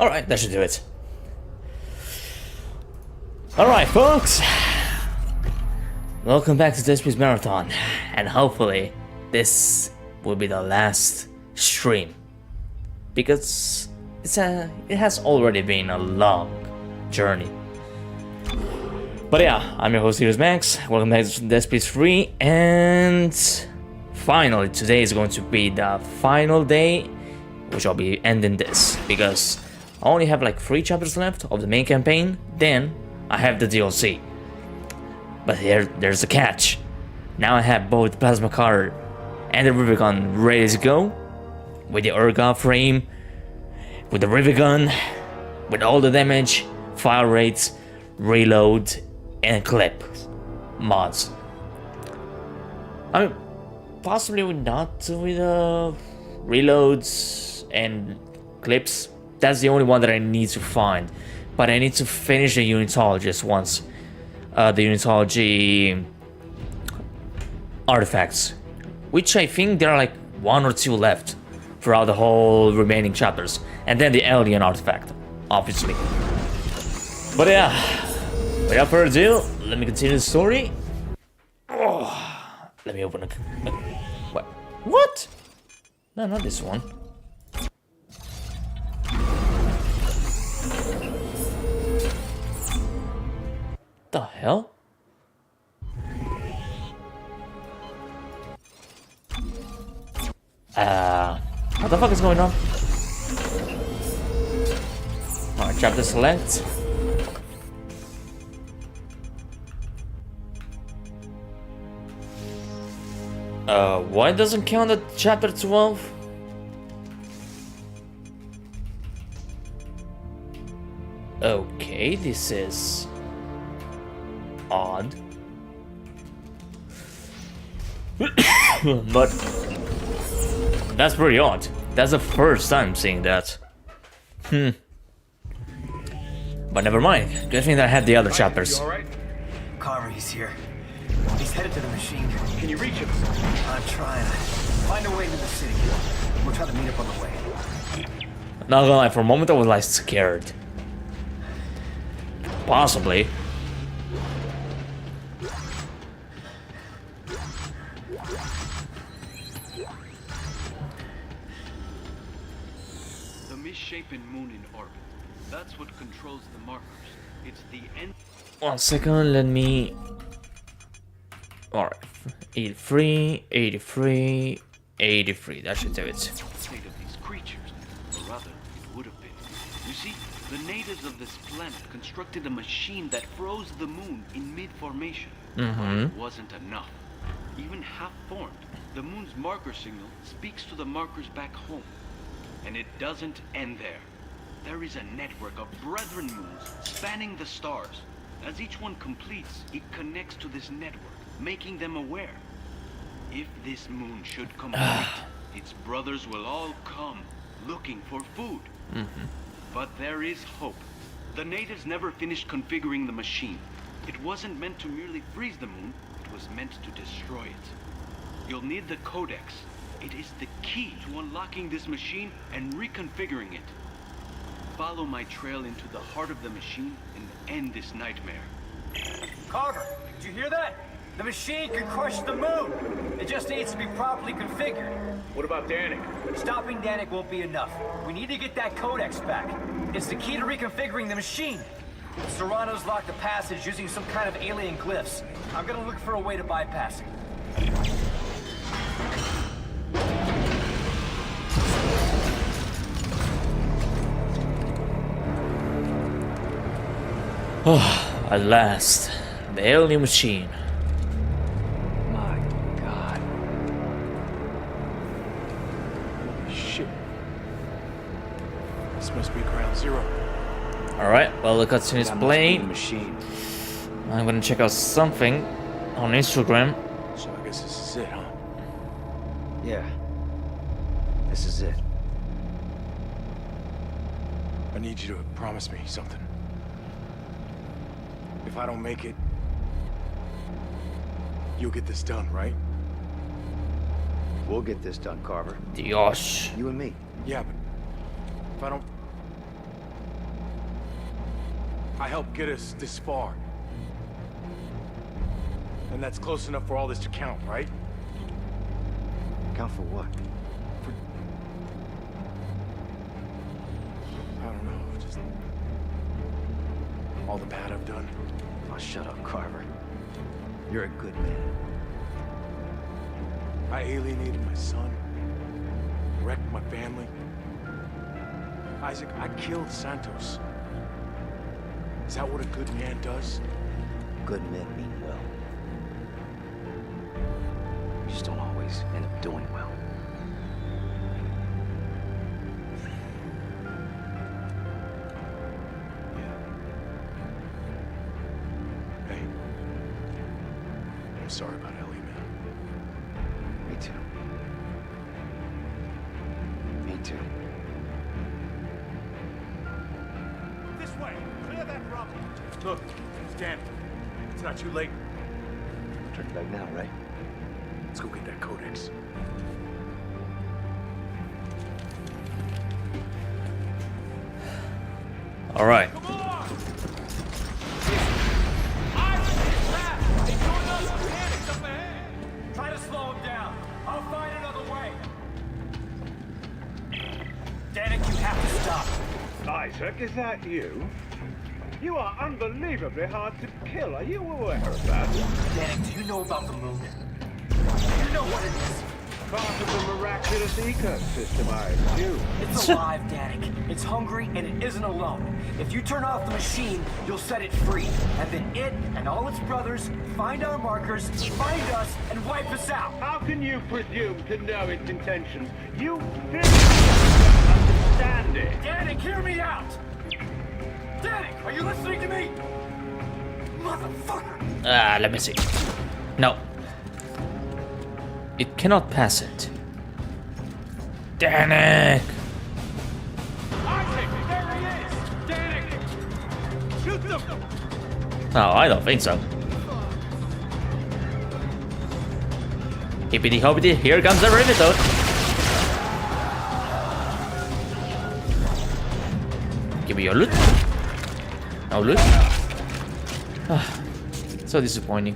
Alright, that should do it. Alright, folks. Welcome back to Dead Space Marathon. And hopefully, this will be the last stream. Because it has already been a long journey. But yeah, I'm your host, Heroes Max. Welcome back to Dead Space 3. And finally, today is going to be the final day, which I'll be ending this. Because I only have like 3 chapters left of the main campaign. Then I have the DLC. But there's a catch. Now I have both Plasma Cutter and the River Gun ready to go. With the Erga frame, with the River Gun, with all the damage, fire rates, reload, and clip mods. I mean, possibly not with reloads and clips. That's the only one that I need to find. But I need to finish the Unitologist once. The Unitology artifacts, which I think there are like 1 or 2 left throughout the whole remaining chapters, and then the alien artifact, obviously. But yeah, without further ado, let me continue the story. Oh, let me open a... What? No, not this one. The hell? What the fuck is going on? Alright, chapter select. Why doesn't count at chapter 12? Okay, this is odd. But that's pretty odd. That's the first time seeing that. But never mind. Good thing that I had the other chapters. You alright? Carver, he's here. He's headed to the machine. Can you reach him? I'm trying. Find a way into the city. We'll try to meet up on the way. Not gonna lie, for a moment I was like scared. Possibly. The misshapen moon in orbit. That's what controls the markers. It's the end. 1 second, let me... Alright. 83, 83, 83. That should do it. State of these creatures, or rather, it would have been. You see, the natives of this planet constructed a machine that froze the moon in mid-formation. But it wasn't enough. Even half-formed, the moon's marker signal speaks to the markers back home. And it doesn't end there. There is a network of brethren moons spanning the stars. As each one completes, it connects to this network, making them aware. If this moon should complete, its brothers will all come, looking for food. But there is hope. The natives never finished configuring the machine. It wasn't meant to merely freeze the moon, it was meant to destroy it. You'll need the codex. It is the key to unlocking this machine and reconfiguring it. Follow my trail into the heart of the machine and end this nightmare. Carver, did you hear that? The machine can crush the moon. It just needs to be properly configured. What about Danik? Stopping Danik won't be enough. We need to get that codex back. It's the key to reconfiguring the machine. Serrano's locked the passage using some kind of alien glyphs. I'm gonna look for a way to bypass it. At last, the alien machine. My God. Shit. This must be ground zero. Alright, well the cutscene is That must be the playing. machine. I'm gonna check out something on Instagram. So I guess this is it, huh? Yeah. This is it. I need you to promise me something. If I don't make it, you'll get this done, right? We'll get this done, Carver. Dios. You and me. Yeah, but if I don't... I helped get us this far. And that's close enough for all this to count, right? Count for what? I don't know, just... all the bad I've done. Oh, shut up, Carver. You're a good man. I alienated my son. Wrecked my family. Isaac, I killed Santos. Is that what a good man does? Good men mean well. You just don't always end up doing well. Hey. I'm sorry about Ellie, man. Me too. Me too. This way! Clear that rubble! Look, Dan. It's not too late. Turn back now, right? Let's go get that codex. All right. Try to slow him down. I'll find another way. Danik, you have to stop. Isaac, is that you? You are unbelievably hard to kill. Are you aware of that? Danik, do you know about the moon? You know what it is. Part of the miraculous ecosystem, I assume. It's alive, Danik. It's hungry and it isn't alone. If you turn off the machine, you'll set it free. And then it and all its brothers find our markers, find us, and wipe us out. How can you presume to know its intentions? You physically don't understand it. Danik, hear me out! Danik, are you listening to me? Motherfucker! Let me see. No. It cannot pass it. Danik! Isaac, there he is! Danik! Shoot them! No, I don't think so. Hippity hoppity, here comes the riveter. Give me your loot. No loot. So disappointing.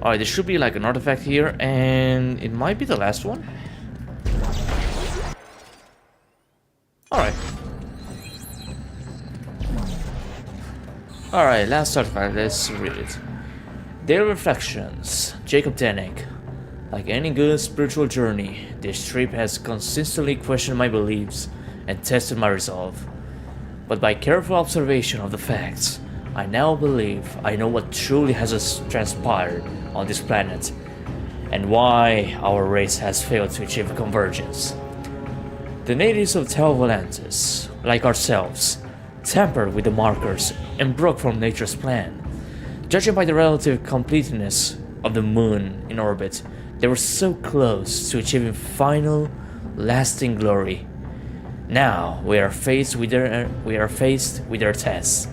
Alright, there should be like an artifact here, and it might be the last one. Alright. Alright, last artifact, let's read it. Their reflections, Jacob Danik. Like any good spiritual journey, this trip has consistently questioned my beliefs and tested my resolve. But by careful observation of the facts, I now believe I know what truly has transpired on this planet, and why our race has failed to achieve convergence. The natives of Tel Volantis, like ourselves, tampered with the markers and broke from nature's plan. Judging by the relative completeness of the moon in orbit, they were so close to achieving final, lasting glory. Now we are faced with their tests.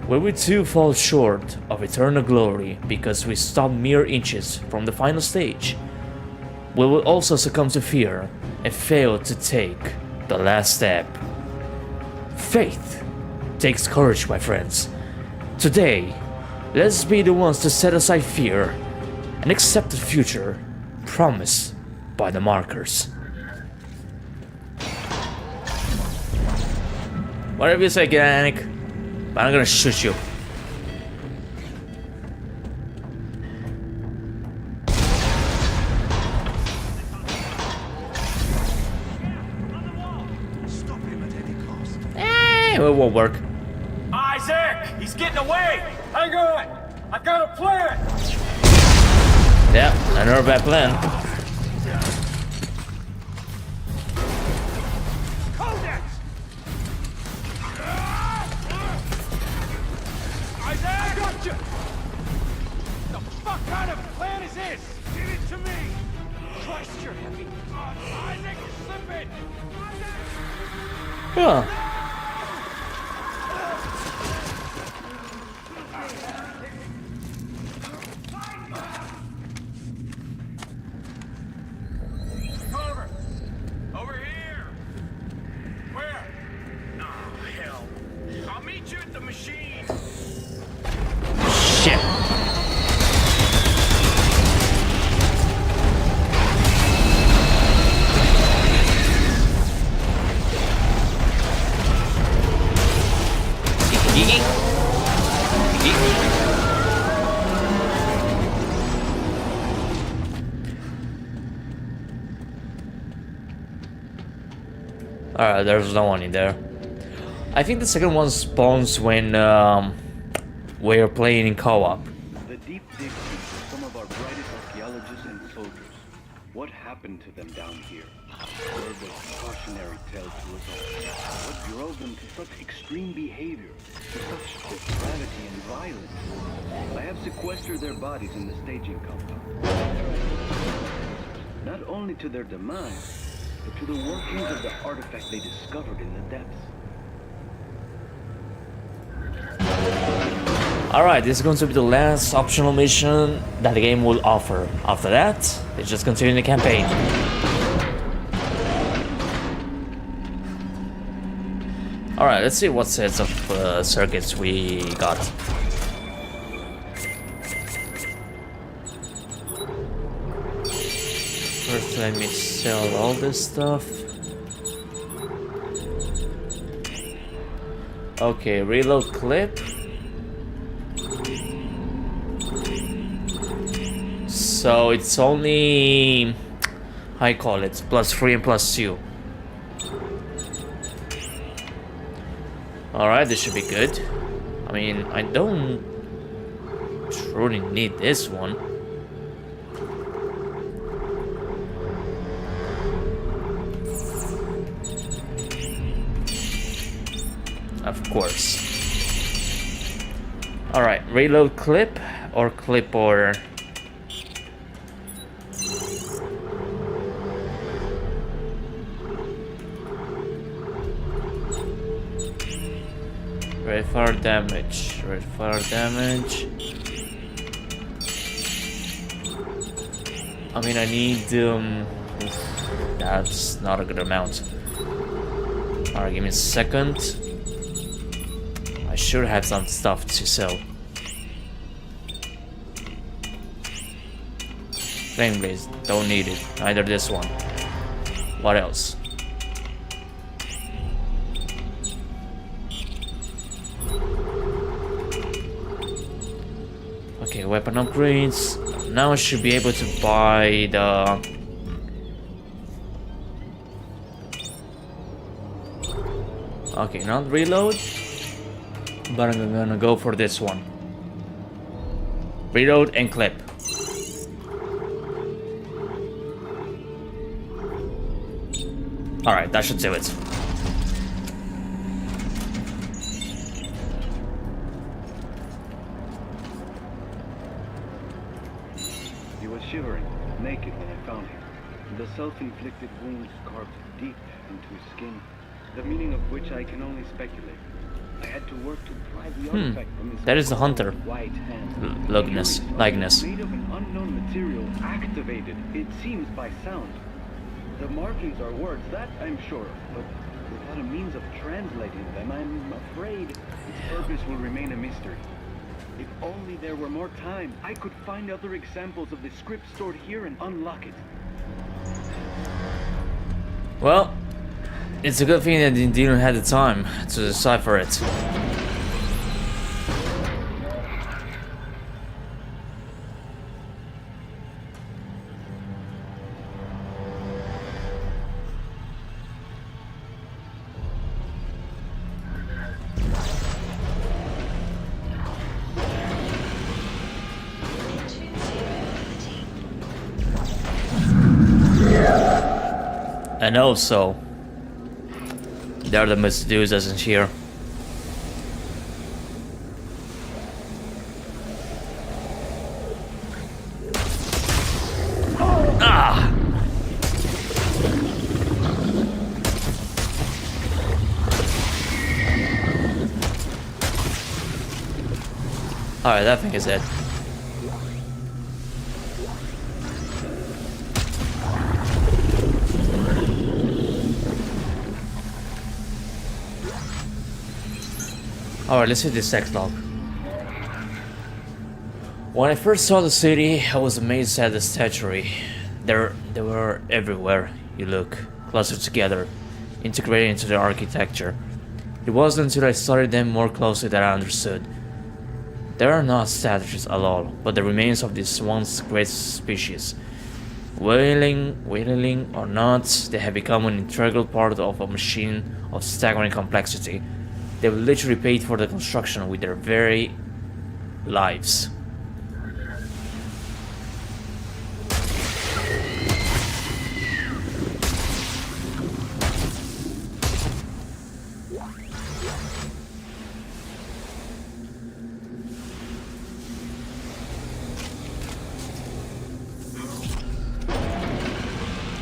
Will we too fall short of eternal glory because we stop mere inches from the final stage? Will we also succumb to fear and fail to take the last step? Faith takes courage, my friends. Today, let's be the ones to set aside fear and accept the future promised by the markers. Whatever you say, Danik. But I'm gonna shoot you. Stop him at any cost. It won't work. Isaac! He's getting away! Hang on! I've got a plan! Yeah, I know a bad plan. Isaac! I got you! The fuck kind of plan is this? Give it to me! Christ, you're heavy. Isaac, you're slipping! Huh. Carver! Over here! Where? Oh, hell. I'll meet Shoot the machine! Shit. Alright, there's no one in there. I think the second one spawns when we're playing in co-op. The deep dig seats are some of our brightest archaeologists and soldiers. What happened to them down here? Word of cautionary tale to us all. What drove them to such extreme behavior, to such depravity and violence? I have sequestered their bodies in the staging compound. Not only to their demise, but to the workings of the artifact they discovered in the depths. Alright, this is going to be the last optional mission that the game will offer. After that, it's just continuing the campaign. Alright, let's see what sets of circuits we got. First, let me sell all this stuff. Okay, reload clip. So it's only, I call it, +3 and +2. Alright, this should be good. I mean, I don't truly need this one. Of course. Alright, reload clip or clip or... Red fire damage, red fire damage. I mean, I need oof, that's not a good amount. Alright, give me a second. I should have some stuff to sell. Flame blaze, don't need it. Neither this one. What else? Okay, weapon upgrades. Now I should be able to buy the... Okay, not reload. But I'm gonna go for this one. Reload and clip. Alright, that should do it. He was shivering, naked when I found him. The self-inflicted wounds carved deep into his skin, the meaning of which I can only speculate. I had to work to pry the artifact from his that is the hunter. White hand. Likeness. Made of an unknown material, activated, it seems, by sound. The markings are words, that I'm sure of, but without a means of translating them, I'm afraid its purpose will remain a mystery. If only there were more time, I could find other examples of the script stored here and unlock it. Well, it's a good thing that you didn't have the time to decipher it. And also, the other Medusa isn't here. Ah! Alright, that thing is dead. Alright, let's hit this text log. When I first saw the city, I was amazed at the statuary. They were everywhere you look, clustered together, integrated into the architecture. It wasn't until I studied them more closely that I understood. They are not statues at all, but the remains of this once great species. Willing or not, they have become an integral part of a machine of staggering complexity. They will literally paid for the construction with their very lives.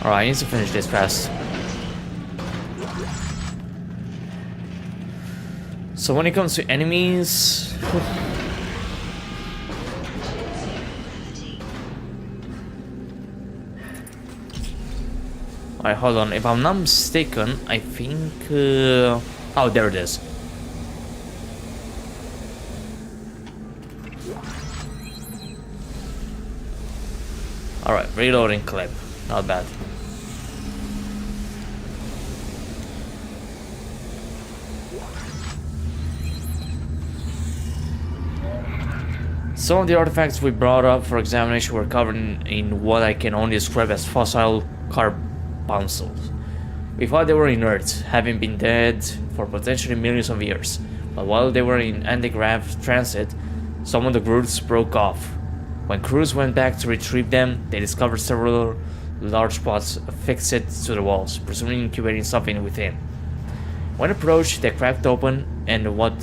Alright, I need to finish this fast. So when it comes to enemies... Alright, hold on. If I'm not mistaken, I think... Oh, there it is. Alright, reloading clip. Not bad. Some of the artifacts we brought up for examination were covered in what I can only describe as fossil carboncles. We thought they were inert, having been dead for potentially millions of years, but while they were in anti-grav transit, some of the roots broke off. When crews went back to retrieve them, they discovered several large pots affixed to the walls, presumably incubating something within. When approached, they cracked open, and what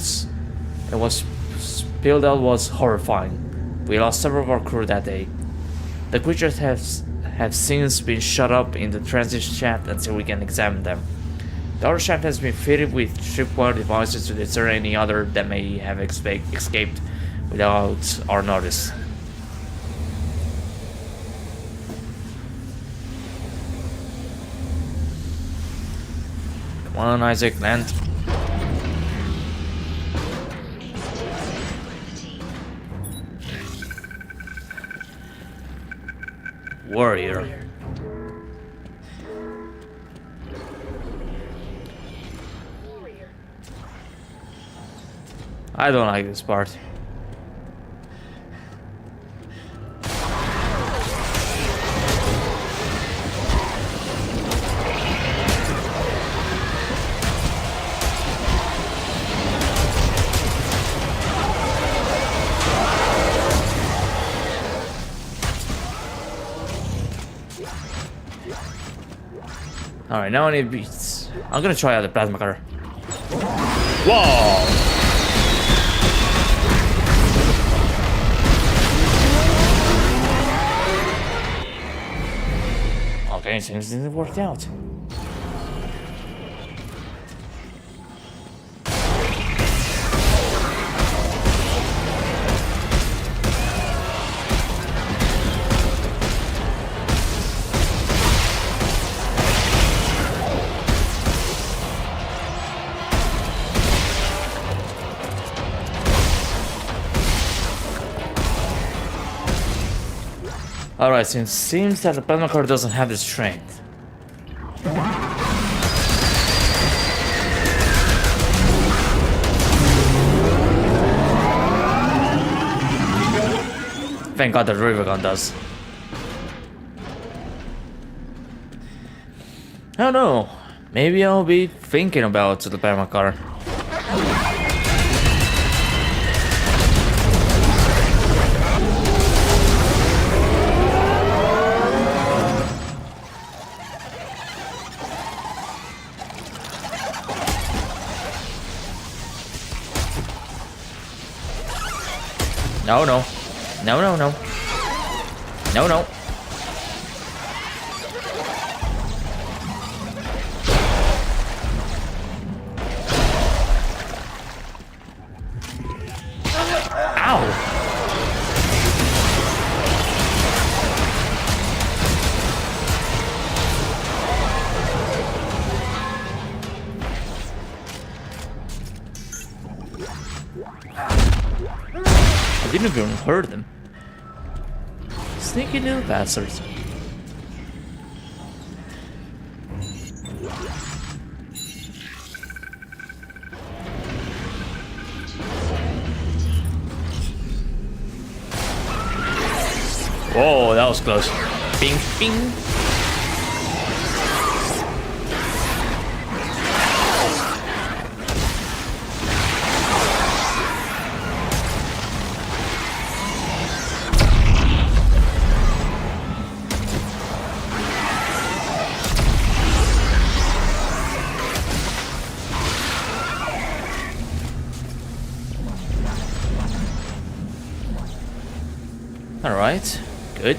was spilled out was horrifying. We lost several of our crew that day. The creatures have since been shut up in the transit shaft until we can examine them. The other shaft has been fitted with tripwire devices to deter any other that may have escaped without our notice. Come on, Isaac, land. Warrior. I don't like this part. Alright, now I need beats. I'm gonna try out the plasma cutter. Whoa! Okay, seems it worked out. Alright, so it seems that the plasma cutter doesn't have the strength. Thank God the river gun does. I don't know. Maybe I'll be thinking about the plasma cutter. No, no. No, no, no. No, no. Ow! I didn't even hurt them. Sneaky little bastards. Whoa, that was close. Bing, bing. All right, good.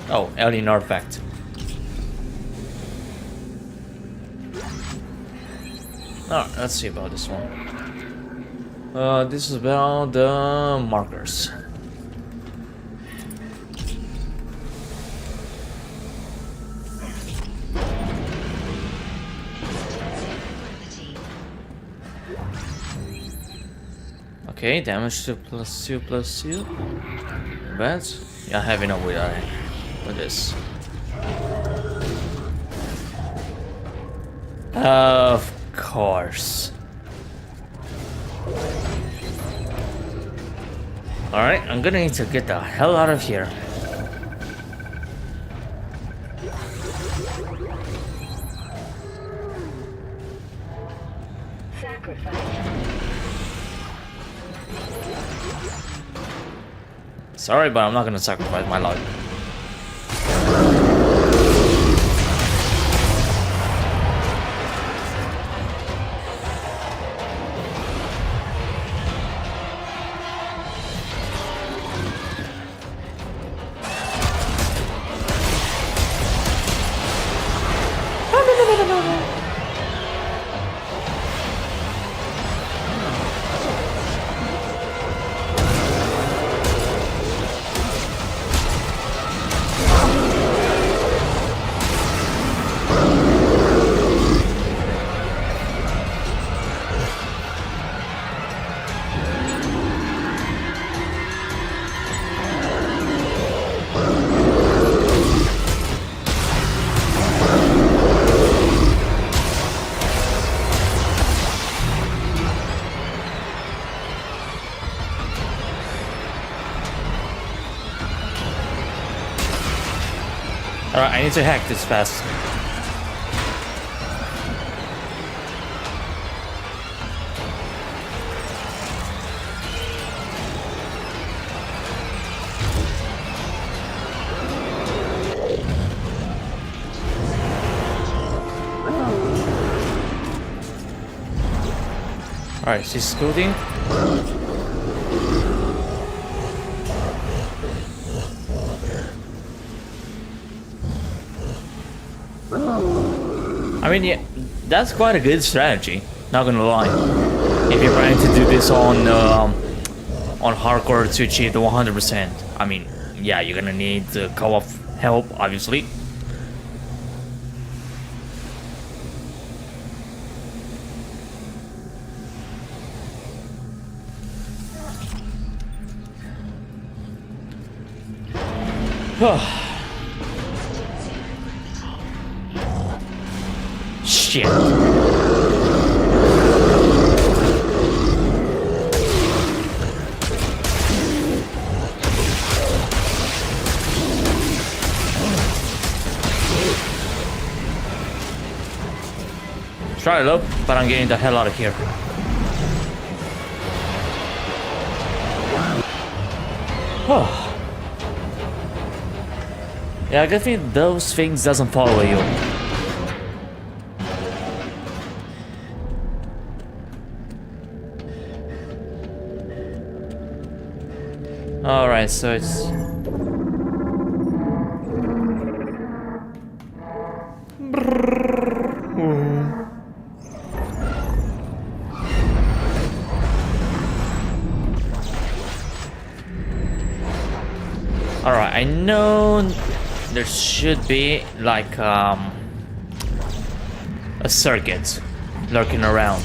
Oh, alien artifact. Alright, let's see about this one. This is about the markers. Okay, damage to +2/+2. Bad. Yeah, I have enough with this. Of course. Alright, I'm gonna need to get the hell out of here. Sorry, but I'm not gonna sacrifice my life. Alright, I need to hack this fast. Alright, she's scooting. I mean, yeah, that's quite a good strategy, not gonna lie. If you're planning to do this on hardcore to achieve the 100%, I mean, yeah, you're gonna need the co-op help, obviously. Shit. Try it up, but I'm getting the hell out of here. Yeah, I think those things doesn't follow you. Alright, so it's... Alright, I know there should be like a circuit lurking around.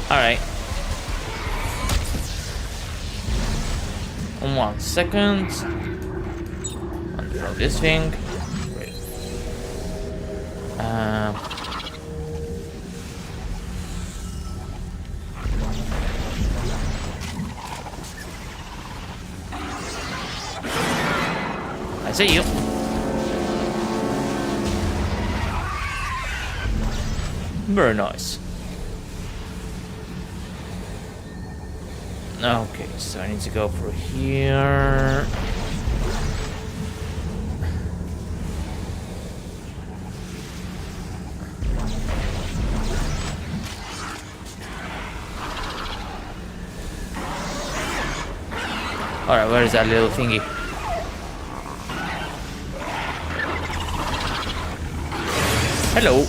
Alright. 1 second. Unthrow this thing. I see you. Very nice. Okay, so I need to go through here. Alright, where is that little thingy? Hello.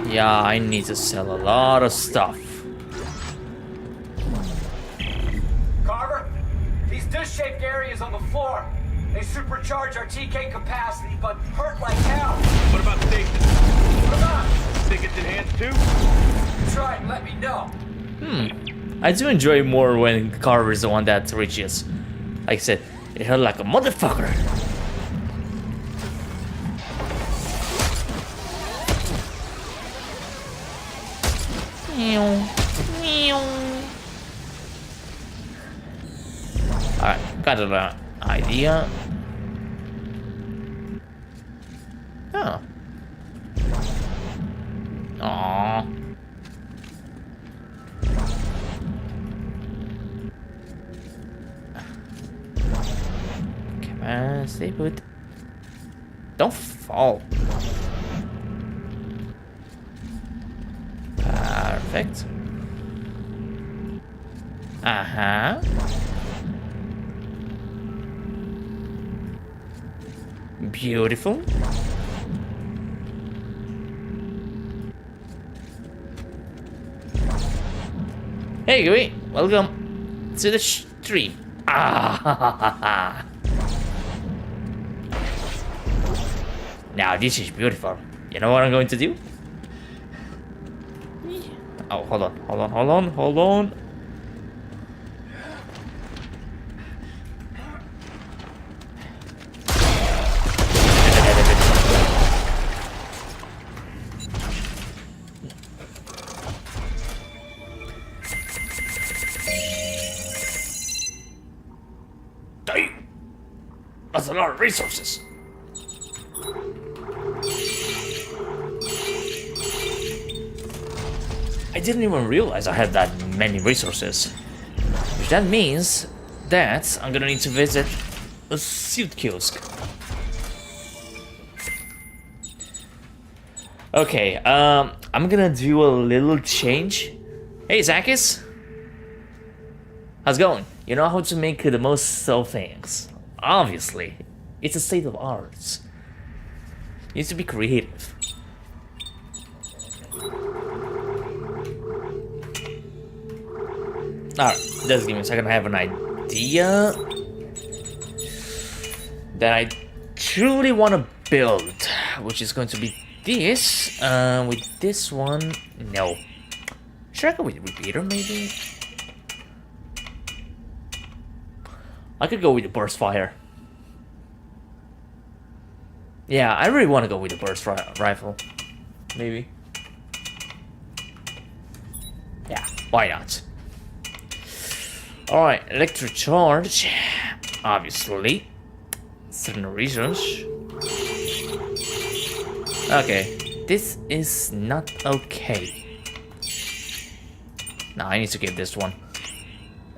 Yeah, I need to sell a lot of stuff. Carver, these dish-shaped areas on the floor, they supercharge our TK capacity, but hurt like hell. What about stations? What about? Think it's enhanced too? Try and let me know. I do enjoy more when Carver is the one that reaches. Like I said, it hurt like a motherfucker. Alright, got an idea. Oh. Aww. Come on, stay put. Don't fall. Perfect. Uh-huh. Beautiful. Hey, Gui. Welcome to the stream. Ah, now this is beautiful. You know what I'm going to do? Oh, hold on. Damn! That's a lot of resources. I didn't even realize I had that many resources. Which that means that I'm gonna need to visit a suit kiosk. Okay, I'm gonna do a little change. Hey, Zakis. How's it going? You know how to make the most of things. Obviously, it's a state of arts. You need to be creative. Alright, just give me a second. I have an idea that I truly want to build, which is going to be this one, no. Should I go with repeater maybe? I could go with the burst fire. Yeah, I really want to go with the burst rifle. Maybe. Yeah, why not? Alright, electric charge. Obviously. Certain reasons. Okay, this is not okay. Now I need to get this one.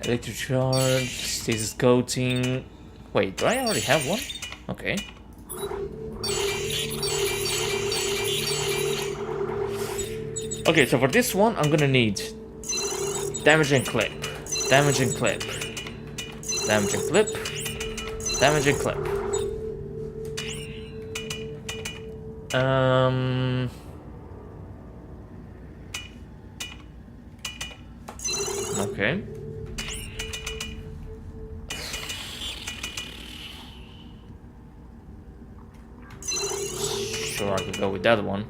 Electric charge, stasis coating. Wait, do I already have one? Okay. Okay, so for this one, I'm gonna need damaging clip, damaging clip, damaging clip, damaging clip. Okay. Sure, I could go with that one.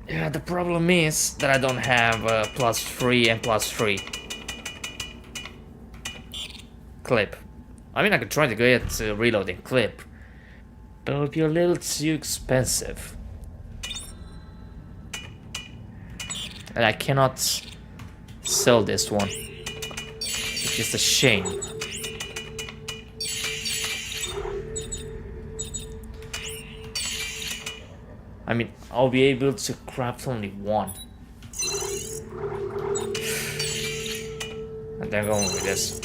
Yeah, the problem is that I don't have +3 and +3 clip. I mean, I could try to get reloading clip, but it would be a little too expensive. And I cannot sell this one, which is a shame. I mean, I'll be able to craft only one. And then going with this.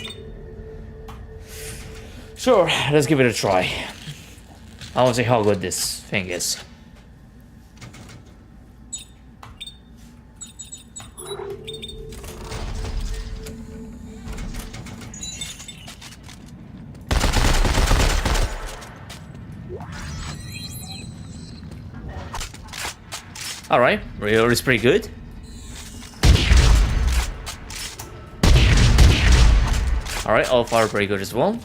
Sure, let's give it a try. I want to see how good this thing is. Alright, reload is pretty good. Alright, all fire pretty good as well.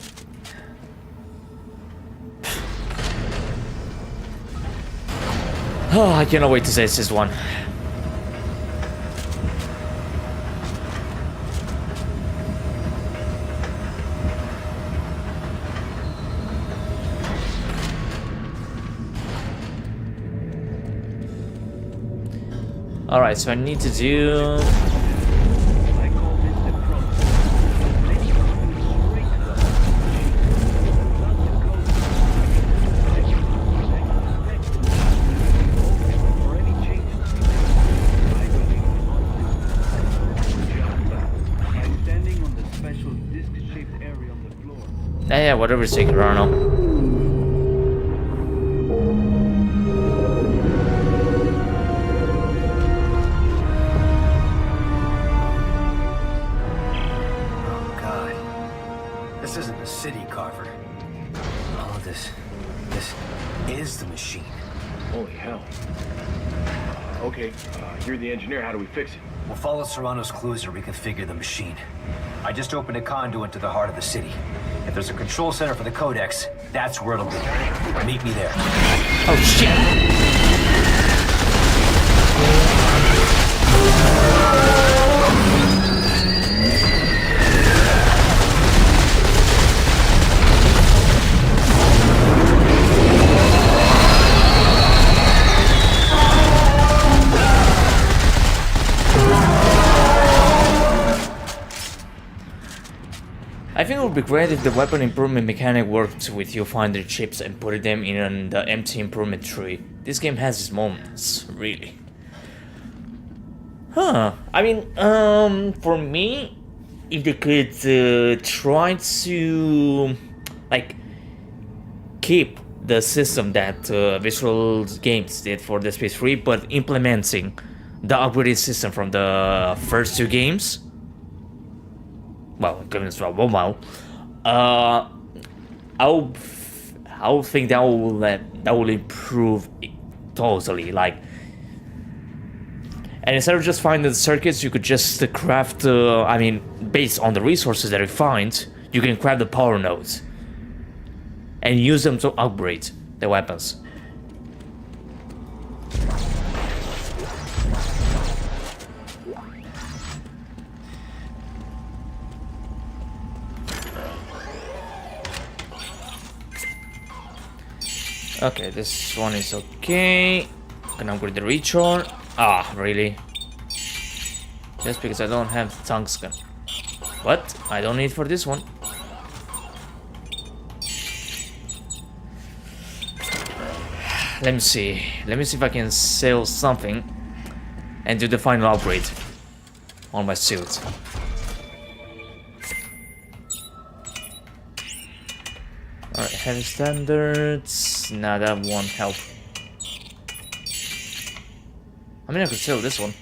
Oh, I cannot wait to say this one. Alright, so I need to do... Yeah, whatever it's taking, I don't know. You're the engineer, how do we fix it? We'll follow Serrano's clues and reconfigure the machine. I just opened a conduit to the heart of the city. If there's a control center for the Codex, that's where it'll be. Meet me there. Oh, shit! I think it would be great if the weapon improvement mechanic worked with you finding chips and putting them in the empty improvement tree. This game has its moments, really. Huh. I mean, for me, if they could try to, like, keep the system that Visual Games did for Dead Space 3, but implementing the upgraded system from the first two games. Well, given it's for mobile, I'll think that will improve totally. Like, and instead of just finding the circuits, you could just craft. I mean, based on the resources that you find, you can craft the power nodes. and use them to upgrade the weapons. Okay, this one is okay. Can upgrade the recharge. Ah, really? Just because I don't have the tungsten. But I don't need for this one. Let me see. Let me see if I can sell something and do the final upgrade on my suit. Alright, heavy standards. Nah, that won't help. I mean, I could sell this one.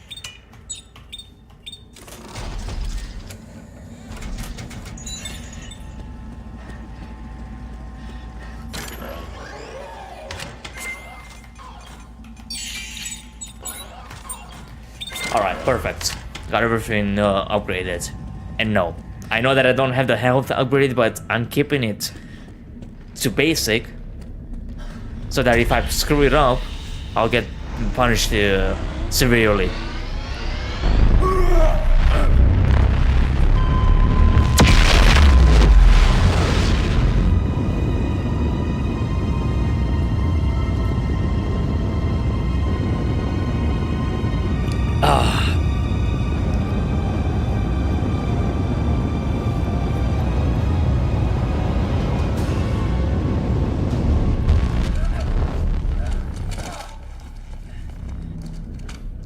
Alright, perfect. Got everything upgraded. And no, I know that I don't have the health upgraded, but I'm keeping it to basic, so that if I screw it up, I'll get punished severely.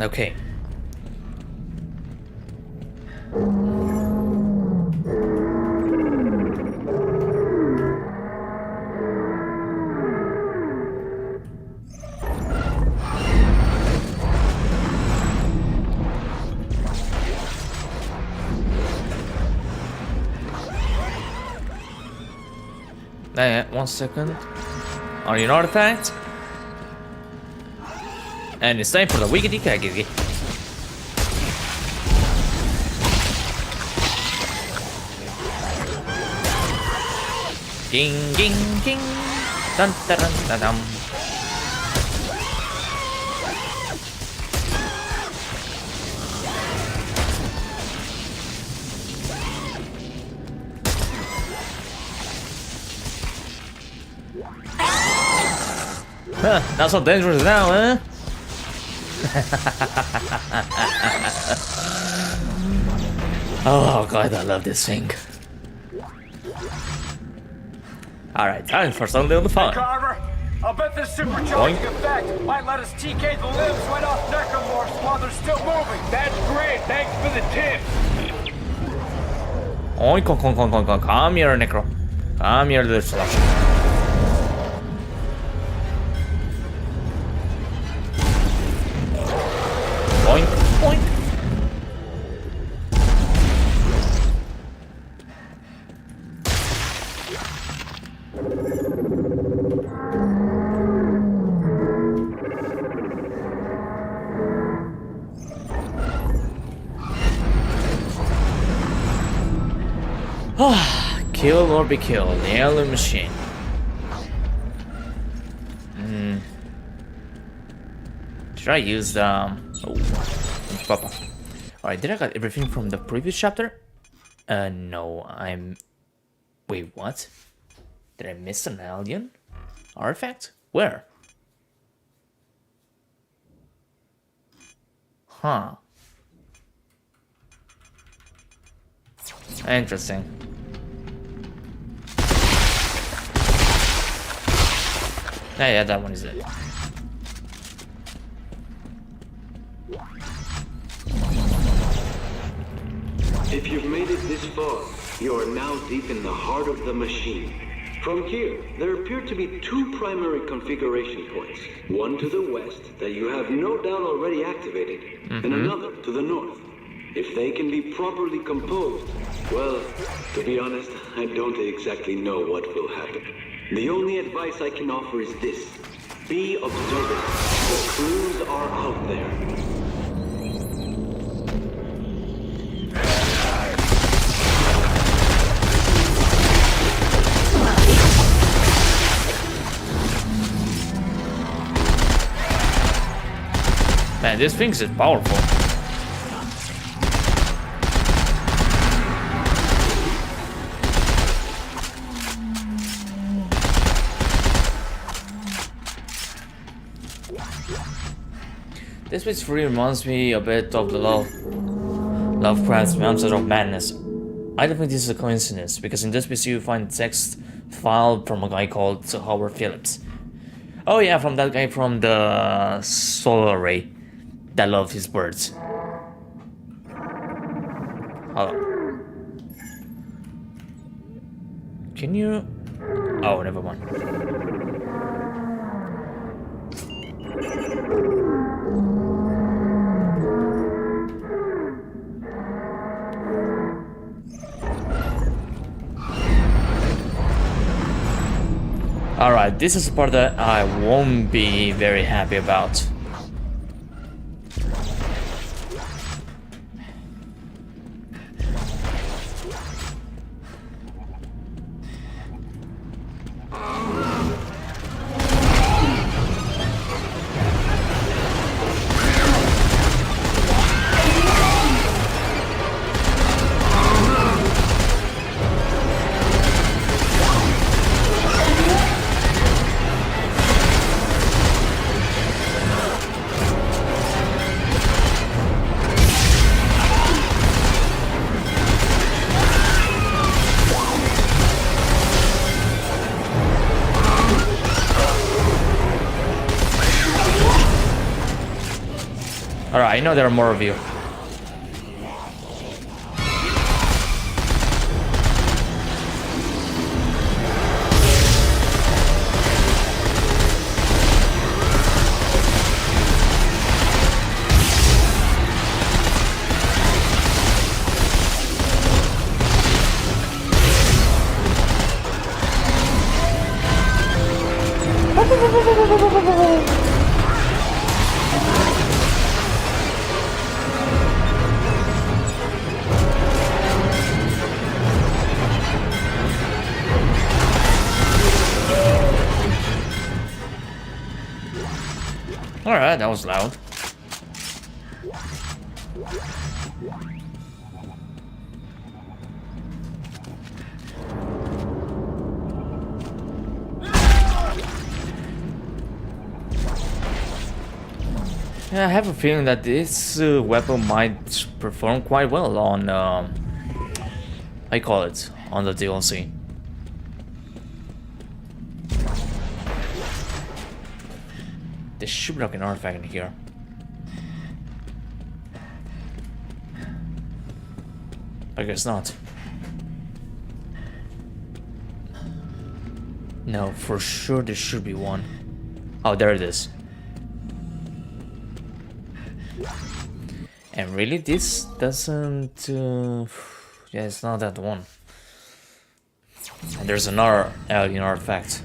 Okay. Yeah, 1 second. Are you an artifact? And it's time for the wiggity kaggity. Ding ding ding. Dun dun dun dun dun. Huh, not so dangerous now, huh? Oh god, I love this thing. Alright, time for something on the fun. Carver, I'll bet this supercharging effect might let us TK the limbs right off necromorphs while they're still moving. That's great. Thanks for the tip. Oi, come here, Necro. Come here, little slush. Boink, boink. Kill or be killed, the alien machine. Should I use the... Oh, Papa. Alright, did I got everything from the previous chapter? No, I'm... Wait, what? Did I miss an alien artifact? Where? Huh. Interesting. Yeah, that one is it. If you've made it this far, you are now deep in the heart of the machine. From here, there appear to be two primary configuration points. One to the west that you have no doubt already activated, and another to the north. If they can be properly composed, well, to be honest, I don't exactly know what will happen. The only advice I can offer is this. Be observant. The clues are out there. this thing is powerful. This which really reminds me a bit of the Lovecraft's Mountain of Madness. I don't think this is a coincidence, because in this piece you find text file from a guy called Howard Phillips. Oh yeah, from that guy from the solar array that loved his birds. Hold on. Can you... Oh, never mind. Alright, this is the part that I won't be very happy about. Alright, I know there are more of you. Alright, that was loud. Yeah, I have a feeling that this weapon might perform quite well on, I call it, on the DLC. There should be like an artifact in here. I guess not. No, for sure there should be one. Oh, there it is. And really, this doesn't... yeah, it's not that one. And there's another alien artifact.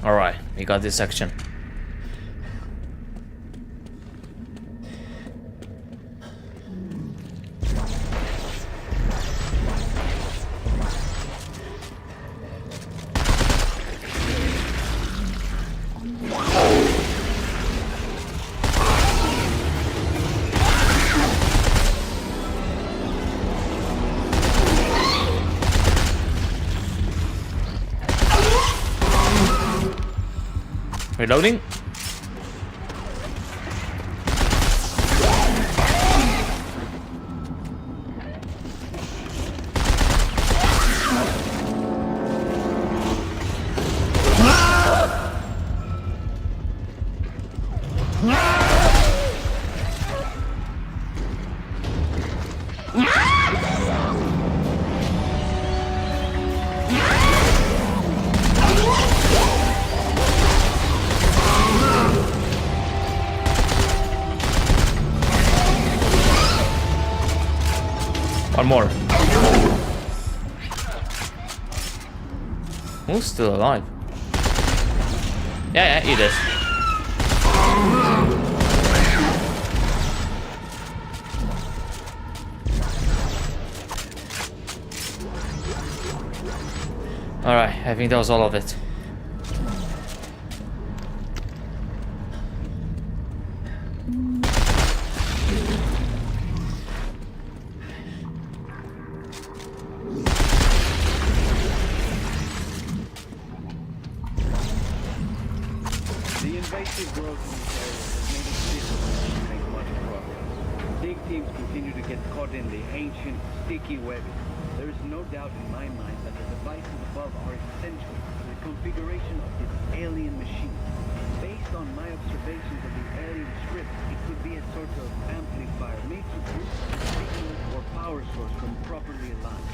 Alright, we got this section. Reloading. One more. Who's still alive? Yeah, he is. Alright, I think that was all of it. The invasive growth in this area has made it difficult to make much progress. Dig teams continue to get caught in the ancient, sticky web. There is no doubt in my mind that the devices above are essential to the configuration of this alien machine. Based on my observations of the alien strip, it could be a sort of amplifier made to boost the signal or power source when properly aligned.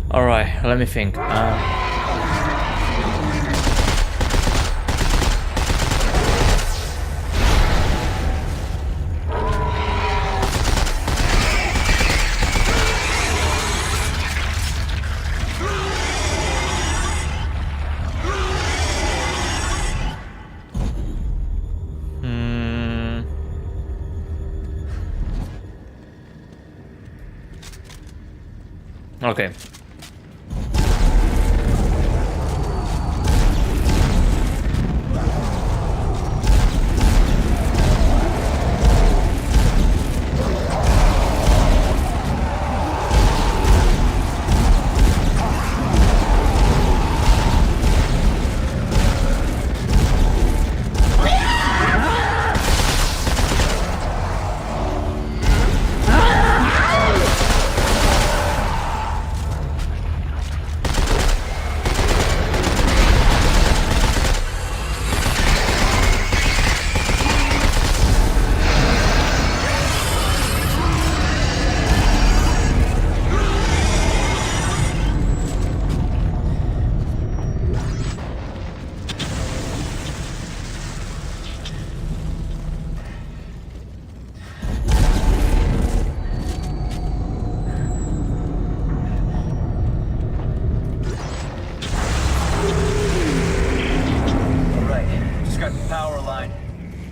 Alright, let me think. Okay.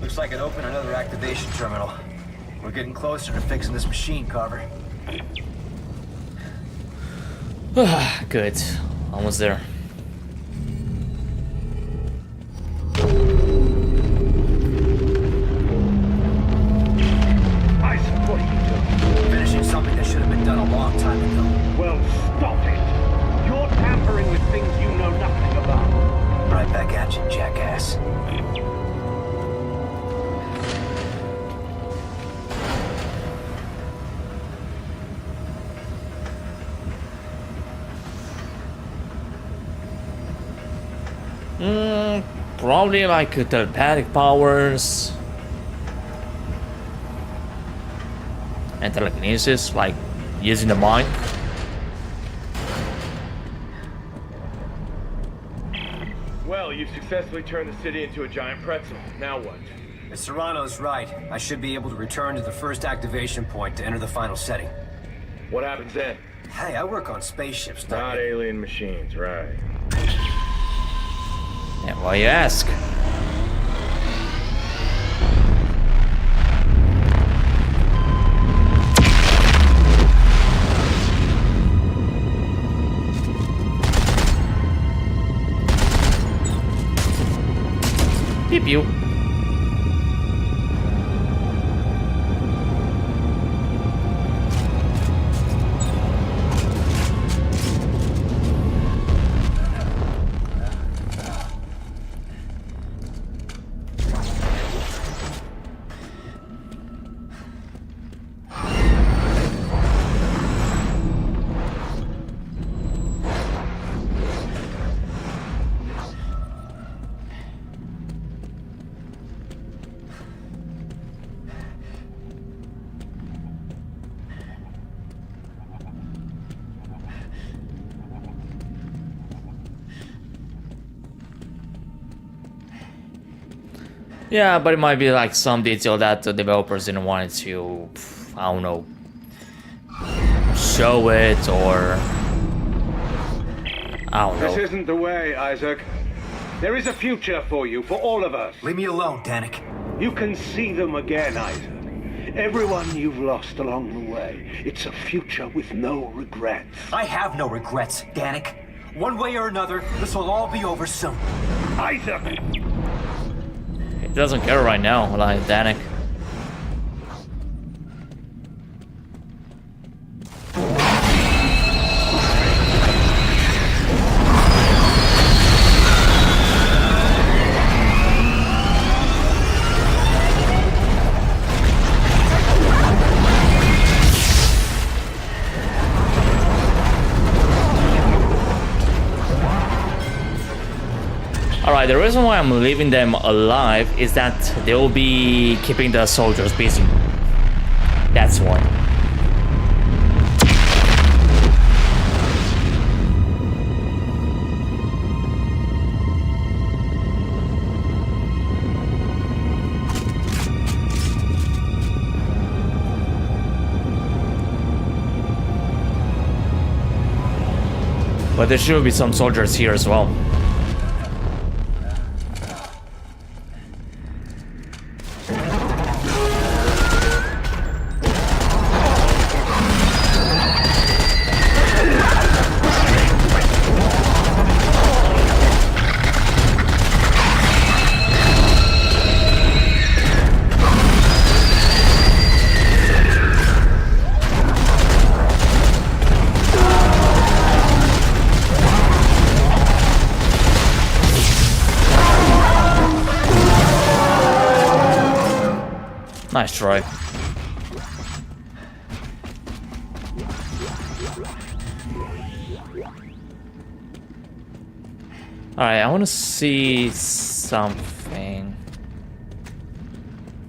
Looks like it opened another activation terminal. We're getting closer to fixing this machine, Carver. Good. Almost there. I support you, Joe. Finishing something that should have been done a long time ago. Well, stop it. You're tampering with things you know nothing about. Right back at you, jackass. Probably like telepathic powers and telekinesis, like using the mind. Well, you've successfully turned the city into a giant pretzel. Now what? If Serrano's right, I should be able to return to the first activation point to enter the final setting. What happens then? Hey, I work on spaceships, don't Not I? alien machines, right? Yeah, why you ask? Pew pew. Yeah, but it might be like some detail that the developers didn't want to, I don't know, show it or I don't know. This isn't the way, Isaac. There is a future for you, for all of us. Leave me alone, Danik. You can see them again, Isaac. Everyone you've lost along the way. It's a future with no regrets. I have no regrets, Danik. One way or another, this will all be over soon. Isaac! He doesn't care right now, like Danik. Alright, the reason why I'm leaving them alive is that they will be keeping the soldiers busy. That's why. But there should be some soldiers here as well. Nice try. Alright, I want to see something.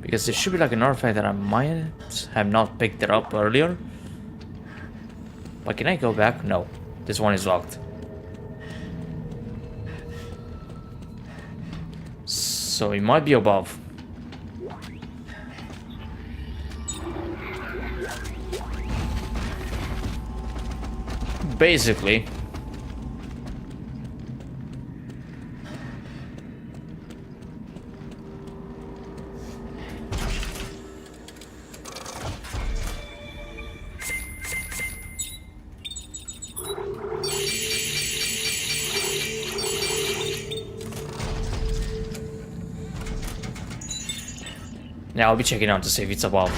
Because there should be like an artifact that I might have not picked it up earlier. But can I go back? No. This one is locked. So it might be above. Basically. Now I'll be checking out to see if it's above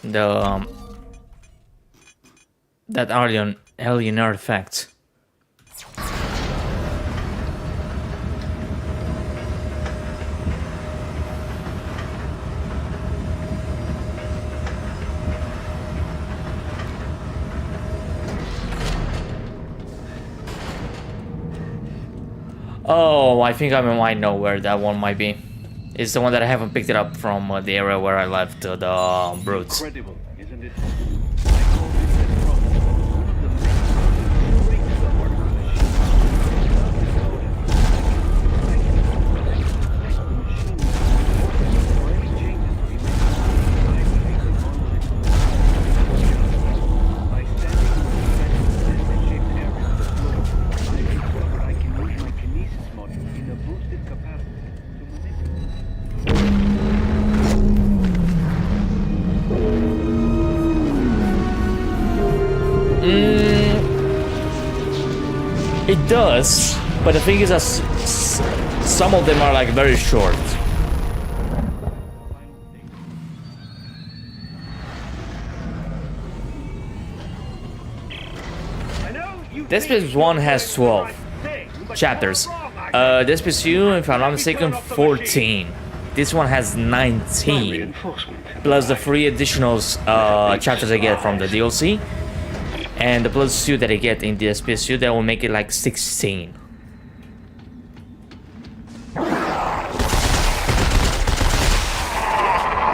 the that alien artifact. Oh, I think I might know where that one might be. It's the one that I haven't picked it up from the area where I left the brutes. Incredible, isn't it? It does, but the thing is that some of them are like very short. Dead Space 1 has 12 chapters. Dead Space 2, if I'm not mistaken, 14. This one has 19, plus the 3 additional chapters I get from the DLC. And the plus 2 that I get in the Space 2, that will make it like 16.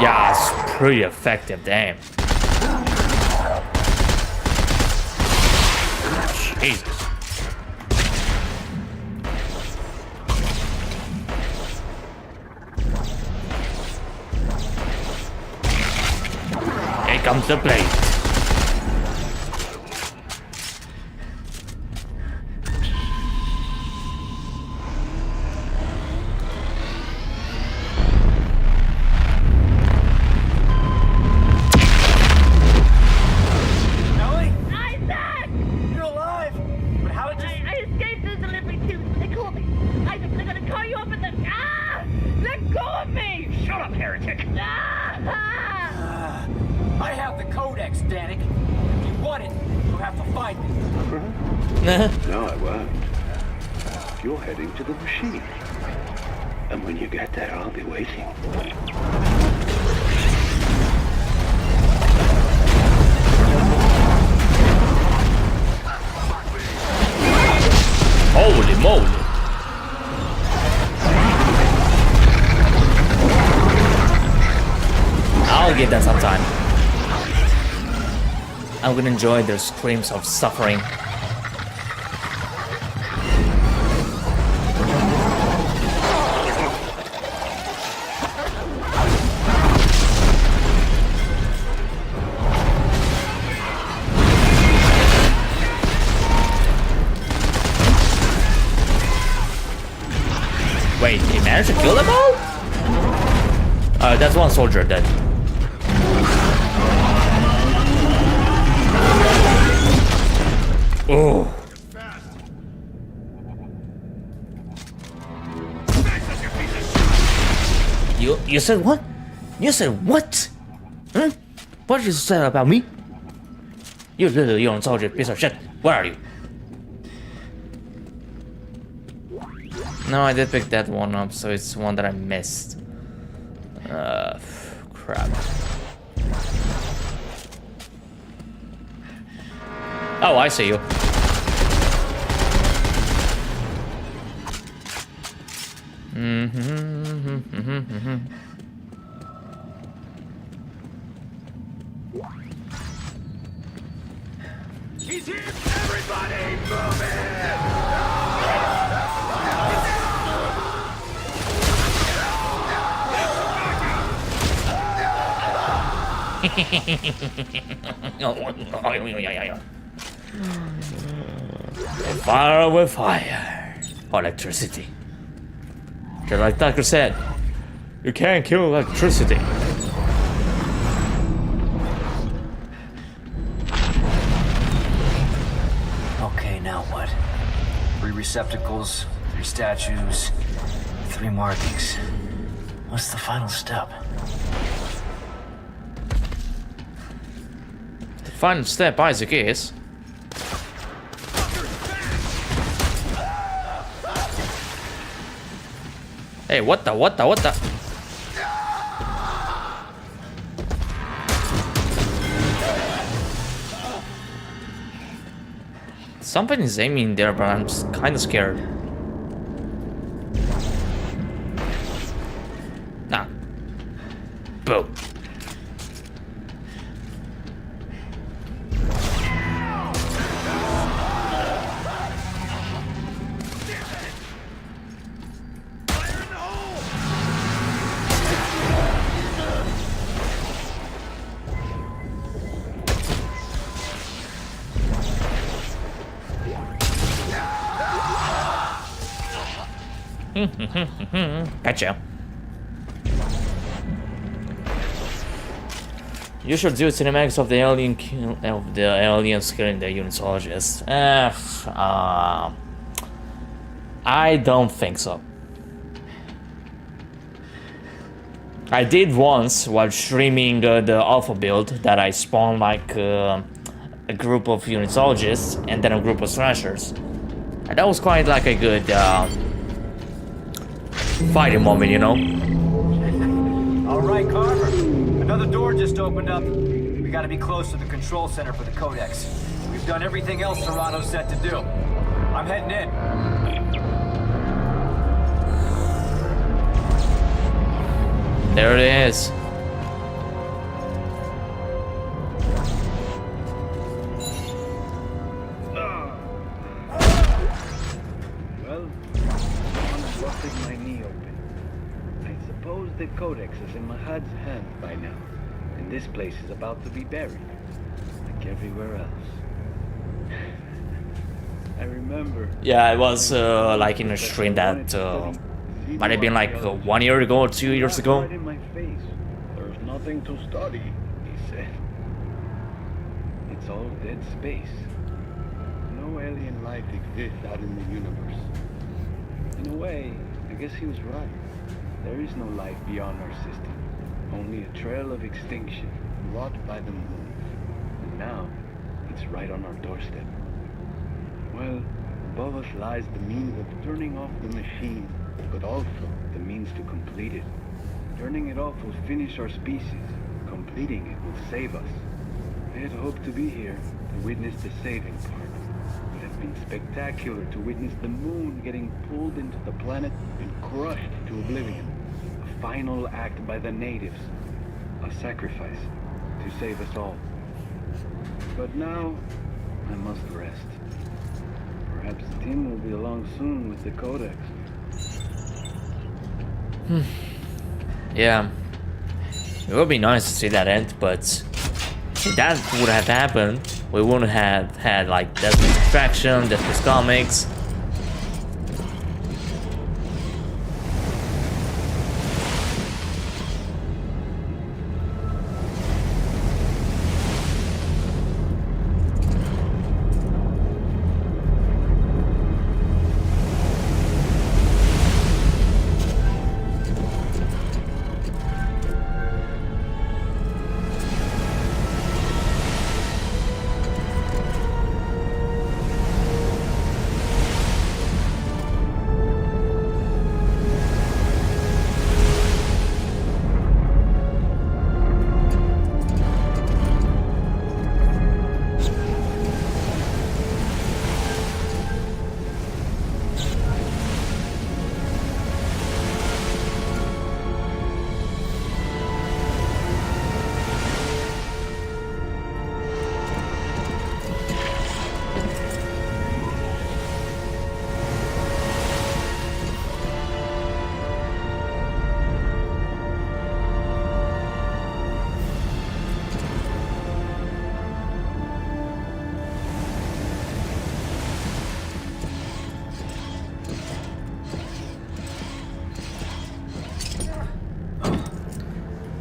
Yeah, it's pretty effective, damn. Jesus. comes the blade. Ellie? Isaac! You're alive! But how did you... I escaped the delivery tube. They called me. Isaac, they're gonna call you up in the... Ah! Let go of me! Shut up, heretic! Ah! I have the codex, Danik. If you want it, you'll have to find me. No, I won't. You're heading to the machine. And when you get there, I'll be waiting. Holy moly. I'll give that some time. I'm gonna enjoy their screams of suffering. Wait, he managed to kill them all? That's one soldier dead. Oh. You said what? You said what? Hmm? What did you say about me? You little young soldier piece of shit. Where are you? No, I did pick that one up, so it's one that I missed. Crap. Oh, I see you. He's here! Everybody move it! Fire with fire. Electricity. Just like Doctor said, you can't kill electricity. Okay, now what? 3 receptacles, 3 statues, 3 markings. What's the final step? The final step, Isaac, is... Hey, what the? Something is aiming there, but I'm kind of scared. Nah. Boom. Gotcha. You should do cinematics of the alien aliens killing the unitologist. I don't think so. I did once while streaming the alpha build that I spawned like a group of unitologists and then a group of slashers. And that was quite like a good fighting moment, you know? All right, Carver. Another door just opened up. We gotta be close to the control center for the codex. We've done everything else Serrano said to do. I'm heading in. There it is. Well, someone's busted my knee open. I suppose the codex is in Mahad's hand by now, and this place is about to be buried, like everywhere else. I remember. Yeah, it was like in a stream that might have been like 1 year ago or 2 years ago. Right in my face. There's nothing to study, he said. It's all dead space. No alien life exists out in the universe. In a way, I guess he was right. There is no life beyond our system. Only a trail of extinction wrought by the moon. And now, it's right on our doorstep. Well, above us lies the means of turning off the machine, but also the means to complete it. Turning it off will finish our species. Completing it will save us. I had hoped to be here to witness the saving part. It would have been spectacular to witness the moon getting pulled into the planet and crushed to oblivion. A final act by the natives. A sacrifice to save us all. But now, I must rest. Perhaps Tim will be along soon with the Codex. Yeah, it would be nice to see that end, but if that would have happened, we wouldn't have had like Dead Space Extraction, Dead Space Comics.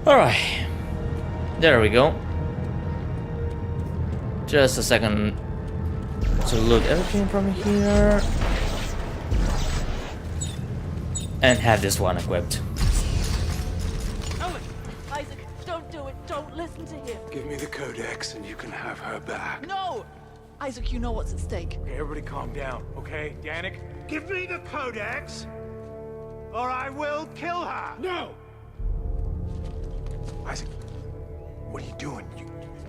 Alright, there we go. Just a second to loot everything from here and have this one equipped. Isaac, don't do it. Don't listen to him. Give me the Codex and you can have her back. No! Isaac, you know what's at stake. Okay, everybody calm down, okay? Danik? Give me the Codex, or I will kill her! No! Isaac, what are you doing?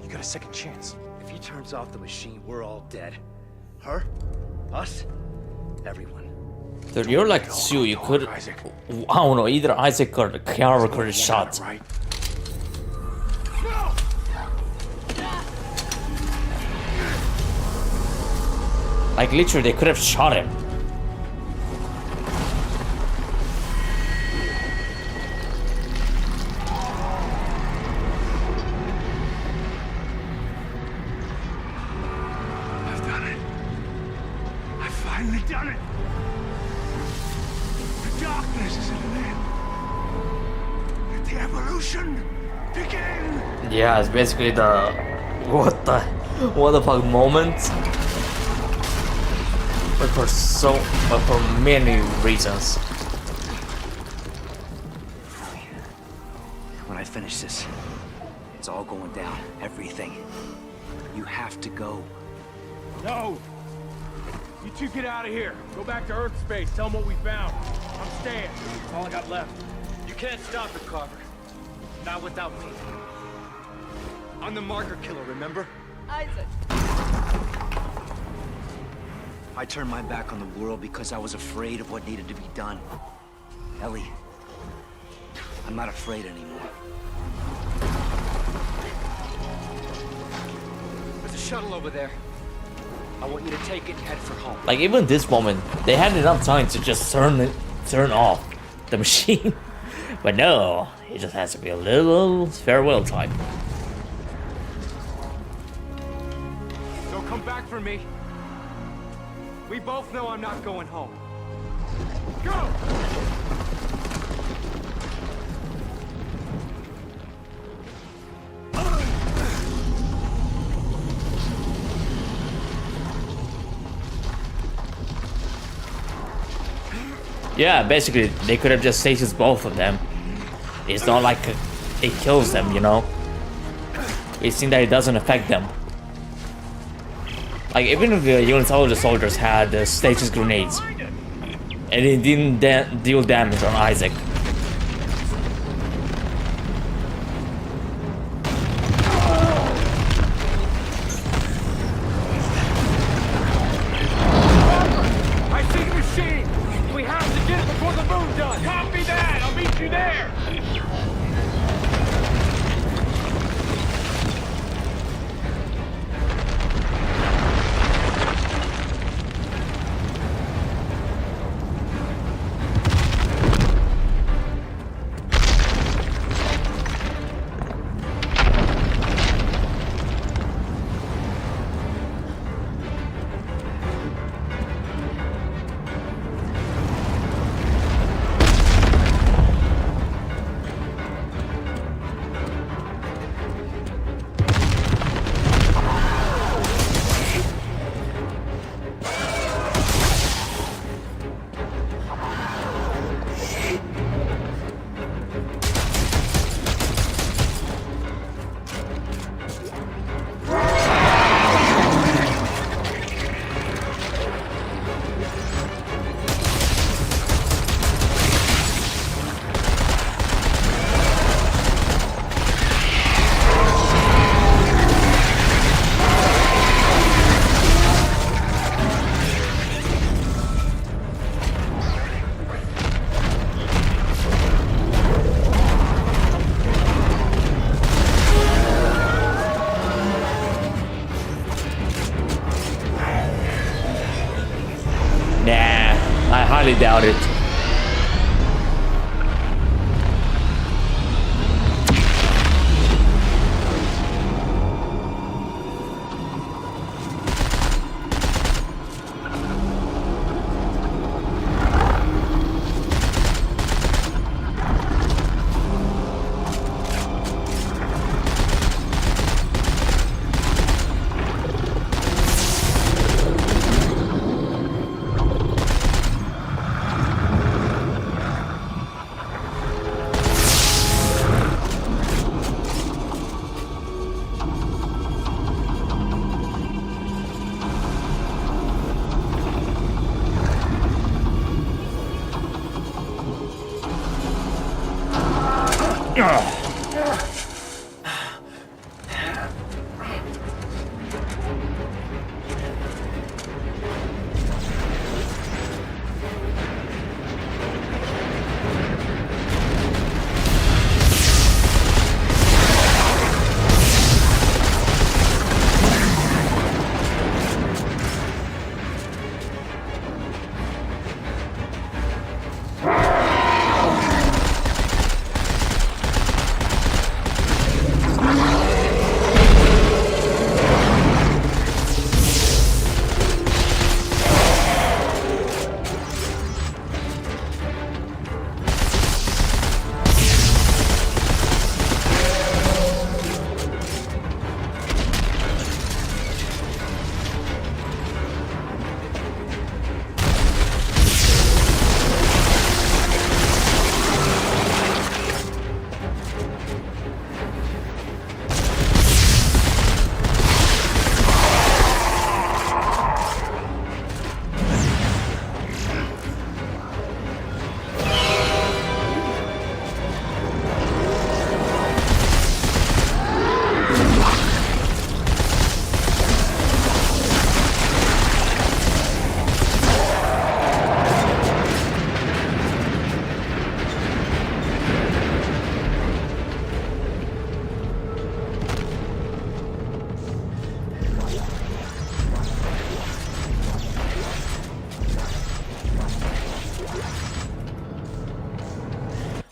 You got a second chance. If he turns off the machine, we're all dead. Her? Us? Everyone. Dude, you're like two, you could... Isaac. I don't know, either Isaac or the Kiara could have shot. Right? Like literally, they could have shot him. I've done it. I've finally done it. The darkness is at an end. Let the evolution begin. Yeah, it's basically the what the fuck moment. But for many reasons. When I finish this, it's all going down. Everything. You have to go. No! You two get out of here. Go back to Earth space. Tell them what we found. I'm staying. That's all I got left. You can't stop it, Carver. Not without me. I'm the marker killer, remember? Isaac. I turned my back on the world because I was afraid of what needed to be done. Ellie, I'm not afraid anymore. There's a shuttle over there. I want you to take it and head for home. Like even this moment, they had enough time to just turn off the machine. But no, it just has to be a little farewell time. Don't come back for me. We both know I'm not going home. Go! Yeah, basically, they could have just stasis both of them. It's not like it kills them, you know? It seems that it doesn't affect them. Like, even if the units, all the soldiers had the stasis grenades, and it didn't deal damage on Isaac. I see the machine! We have to get it before the moon does! Copy that! I'll meet you there! I highly doubt it.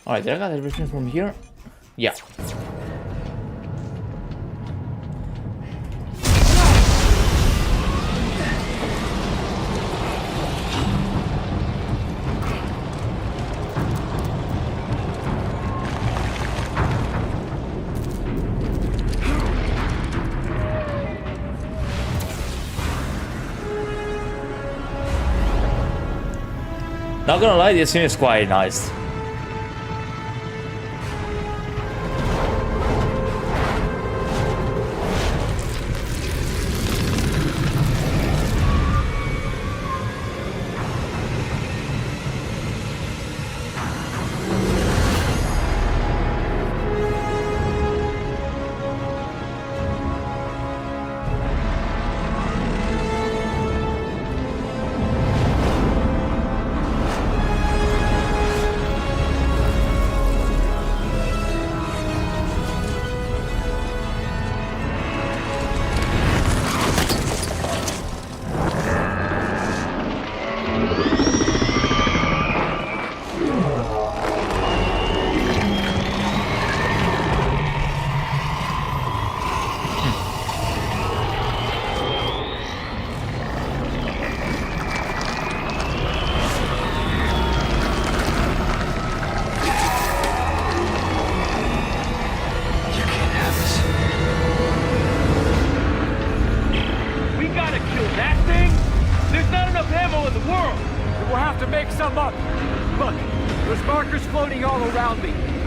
Alright, did I got everything from here? Yeah. Not gonna lie, this seems quite nice.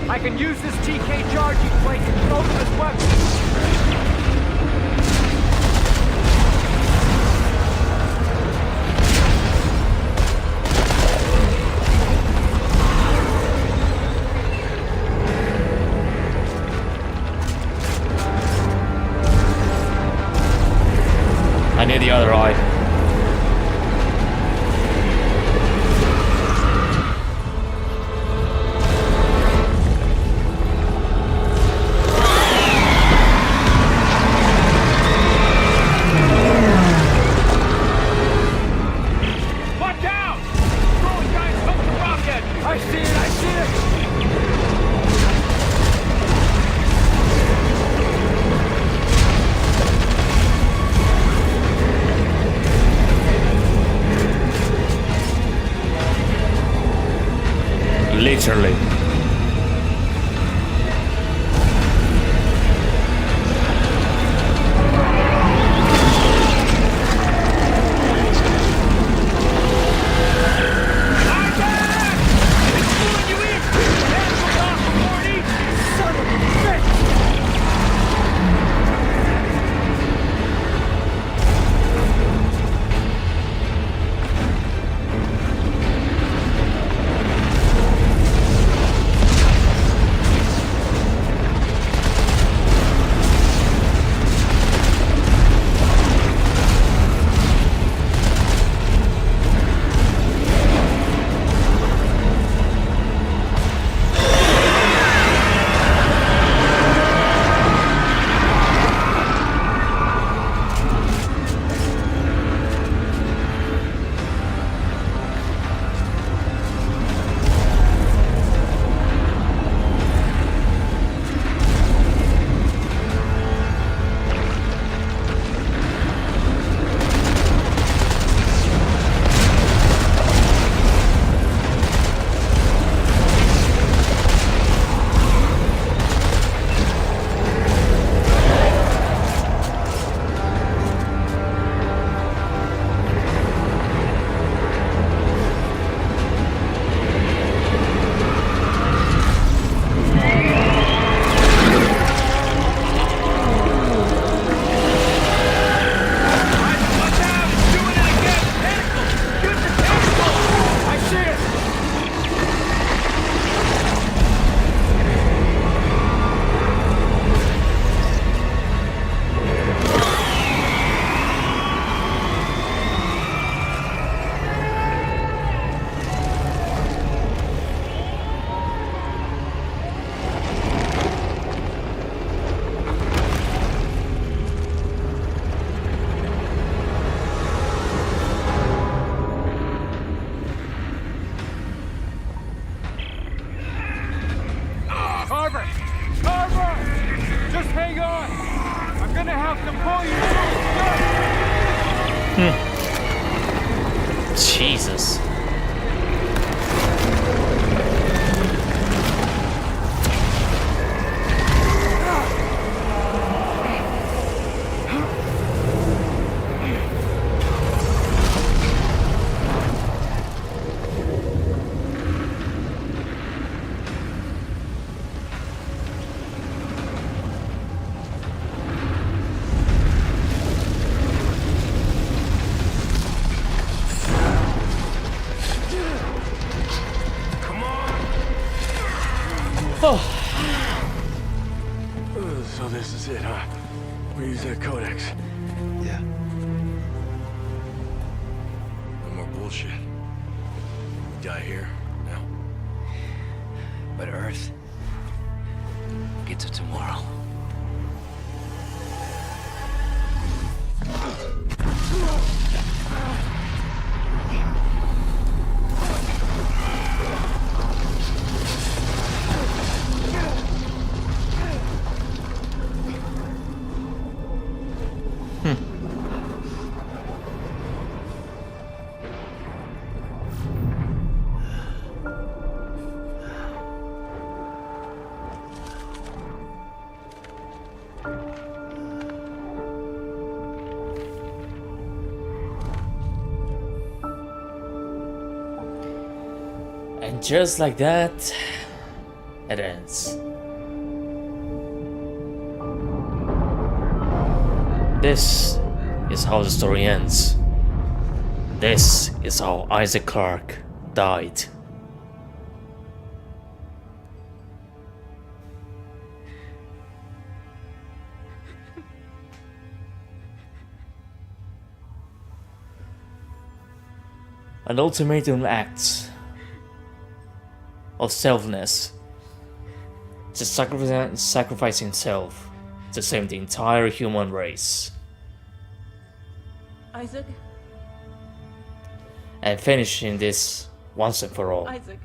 I can use this TK charging plate to throw them as weapons. I need the other eye. Literally. Jesus. use that codex. Yeah. No more bullshit. We die here, now. But Earth gets it tomorrow. And just like that, it ends. This is how the story ends. This is how Isaac Clarke died. An ultimatum act of selfness, to sacrifice himself to save the entire human race, Isaac? and finishing this once and for all. Isaac?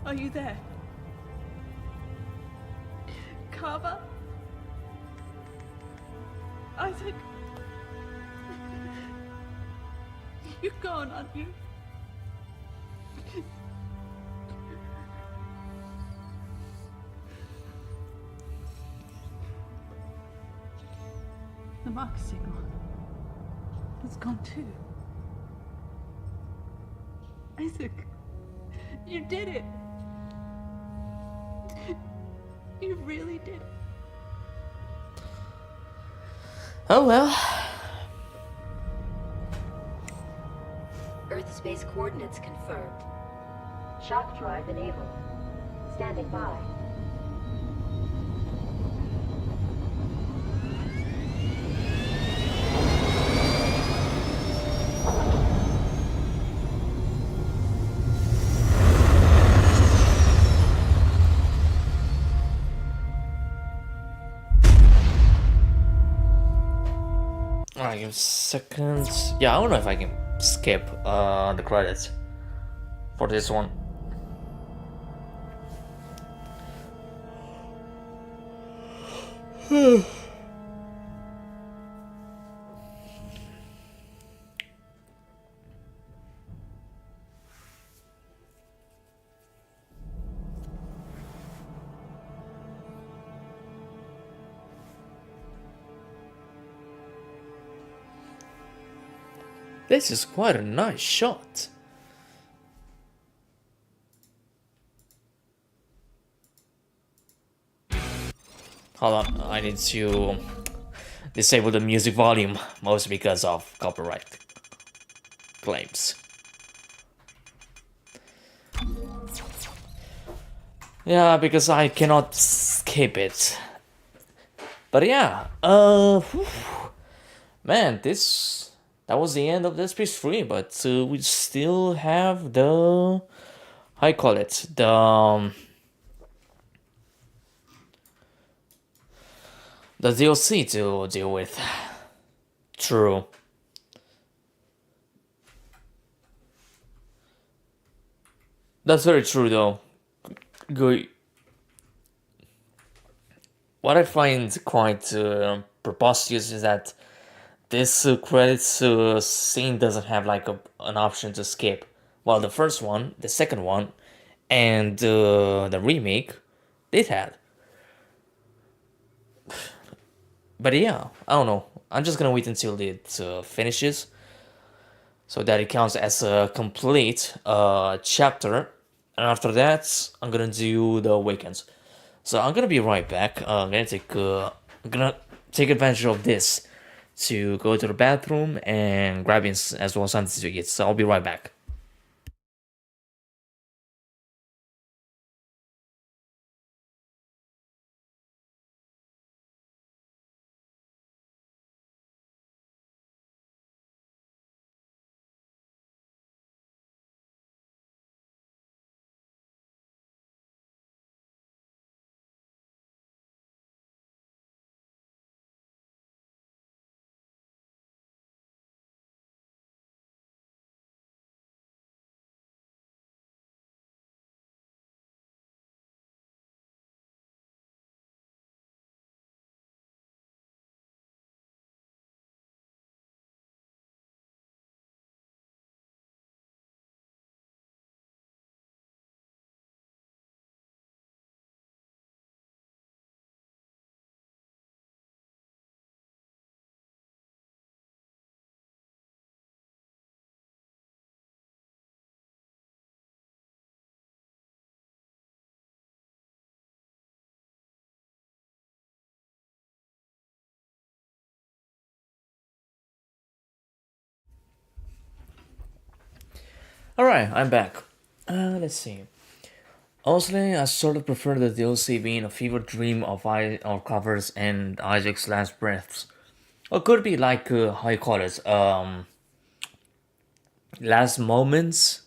Are you there? Carver? Isaac? You're gone, aren't you? The mark signal is gone too. Isaac, you did it. You really did it. Oh well. Earth space coordinates confirmed. Shock drive enabled. Standing by. Alright, give a second. Yeah, I don't know if I can skip the credits for this one. This is quite a nice shot. Hold on, I need to disable the music volume, mostly because of copyright claims. Yeah, because I cannot skip it. But yeah, man, that was the end of Dead Space 3, but we still have the, how you call it, the DLC to deal with. True. That's very true though. Good. What I find quite preposterous is that this credits scene doesn't have like an option to skip. While the first one, the second one, and the remake did have. But yeah, I don't know. I'm just gonna wait until it finishes, so that it counts as a complete chapter. And after that, I'm gonna do the Awakens. So I'm gonna be right back. I'm gonna take advantage of this to go to the bathroom and grab as well something to eat. So I'll be right back. Alright, I'm back. Let's see. Honestly, I sort of prefer the DLC being a fever dream of covers and Isaac's last breaths. Or could be like, how you call it, last moments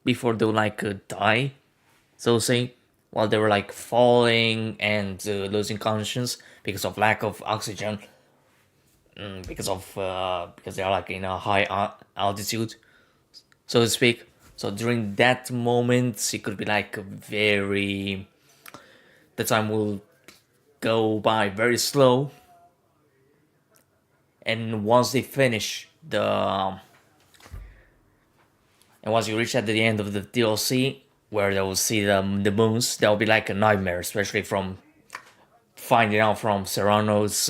before they like die, so to say, while they were like falling and losing conscience because of lack of oxygen, because they are like in a high altitude, so to speak. So during that moment, it could be like a very, the time will go by very slow, and once they finish and once you reach at the end of the DLC, where they will see the moons, that will be like a nightmare, especially from finding out from Serrano's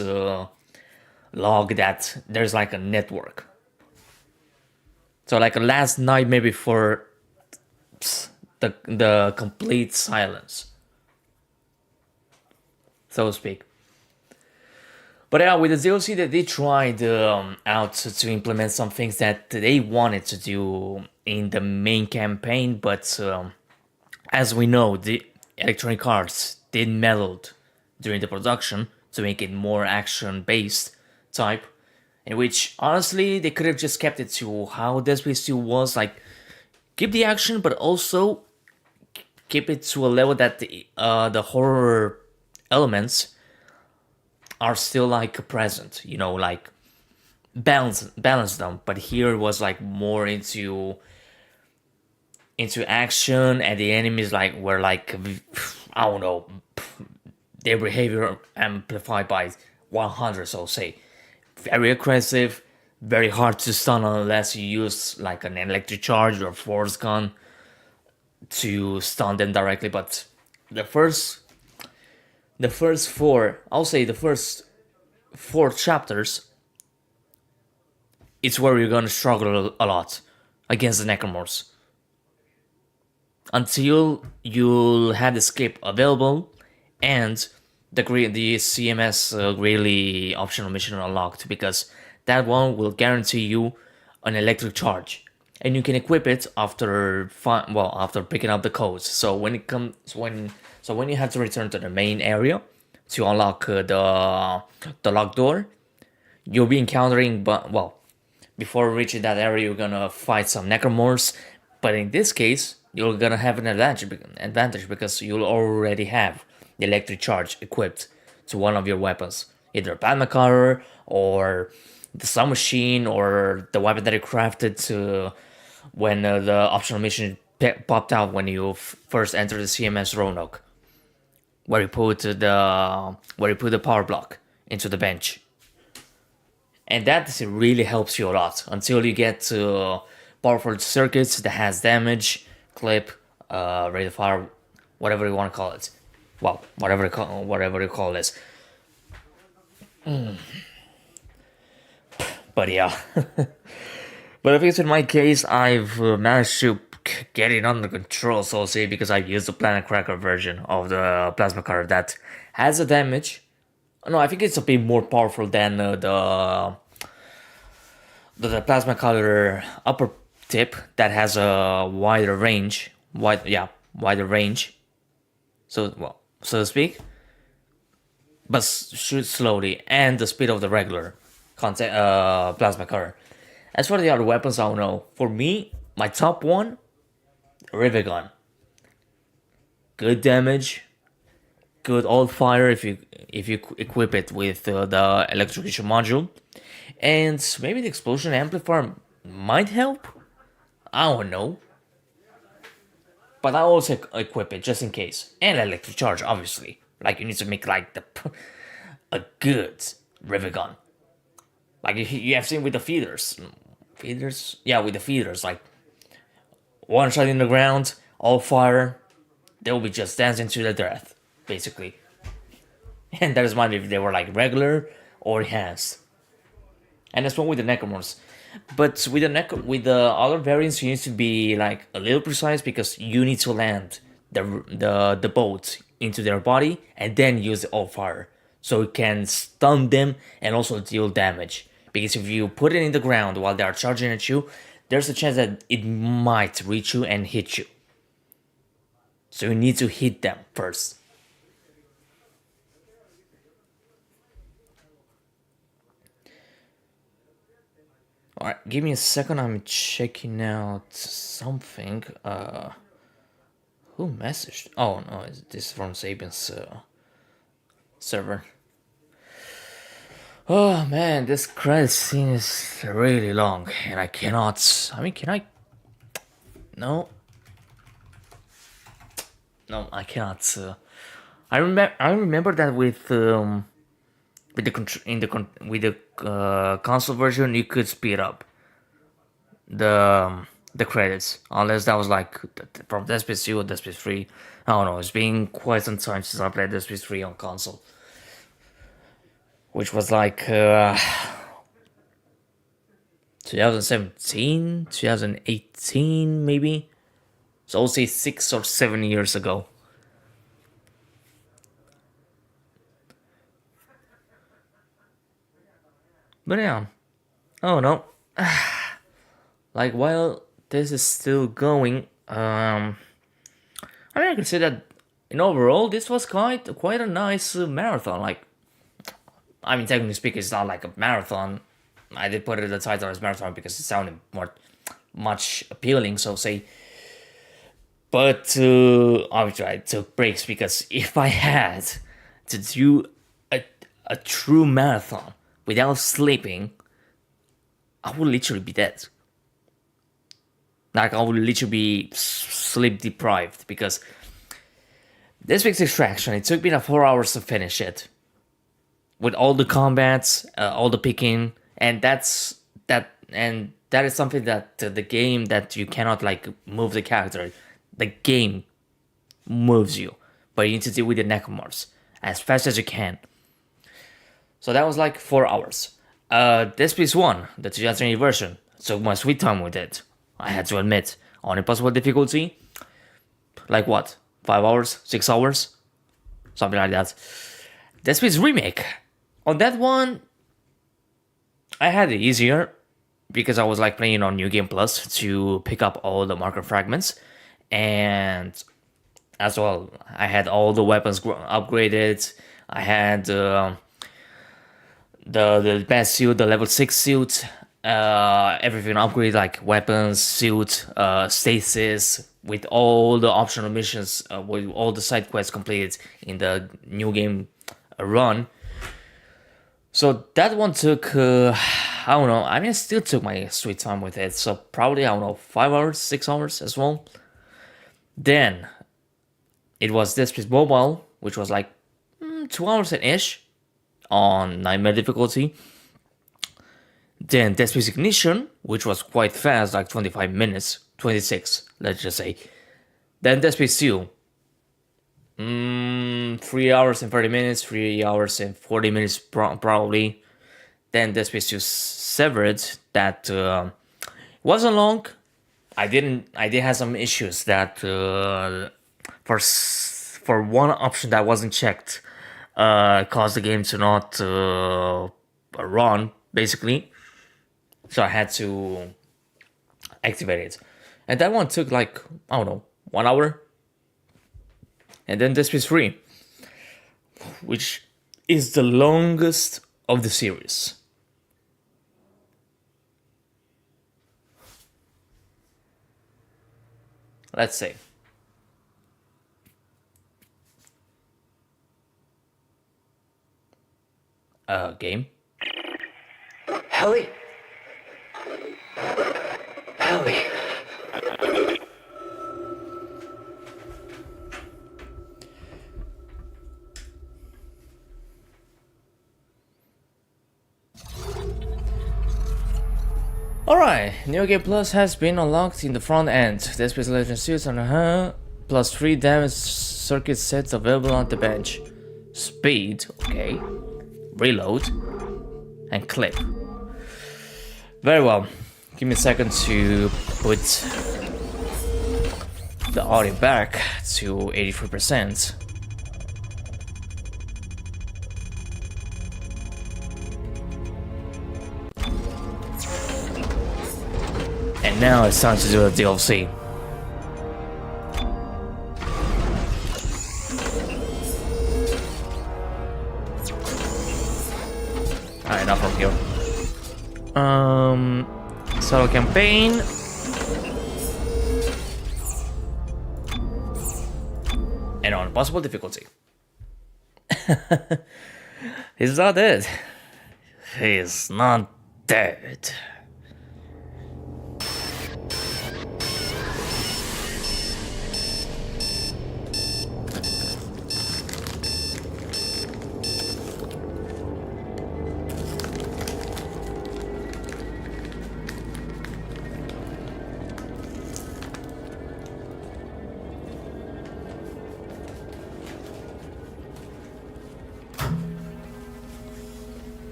log that there's like a network. So like a last nightmare before the complete silence, so to speak. But yeah, with the DLC, they tried out to implement some things that they wanted to do in the main campaign, but as we know, the Electronic Arts did meddled during the production to make it more action-based type, in which honestly they could have just kept it to how Dead Space 2 was, like keep the action, but also keep it to a level that the horror elements are still like present, you know, like balance them. But here it was like more into action, and the enemies like were like, I don't know, their behavior amplified by 100, so say, very aggressive, very hard to stun unless you use like an electric charge or force gun to stun them directly. But the first four, I'll say the first 4 chapters, it's where you're gonna struggle a lot against the Necromorphs. Until you'll have the skip available and the CMS Greeley optional mission unlocked, because that one will guarantee you an electric charge, and you can equip it after picking up the codes. So when you have to return to the main area to unlock the locked door, you'll be encountering, before reaching that area, you're gonna fight some Necromorphs. But in this case, you're gonna have an advantage because you'll already have the electric charge equipped to one of your weapons, either a plasma cutter or the sun machine or the weapon that you crafted to when the optional mission popped out when you first entered the CMS Roanoke, where you put the power block into the bench. And that really helps you a lot until you get to powerful circuits that has damage, clip, rate of fire, whatever you want to call it. Well, whatever you call this. But yeah. But I think in my case, I've managed to get it under control, so to say, because I've used the Planet Cracker version of the plasma cutter that has a damage. No, I think it's a bit more powerful than the plasma cutter upper tip that has a wider range. Wider range. So to speak. But shoots slowly, and the speed of the regular plasma cutter. As for the other weapons, I don't know. For me, my top one, Rivet Gun. Good damage, good old fire if you equip it with the electrocution module, and maybe the explosion amplifier might help. I don't know, but I also equip it just in case, and electric charge, obviously. Like you need to make like a good Rivet Gun, like you have seen with the feeders, with the feeders, like one shot in the ground, all fire, they will be just dancing to their death, basically. And that is mind if they were like regular or enhanced. And that's one with the Necromorphs. But with the other variants, you need to be like a little precise, because you need to land the bolt into their body and then use the all fire, so it can stun them and also deal damage. Because if you put it in the ground while they are charging at you, there's a chance that it might reach you and hit you. So you need to hit them first. Alright, give me a second, I'm checking out something. Who messaged? Oh no, this is from Sabian's server. Oh man, this credit scene is really long, and I cannot. I mean, can I? No. No, I cannot. I remember that with the console version, you could speed up the credits, unless that was like from Dead Space 2 or Dead Space 3. I don't know. It's been quite some time since I played Dead Space 3 on console, which was like 2017, 2018 maybe. So I'll say 6 or 7 years ago. But yeah, oh no. Like while this is still going, I mean I can say that in overall this was quite a nice marathon. Like, I mean technically speaking, it's not like a marathon. I did put it in the title as marathon because it sounded much appealing, so say. But obviously I took breaks because if I had to do a true marathon without sleeping, I would literally be dead. Like I would literally be sleep deprived because this week's Extraction, it took me 4 hours to finish it. With all the combats, all the picking, and that is something that the game that you cannot like move the character. The game moves you, but you need to deal with the necromorphs as fast as you can. So that was like 4 hours. Dead Space 1, the 2020 version, took my sweet time with it. I had to admit, on impossible difficulty, like what, 5 hours, 6 hours, something like that. Dead Space Remake, on that one, I had it easier because I was like playing on New Game Plus to pick up all the marker fragments. And as well, I had all the weapons upgraded. I had the best suit, the level 6 suit, everything upgraded, like weapons, suit, stasis, with all the optional missions, with all the side quests completed in the new game run. So that one took, I don't know, I mean, I still took my sweet time with it. So probably, I don't know, 5 hours, 6 hours as well. Then it was Dead Space Mobile, which was like 2 hours and ish on nightmare difficulty. Then Dead Space Ignition, which was quite fast, like 25 minutes, 26, let's just say. Then Dead Space 2, 3 hours and 30 minutes, 3 hours and 40 minutes probably. Then Dead Space 2 Severed, that wasn't long. I did have some issues that for one option that wasn't checked caused the game to not run, basically. So I had to activate it. And that one took like, I don't know, 1 hour. And then Dead Space 3, which is the longest of the series. Let's say. Game. Ellie? Ellie? Alright, New Game Plus has been unlocked in the front end. Dead Space Legend suits on her, plus 3 damage circuit sets available on the bench. Speed, okay. Reload. And clip. Very well. Give me a second to put the audio back to 83%. And now it's time to do the DLC. Alright, enough from here. Solo campaign. And on possible difficulty. He's not dead. He's not dead.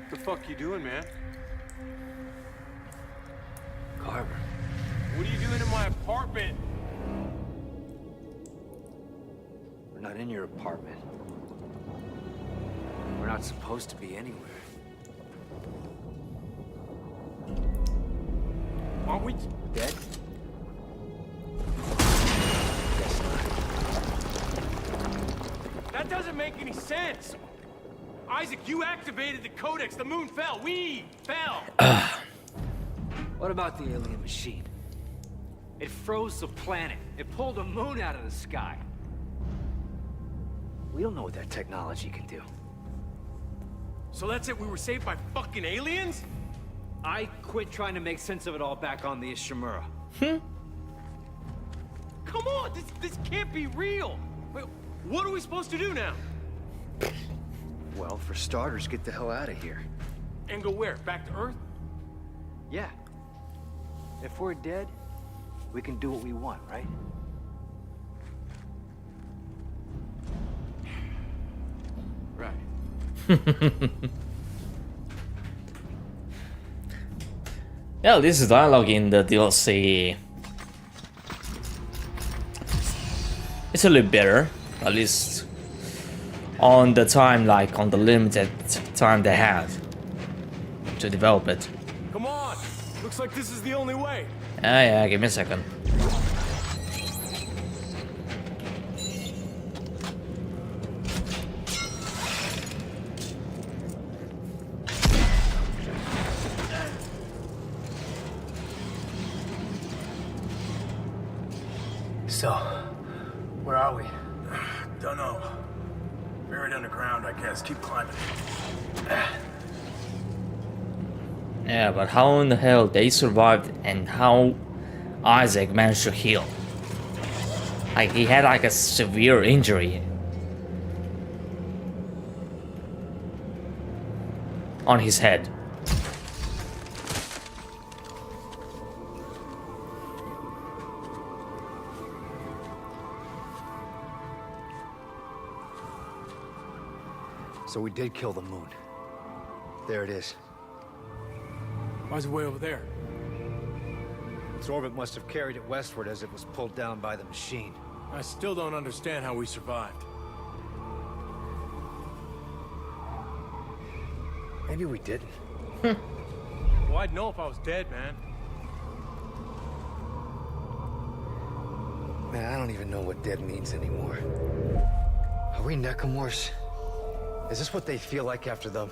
What the fuck you doing, man? Carver. What are you doing in my apartment? We're not in your apartment. We're not supposed to be anywhere. Aren't we Dead? Guess not. That doesn't make any sense. Isaac, you activated the codex. The moon fell. We fell. What about the alien machine? It froze the planet. It pulled the moon out of the sky. We don't know what that technology can do. So that's it? We were saved by fucking aliens? I quit trying to make sense of it all back on the Ishimura. Come on, this can't be real. Wait, what are we supposed to do now? Well, for starters, get the hell out of here. And go where? Back to Earth? Yeah. If we're dead, we can do what we want, right? Right. Yeah, this is dialogue in the DLC. It's a little better, at least on the time, like on the limited time they had to develop it. Come on. Looks like this is the only way. Yeah, give me a second. So, where are we? Don't know. Buried underground, I guess. Keep climbing. Yeah, but how in the hell they survived and how Isaac managed to heal? Like, he had like a severe injury on his head. So we did kill the moon. There it is. Why's it way over there? Its orbit must have carried it westward as it was pulled down by the machine. I still don't understand how we survived. Maybe we didn't. Well, I'd know if I was dead, man. Man, I don't even know what dead means anymore. Are we necromorphs? Is this what they feel like after the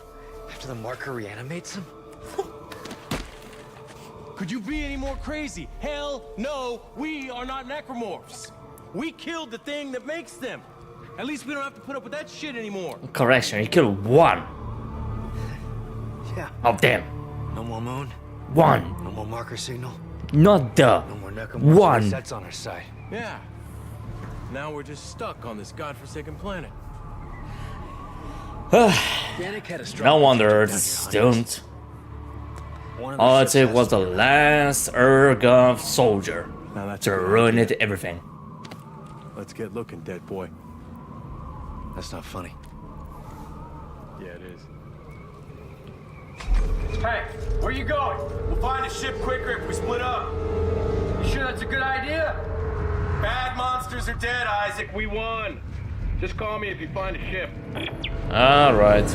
marker reanimates them? Could you be any more crazy? Hell no, we are not necromorphs. We killed the thing that makes them. At least we don't have to put up with that shit anymore. Correction, he killed one Yeah. of them. No more moon? One. No more marker signal? Not the No more necromorphs? one. That's on our side. Yeah. Now we're just stuck on this godforsaken planet. Danik had a strong No wonder down it's here, honey. doomed. One of the Oh, ships it has was to the be around. last Ergov soldier Now that's to a good ruin idea. it everything. Let's get looking, dead boy. That's not funny. Yeah, it is. Hey, where you going? We'll find a ship quicker if we split up. You sure that's a good idea? Bad monsters are dead, Isaac. We won. Just call me if you find a ship. All right.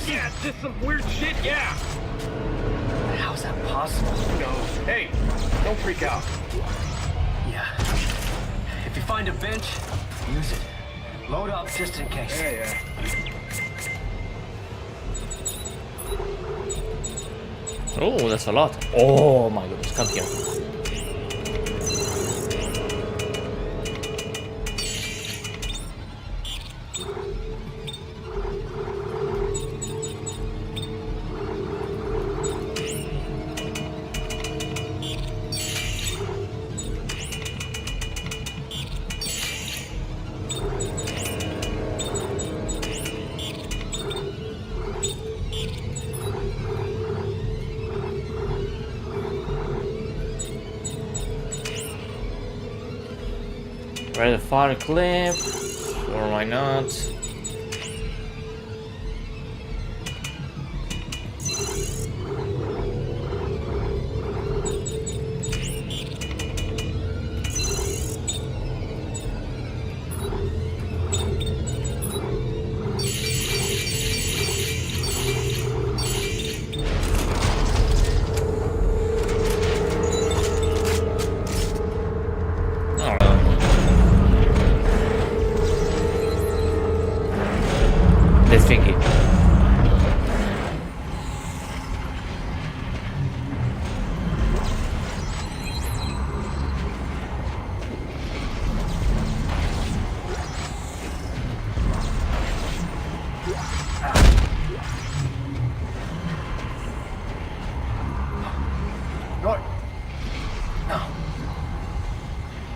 Yeah, just some weird shit, yeah. How's that possible? Who knows? Hey, don't freak out. Yeah. If you find a bench, use it. Load up just in case. Yeah. Oh, that's a lot. Oh my goodness, come here. Ready to fire a clip, or why not? This thingy. No.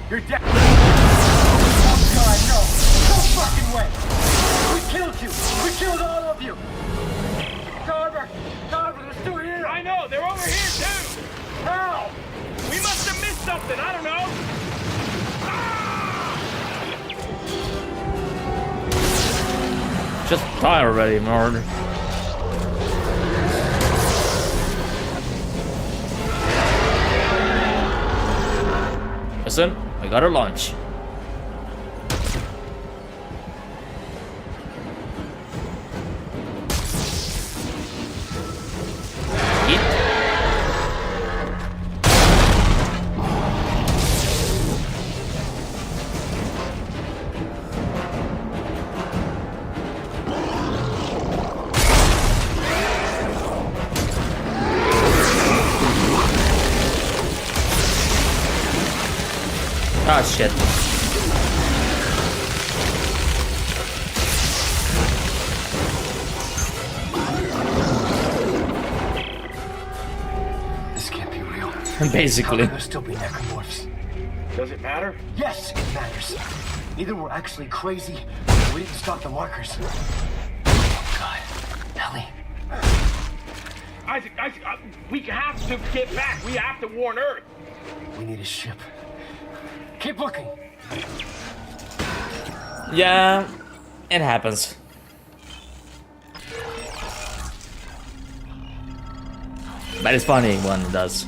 You're dead. Oh God, no. No fucking way. We killed you. We killed all of you. Carver, they're still here. I know. They're over here too. How? We must have missed something. I don't know. Just die already, Mord. Listen, I got a lunch. Eat. Ah, shit. This can't be real. Basically. How can there still be necromorphs? Does it matter? Yes, it matters. Either we're actually crazy, or we didn't stop the markers. Oh God, Ellie. Isaac, we have to get back. We have to warn Earth. We need a ship. Keep looking. Yeah, it happens. But it's funny when it does.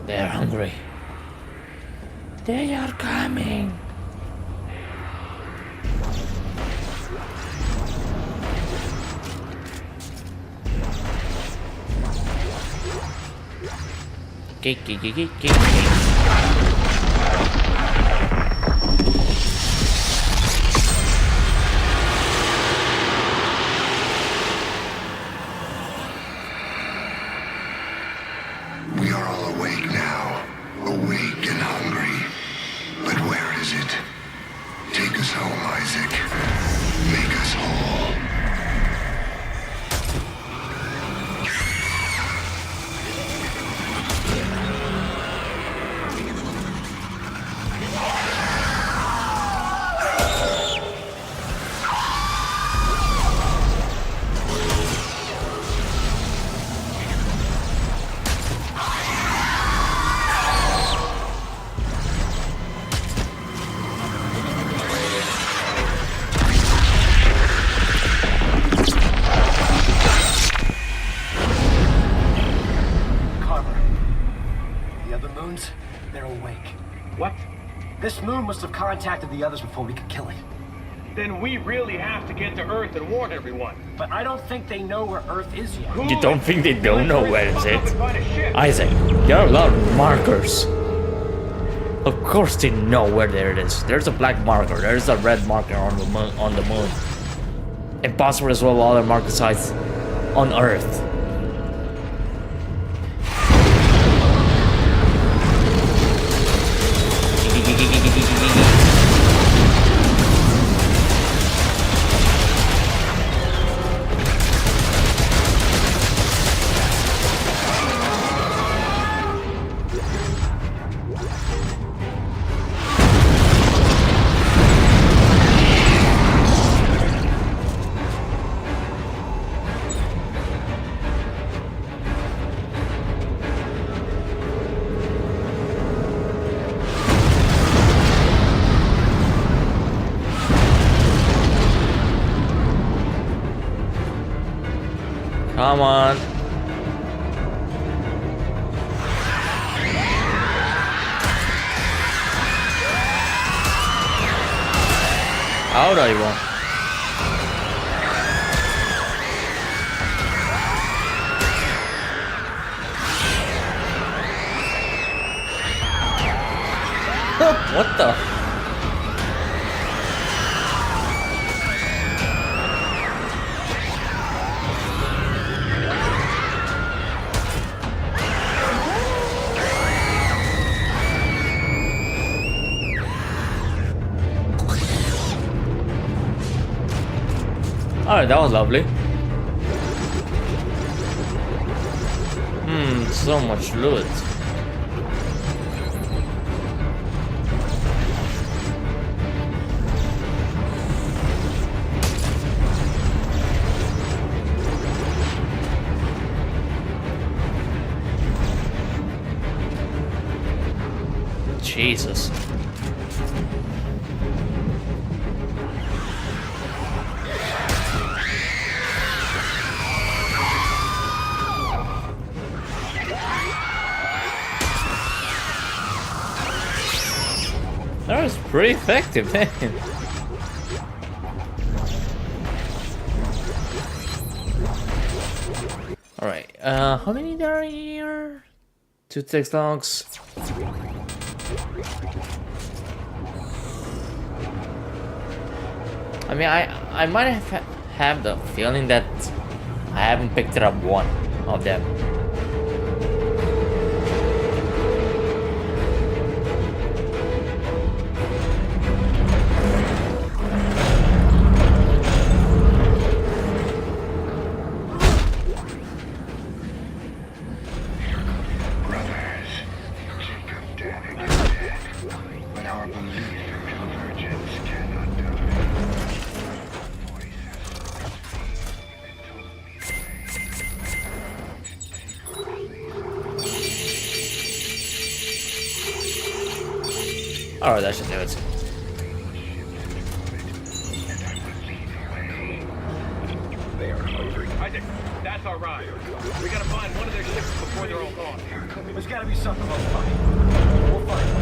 They're hungry. They are coming. Geek. We are all awake now, awake and hungry. But where is it? Take us home, Isaac. Make us whole. This moon must have contacted the others before we could kill it. Then we really have to get to Earth and warn everyone. But I don't think they know where Earth is yet. You don't think they don't know where is it? Isaac, there are a lot of markers. Of course they know where there it is. There's a black marker, there's a red marker on the moon. And possibly as well other marker sites on Earth. Come on. Ahora ahí va. What the? Alright, that was lovely. So much loot. Jesus. That was pretty effective, man. Alright, how many there are here? 2 text logs. I mean, I might have the feeling that I haven't picked up one of them. Alright, that should do it. They are hungry. Isaac, that's our ride. We gotta find one of their ships before they're all gone. There's gotta be something close by. We'll find it.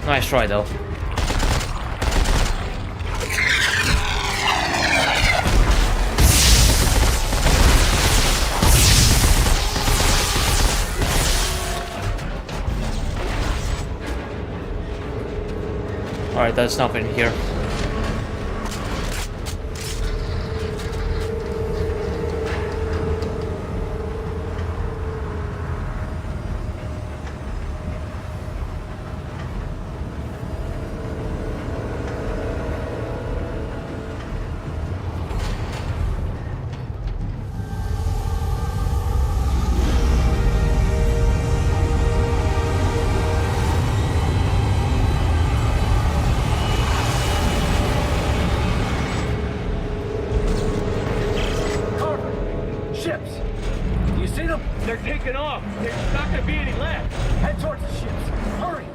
Nice try though. Alright, there's nothing here. There's not gonna be any left. Head towards the ships. Hurry.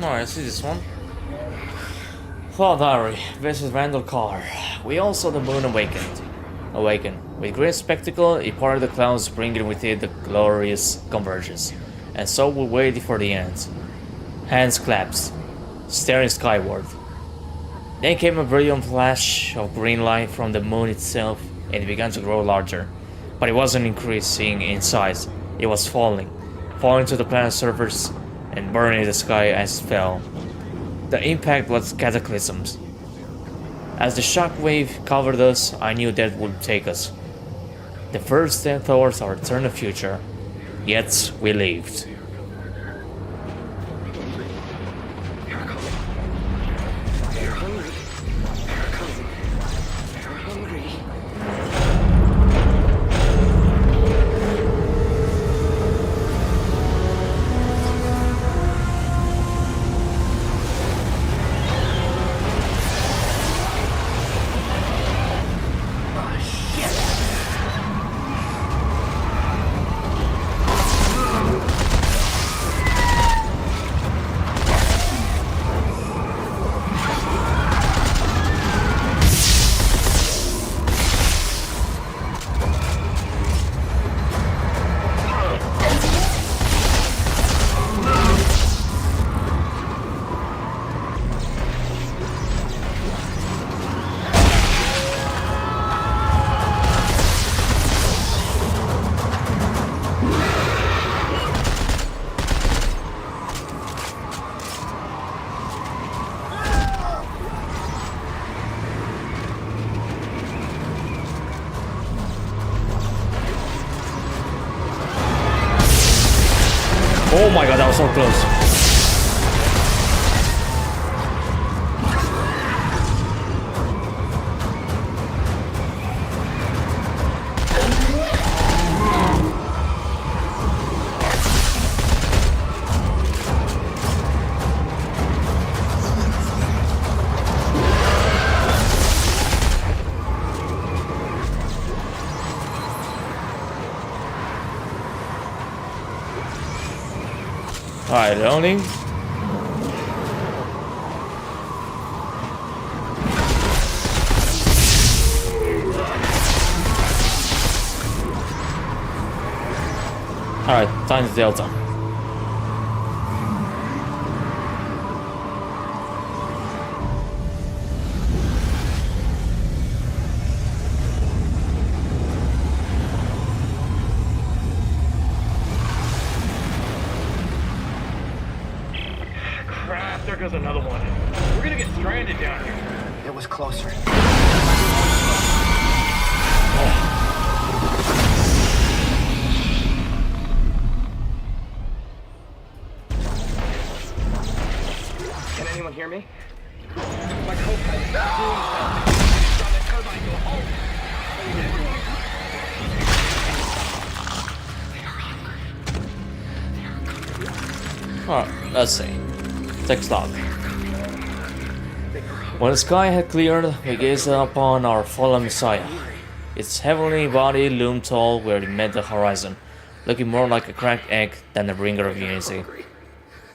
Alright, I see this one. Fall Diary versus Randall Carr. We all saw the moon awaken. With great spectacle, it parted the clouds, bringing with it the glorious convergence. And so we waited for the end. Hands clasped, staring skyward. Then came a brilliant flash of green light from the moon itself, and it began to grow larger. But it wasn't increasing in size, it was falling to the planet's surface and burning the sky as it fell. The impact was cataclysms. As the shock wave covered us, I knew that would take us. The first step towards our eternal future. Yet we lived. Oh my god, that was so close. Alright, loading. Alright, times Delta. There goes another one. We're gonna get stranded down here. It was closer. Can anyone hear me? My co-pilot is doing something. He's on the turbine go home. Alright, let's see. Text log. When the sky had cleared, we gazed upon our fallen Messiah. Its heavenly body loomed tall where it met the horizon, looking more like a cracked egg than a bringer of unity.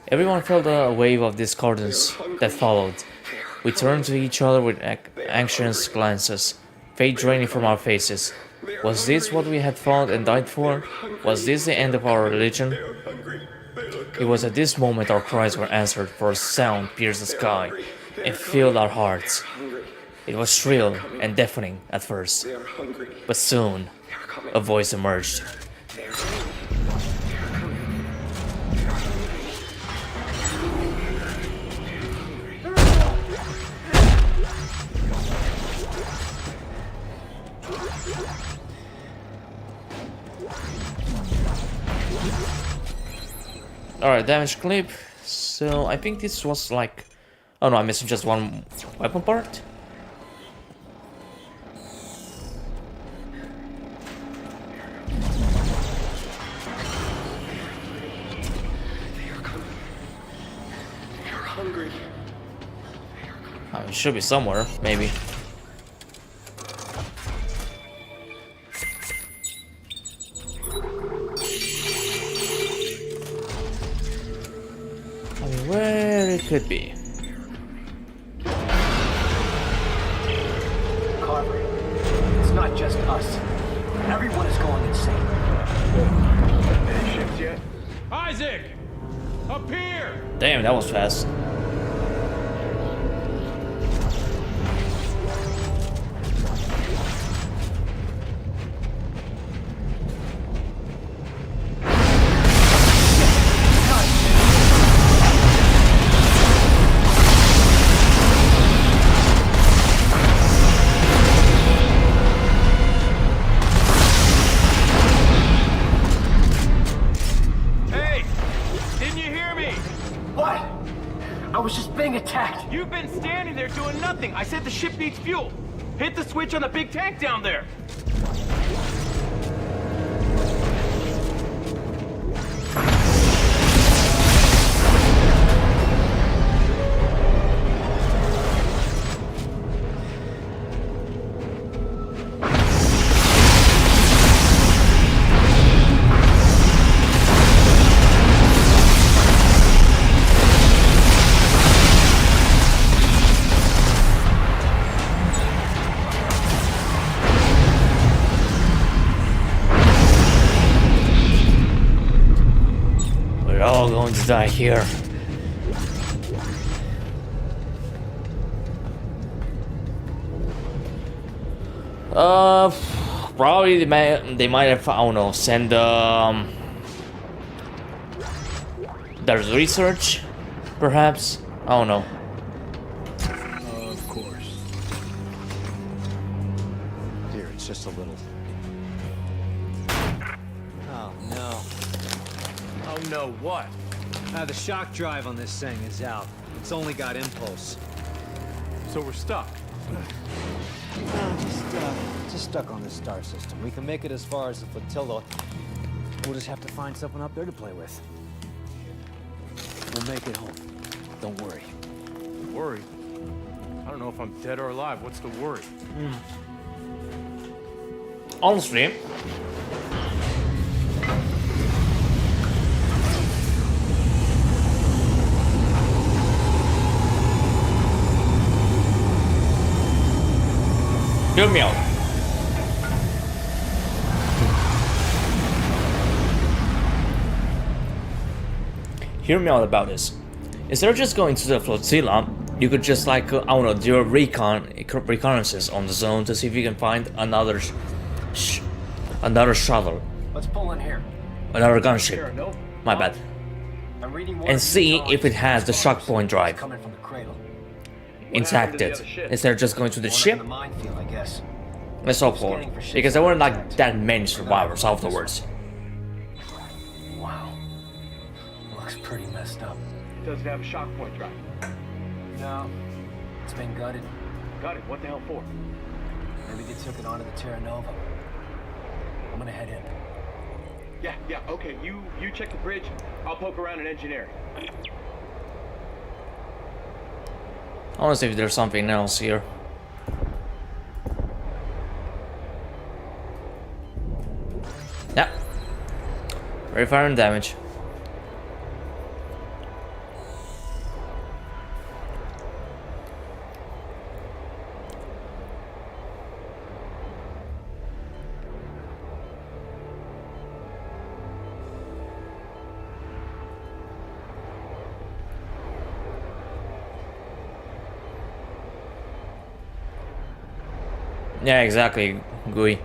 Everyone felt a wave of discordance that followed. We turned to each other with anxious glances, fate draining from our faces. Was this what we had fought and died for? Was this the end of our religion? It was at this moment our cries were answered, for a sound pierced the sky and filled our hearts. It was shrill and deafening at first, but soon a voice emerged. Alright, damage clip. So I think this was like... Oh no, I'm missing just one weapon part. It should be somewhere, maybe. could be. Carver, it's not just us. Everyone is going insane. Any ships yet? Isaac! Up here! Damn, that was fast. Attacked! You've been standing there doing nothing. I said the ship needs fuel. Hit the switch on the big tank down there. Going to die here. Probably they might have, I don't know, send the research, perhaps. I don't know. Of course. Here, it's just a little. Oh, no. Oh no, what? The shock drive on this thing is out. It's only got impulse. So we're stuck. Just stuck on this star system. We can make it as far as the flotilla. We'll just have to find something up there to play with. We'll make it home. Don't worry. Worry? I don't know if I'm dead or alive. What's the worry? Honestly, hear me out. Hear me out about this. Instead of just going to the flotilla, you could just like, I don't know, do a reconnaissance on the zone to see if you can find another shuttle. Let's pull in here. Another gunship. My bad. I'm reading And see if it has the shock point drive coming from the cradle. intacted. Instead of just going to the ship. The minefield, I guess. Let's hope for it. Because there weren't like that many survivors afterwards. Wow. Looks pretty messed up. Does it have a shock point drive? No. It's been gutted. Got it. What the hell for? Maybe they took it onto the Terra Nova. I'm gonna head in. Yeah, okay. You check the bridge. I'll poke around in engineering. I want to see if there's something else here. Yeah. Very fire and damage. Yeah, exactly, Gui.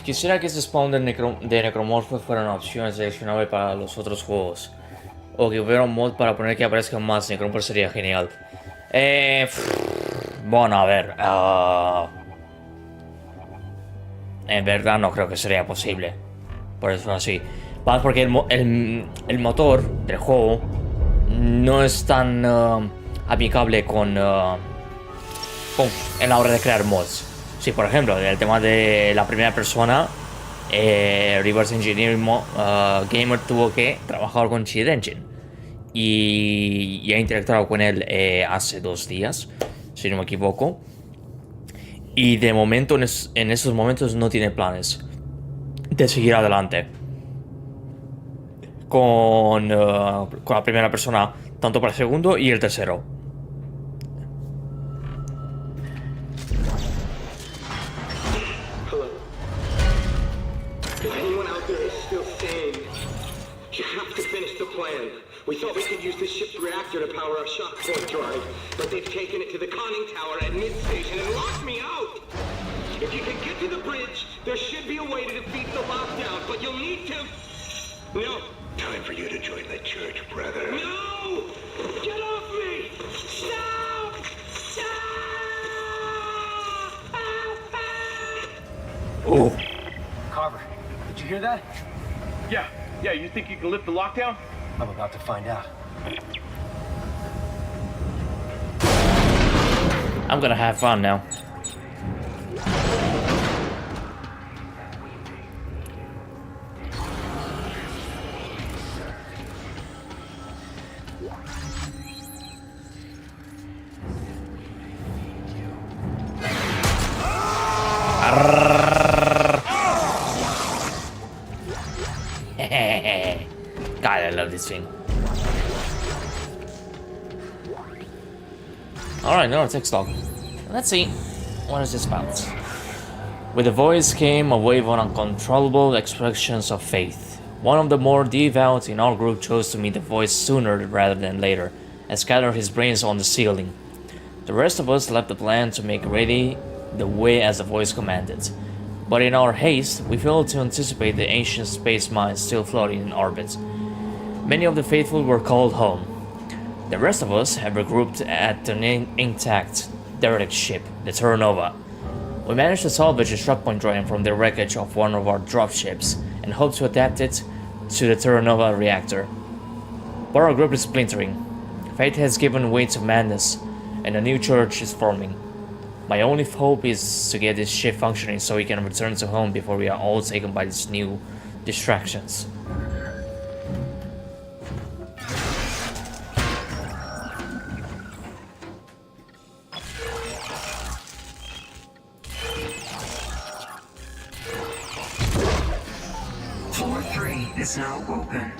Quisiera que ese spawn de necromorfos fuera una opción seleccionable para los otros juegos. O que hubiera un mod para poner que aparezcan más necromorfos sería genial. Bueno, a ver. En verdad no creo que sería posible. Por eso así. Más porque el motor del juego no es tan amigable con en la hora de crear mods. Sí, por ejemplo, el tema de la primera persona, Reverse Engineering Gamer tuvo que trabajar con Cheat Engine y he interactuado con él hace 2 días, si no me equivoco. Y de momento, en esos momentos, no tiene planes de seguir adelante con la primera persona, tanto para el segundo y el tercero. Hello? If anyone out there is still sane, you have to finish the plan. We thought we could use the ship's reactor to power our shock point drive, but they've taken it to the conning tower at mid-station and locked me out! If you can get to the bridge, there should be a way to defeat the lockdown, but you'll need to... No! Time for you to join the church, brother. No! Get off me! Stop! Stop! Oh. Carver, did you hear that? Yeah, you think you can lift the lockdown? I'm about to find out. I'm gonna have fun now. God, I love this thing. Alright, now text log. Let's see. What is this about? With the voice came a wave of uncontrollable expressions of faith. One of the more devout in our group chose to meet the voice sooner rather than later, and scattered his brains on the ceiling. The rest of us left the plan to make ready the way as the voice commanded. But in our haste, we failed to anticipate the ancient space mines still floating in orbit. Many of the faithful were called home. The rest of us have regrouped at an intact derelict ship, the Terra Nova. We managed to salvage a shock point drive from the wreckage of one of our dropships and hope to adapt it to the Terra Nova reactor. But our group is splintering. Fate has given way to madness, and a new church is forming. My only hope is to get this ship functioning so we can return to home before we are all taken by these new distractions. Floor 3 is now open.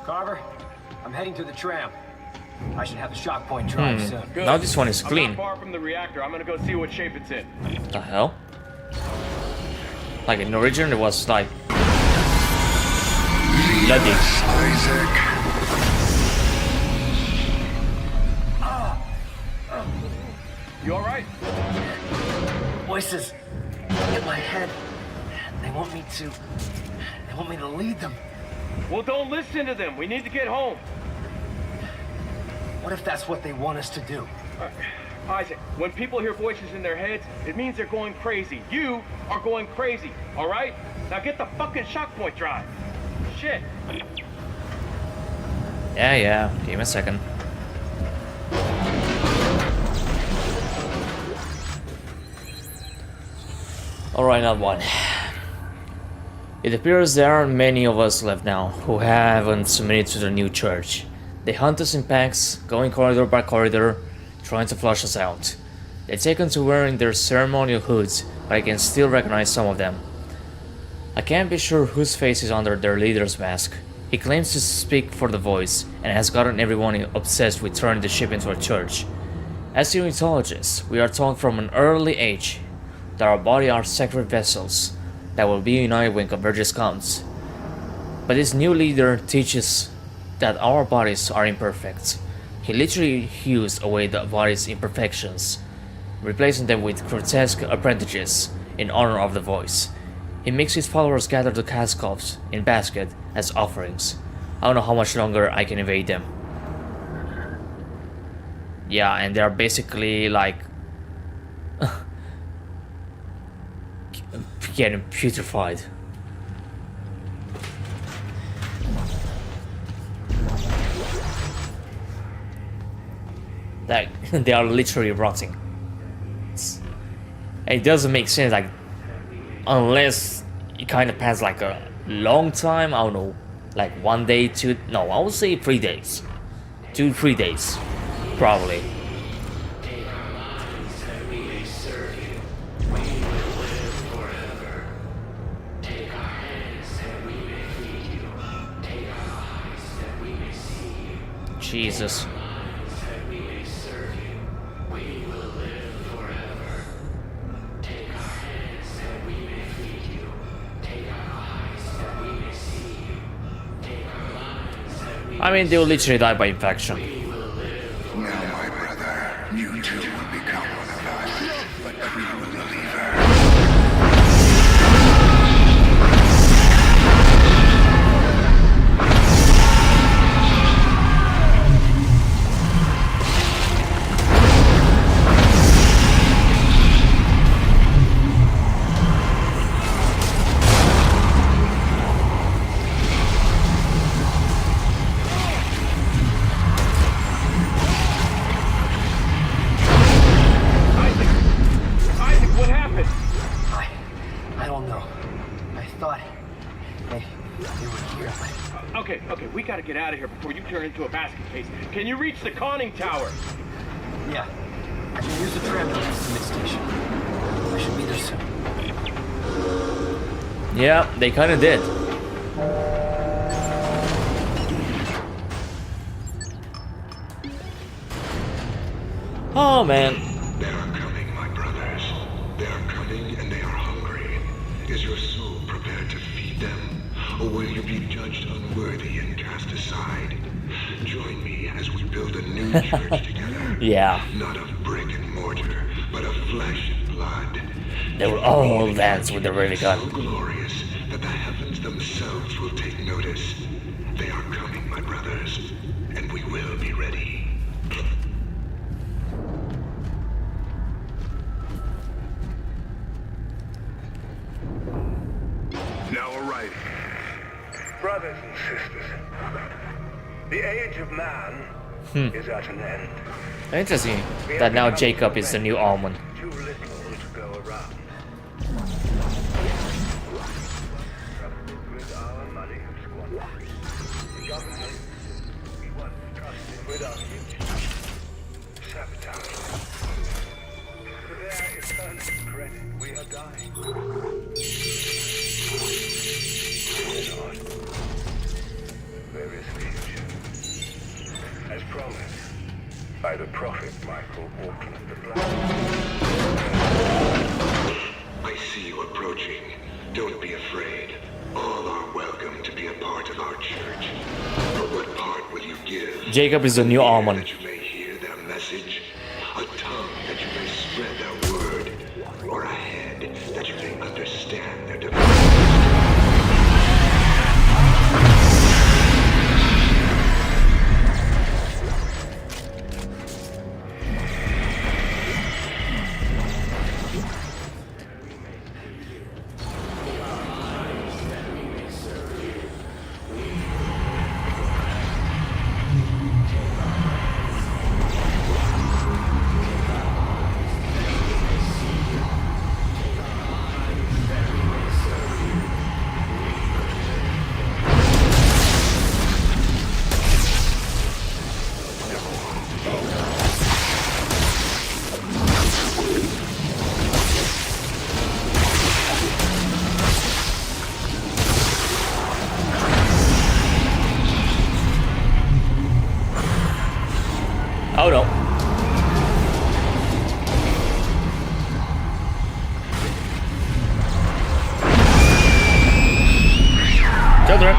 Carver, I'm heading to the tram. I should have the shock point drive soon. Now this one is I'm clean. not far from the reactor. I'm gonna go see what shape it's in. The hell? Like in the original it was like bloody. Isaac. You alright? Voices in my head. They want me to lead them. Well, don't listen to them. We need to get home. What if that's what they want us to do? Isaac, when people hear voices in their heads, it means they're going crazy. You are going crazy, all right? Now get the fucking shock point drive. Shit. Yeah, give me a second. Alright, not one. It appears there are many of us left now who haven't submitted to the new church. They hunt us in packs, going corridor by corridor, trying to flush us out. They take us to wearing their ceremonial hoods, but I can still recognize some of them. I can't be sure whose face is under their leader's mask. He claims to speak for the voice, and has gotten everyone obsessed with turning the ship into a church. As Unitologists, we are taught from an early age that our bodies are sacred vessels that will be united when convergence comes. But this new leader teaches that our bodies are imperfect. He literally hews away the body's imperfections, replacing them with grotesque appendages in honor of the voice. He makes his followers gather the casks in basket as offerings. I don't know how much longer I can evade them. Yeah, and they are basically like getting putrefied. Like they are literally rotting. It doesn't make sense, like unless it kind of passes like a long time. I don't know, like 1 day, two. No, I would say 3 days, 2-3 days, probably. Jesus. I mean, they will literally die by infection. Now, my brother, you too will become one of us, but we will deliver. Okay, we gotta get out of here before you turn into a basket case. Can you reach the conning tower? Yeah. I can use the tram to reach the mid-station. I should be there soon. Yeah, they kind of did. Oh man. They are coming, my brothers. They are coming and they are hungry. Is your soul prepared to feed them? Or will you be judged unworthy and cast aside? Join me as we build a new church together. Yeah. Not of brick and mortar, but of flesh and blood. They will all dance with the ray gun. So glorious that the heavens themselves will take notice. They are coming, my brothers, and we will be ready. Now arriving. Brothers and sisters, the age of man is at an end. Interesting that now Jacob is the new almond. Too little to go around. With our money squandered. The government we once trusted with our future. Sabotage. For their eternal credit, we are dying. Not. There is future. As promised by the prophet Michael Walton of the Black. I see you approaching. Don't be afraid. All are welcome to be a part of our church. But what part will you give? Jacob is the new almond. That you may hear their message, a tongue that you may spread their word, or a head that you may understand their divine. Oh no. Children.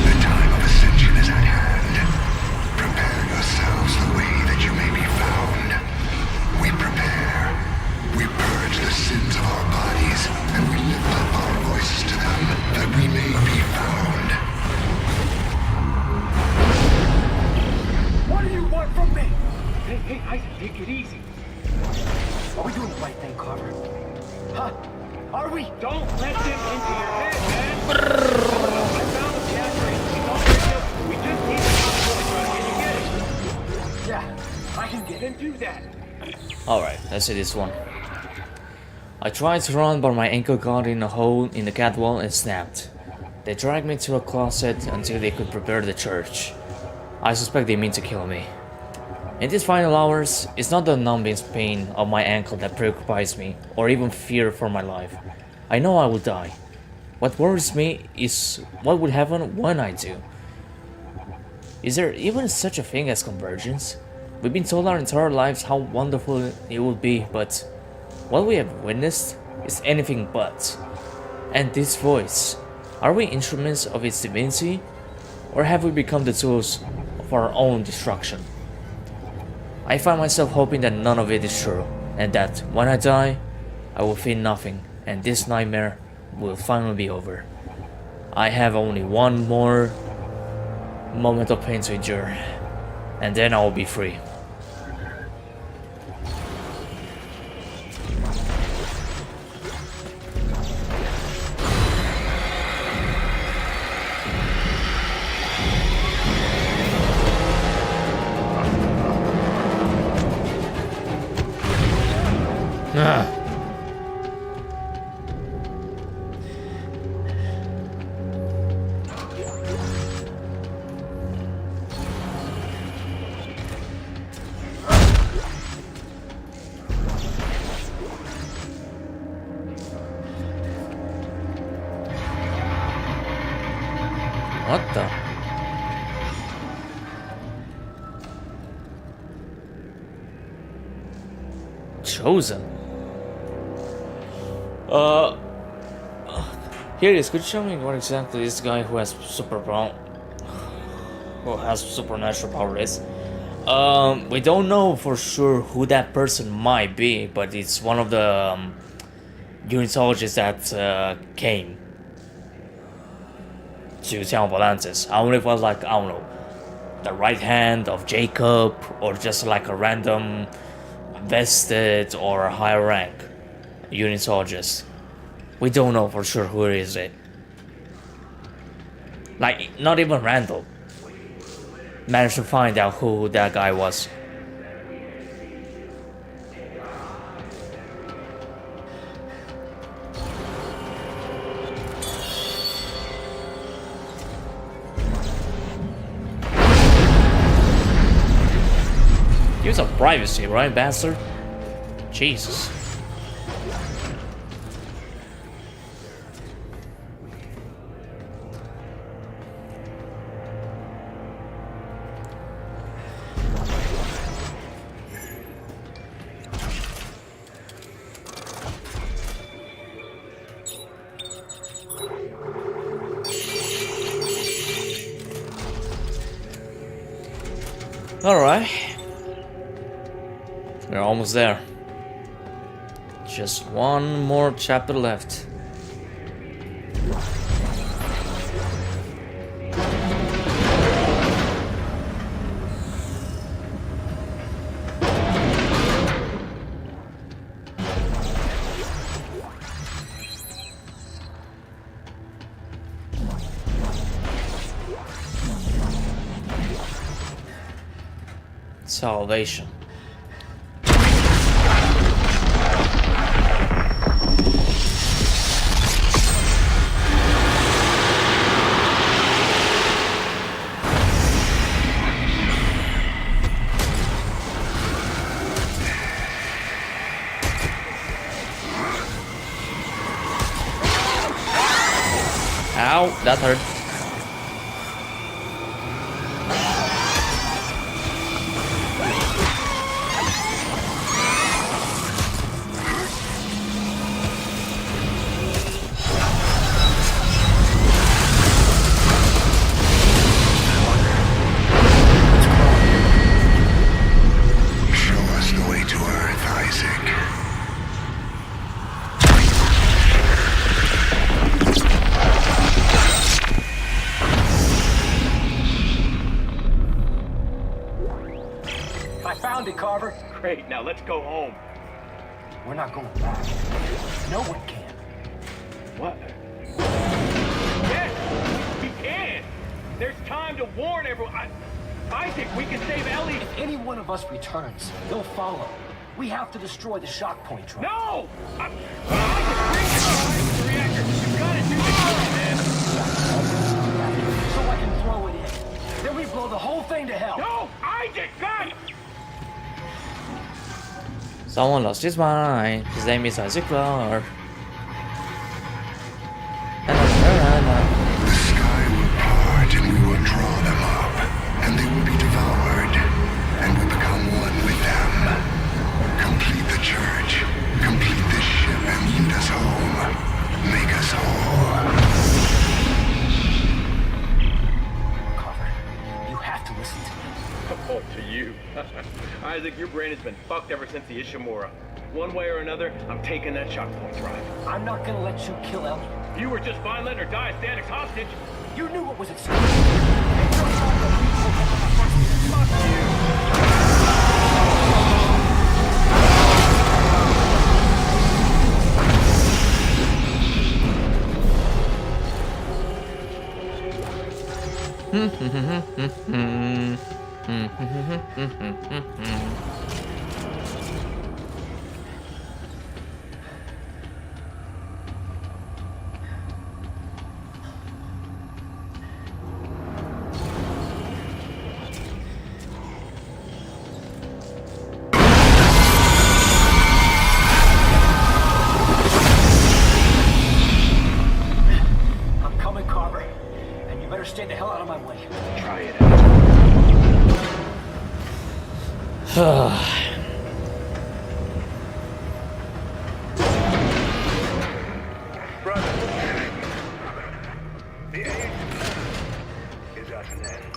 The time of ascension is at hand. Prepare yourselves the way that you may be found. We prepare. We purge the sins of our bodies, and we lift up our voices to them, that we may be found. What do you want from me? Hey, Isaac, take it easy. Are we doing the right thing, Carver? Huh? Are we? Don't let them into your head, man. I found the catchphrase. It's on radio. We just need to Can you get it? Yeah, I can get it. Then do that. Alright, let's see this one. I tried to run, but my ankle got in a hole in the catwall and snapped. They dragged me to a closet until they could prepare the church. I suspect they mean to kill me. In these final hours, it's not the numbing pain of my ankle that preoccupies me, or even fear for my life. I know I will die. What worries me is what would happen when I do. Is there even such a thing as convergence? We've been told our entire lives how wonderful it would be, but what we have witnessed is anything but. And this voice, are we instruments of its divinity, or have we become the tools of our own destruction? I find myself hoping that none of it is true, and that when I die, I will feel nothing, and this nightmare will finally be over. I have only one more moment of pain to endure, and then I will be free. What the? Chosen? Here it is. Could you show me what exactly this guy who has supernatural power is? We don't know for sure who that person might be, but it's one of the unitologists that came to Temple Atlantis. I wonder if it was like, I don't know, the right hand of Jacob, or just like a random vested or high rank unitologist. We don't know for sure who is it. Like, not even Randall managed to find out who that guy was. Use some privacy, right, bastard? Jesus. Alright. We're almost there. Just one more chapter left. Salvation. Ow, that hurt. Great, now let's go home. We're not going back. No one can. What? Yes, we can. There's time to warn everyone. I think we can save Ellie. If any one of us returns, they'll follow. We have to destroy the shock point drone. No! I can bring it behind the reactor. You gotta do this, man. So I can throw it in. Then we blow the whole thing to hell. No! Isaac, God! Someone lost his mind. His name is Isaac Clarke. The sky will part and we will draw them up, and they will be devoured, and we become one with them. Complete the church, complete this ship and lead us home. Make us whole. Carver, you have to listen to me. Oh, to you. Isaac, your brain has been fucked ever since the Ishimura. One way or another, I'm taking that shock point drive. I'm not gonna let you kill Ellie. You were just fine letting her die Static's hostage. You knew what was at stake. And you're not the reason for fuck you. I'm coming, Carver. And you better stay the hell out of my way. Try it out. Brother, the age is at an end.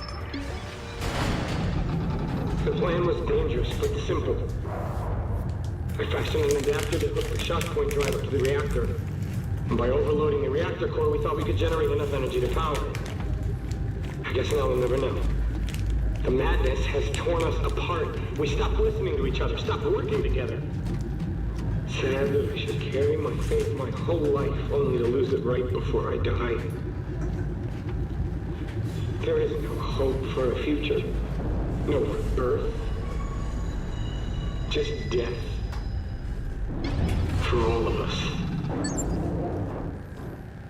The plan was dangerous, but simple. I fashioned an adapter that hooked the shock point drive up to the reactor. And by overloading the reactor core, we thought we could generate enough energy to power it. I guess now we'll never know. The madness has torn us apart. We stopped listening to each other, stopped working together. Sad that I should carry my faith my whole life only to lose it right before I die. There is no hope for a future. No birth. Just death. For all of us.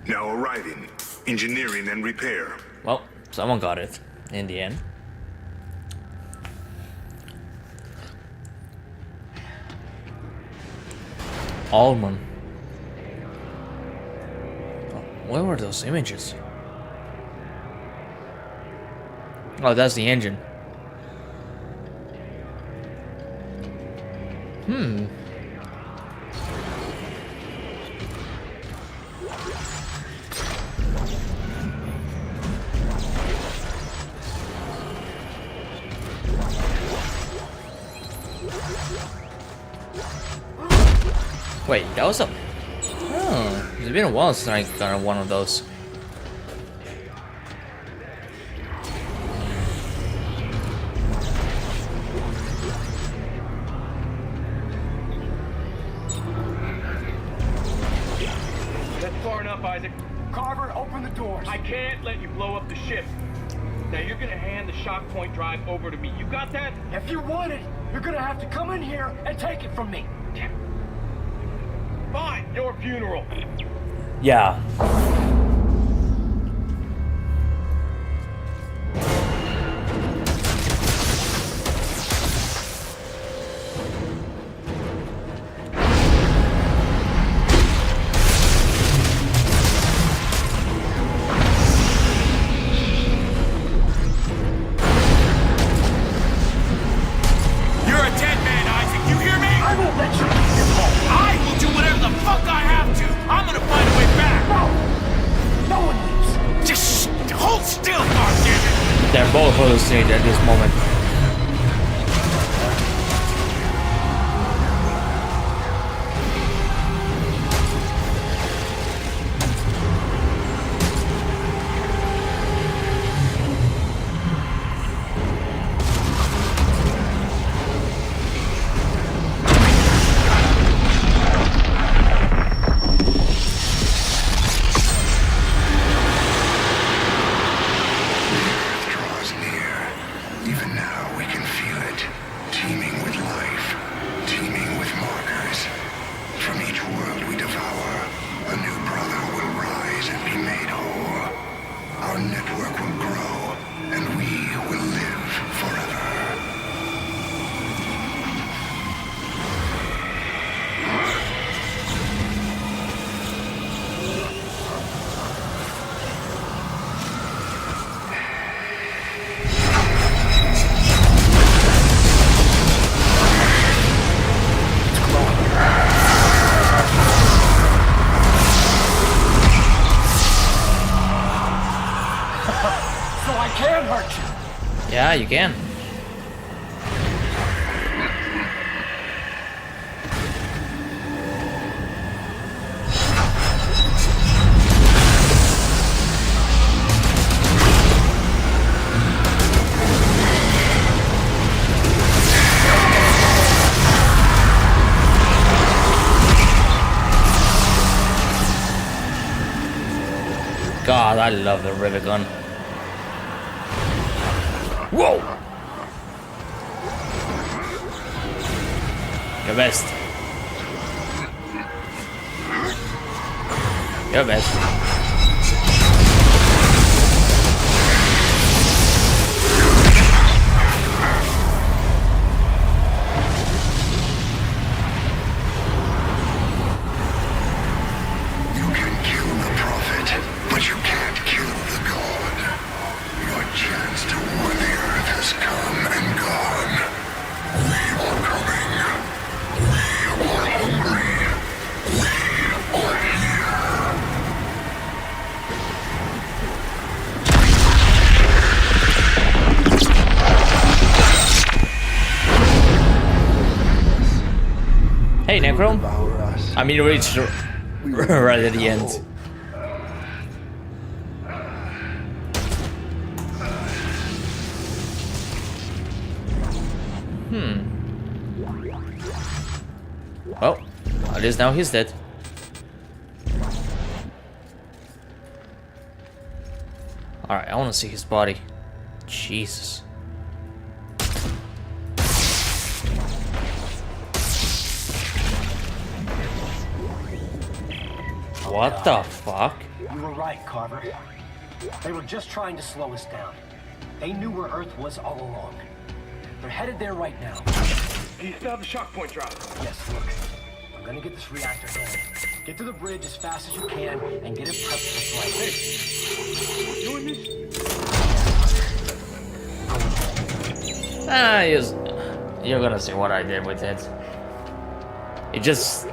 Now arriving, engineering and repair. Well, someone got it in the end. Almond. Where were those images? Oh, that's the engine. Wait, that was a... Oh, it's been a while since I got one of those. That's far enough, Isaac. Carver, open the doors. I can't let you blow up the ship. Now you're gonna hand the shock point drive over to me. You got that? If you want it, you're gonna have to come in here and take it from me. Fine, your funeral. Yeah. You're a dead man, Isaac. You hear me? I won't let you leave this home. I will do whatever the fuck I have to. I'm gonna find a way back. No one leaves. Just hold still, goddammit. They're both hallucinated at this moment. Draws near. Even now we can feel it. Teeming with life. Teeming with markers. From each world we devour, a new brother will rise and be made whole. Yeah, you can. God, I love the river gun. Whoa! Your best. Your best. You can kill the prophet, but you can't kill the god. Your chance to warn the earth has come and gone. We are coming. We are hungry. We are here. Hey, Necro. I mean, reached right at the end. Well, at least now he's dead. Alright, I want to see his body. Jesus. What the fuck? You were right, Carver. They were just trying to slow us down. They knew where Earth was all along. They're headed there right now. Do you still have the shock point drop? Yes, look. I'm gonna get this reactor going. Get to the bridge as fast as you can and get it prepped for flight. You doing this? You're gonna see what I did with it. It just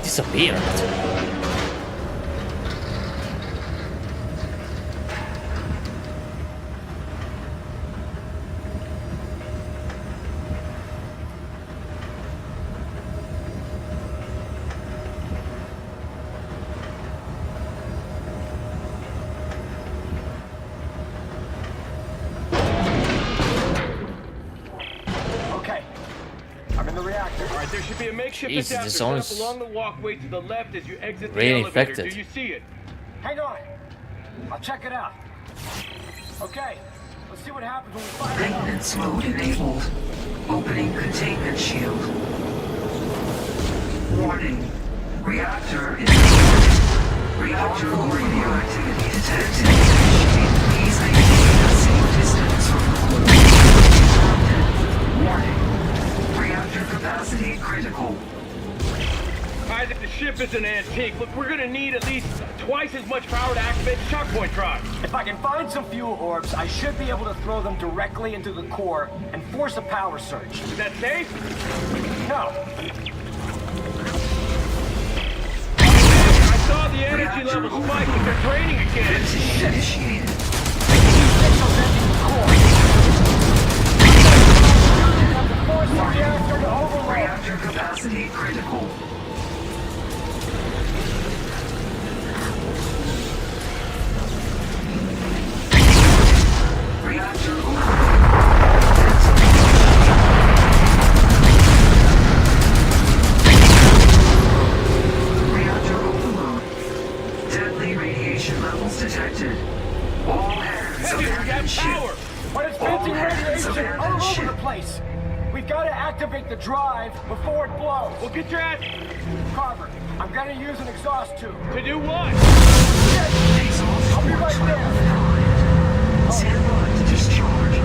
disappeared. There should be a makeshift Jesus, adapter this set up sounds along the walkway to the left as you exit the really elevator. infected. Do you see it? Hang on. I'll check it out. Okay, let's see what happens when we fire it up. Fragments mode enabled. Opening containment shield. Warning. Reactor is reactor radioactivity detected. Please maintain a safe distance from the core. Warning. Reactor capacity critical. Isaac, the ship is an antique. Look, we're gonna need at least twice as much power to activate the shock point drive. If I can find some fuel orbs, I should be able to throw them directly into the core and force a power surge. Is that safe? No. I saw the energy level spike, but they're draining again. Initiated. Reactor capacity critical. Reactor overload. Deadly radiation levels detected. All hands abandon ship. But it's venting radiation all over the place. We've got to activate the drive before it blows. Well, get your ass... Carver, I'm gonna use an exhaust tube. To do what? I'll be right there. Stand by to discharge.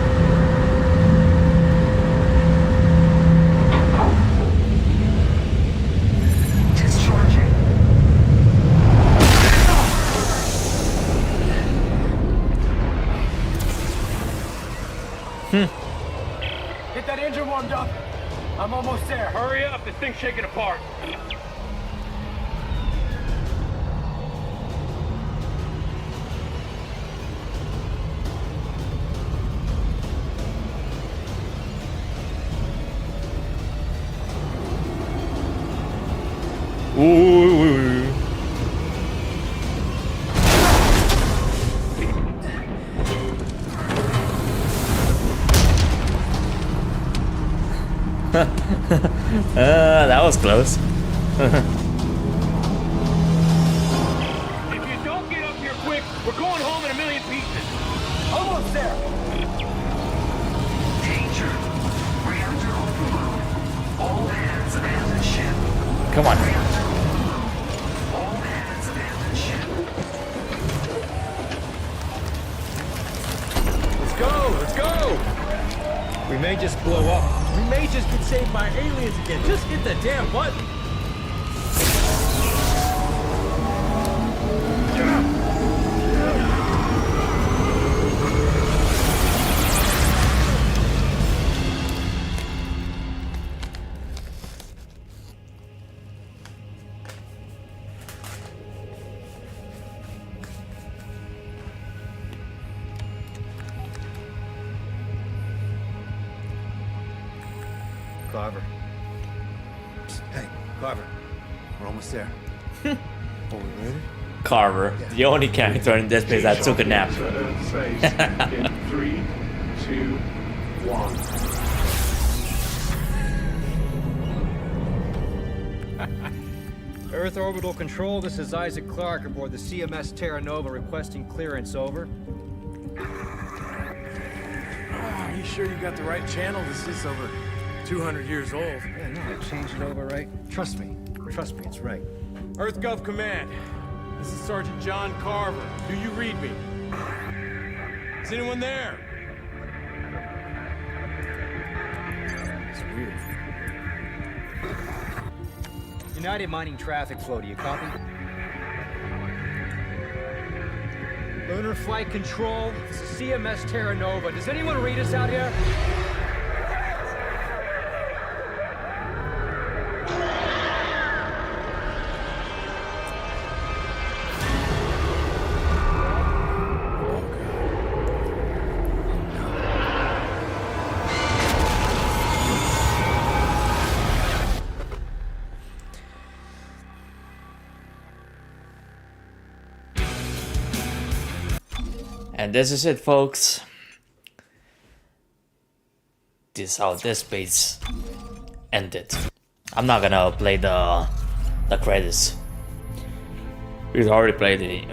Discharging. Get that engine warmed up. I'm almost there. Hurry up, this thing's shaking apart. That was close. If you don't get up here quick, we're going home in a million pieces. Almost there. Danger. Reactor overload. All hands abandon ship. Come on. Reactor overload. All hands abandon ship. Let's go, let's go! We may just blow up. We may just get saved by aliens again. Just hit the damn button. Carver. Hey, Carver. We're almost there. Are we ready? Carver, the only character in Dead Space that took a nap. In 3, 2, 1. Earth Orbital Control, this is Isaac Clarke aboard the CMS Terra Nova requesting clearance, over. Are you sure you got the right channel? This is over 200 years old. Yeah, no, I changed it over, right? Trust me, it's right. Earth Gov Command. This is Sergeant John Carver. Do you read me? Is anyone there? It's weird. United Mining Traffic Flow, do you copy? Lunar Flight Control, this is CMS Terra Nova. Does anyone read us out here? And this is it, folks. This is how Dead Space ended. I'm not gonna play the credits. We've already played it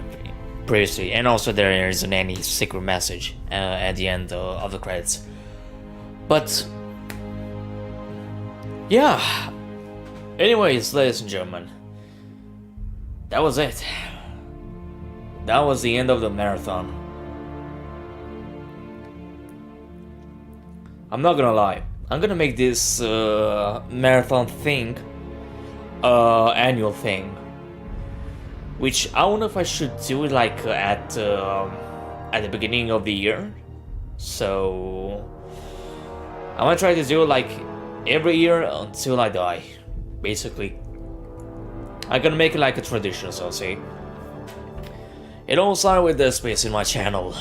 previously, and also there isn't any secret message at the end of the credits. But yeah. Anyways, ladies and gentlemen, that was it. That was the end of the marathon. I'm not gonna lie, I'm gonna make this marathon thing annual thing, which I don't know if I should do it like at the beginning of the year. So I'm gonna try to do it like every year until I die, basically. I'm gonna make it like a tradition, so I'll say. It all started with Dead Space in my channel.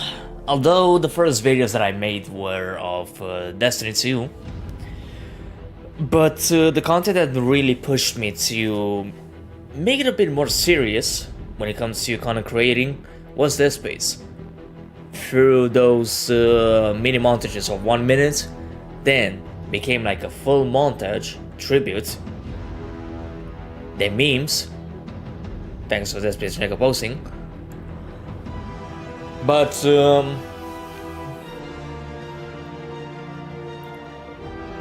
Although the first videos that I made were of Destiny 2, but the content that really pushed me to make it a bit more serious when it comes to content creating was Dead Space. Through those mini montages of 1 minute, then became like a full montage tribute, then memes, thanks to Dead Space Remake posting. But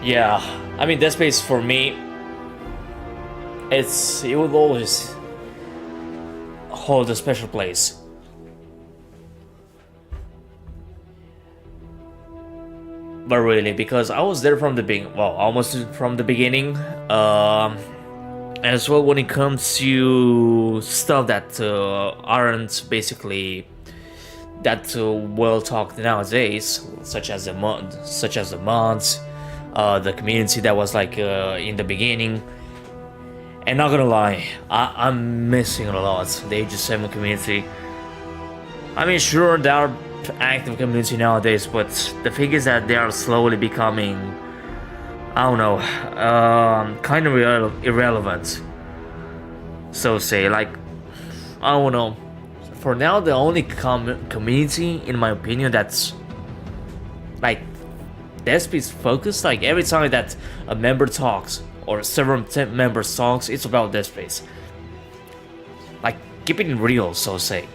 yeah, I mean, Dead Space for me, it will always hold a special place. But really, because I was there from the beginning, well, almost from the beginning, as well when it comes to stuff that aren't basically that well talked nowadays, such as the mods, the community that was like in the beginning. And not gonna lie, I'm missing a lot the Age of 7 community. I mean, sure, there are active community nowadays, but the thing is that they are slowly becoming, I don't know, kind of irrelevant. So say, like, I don't know. For now, the only community, in my opinion, that's like Dead Space focus. Like every time that a member talks or several members talks, it's about Dead Space. Like keeping it real, so to say.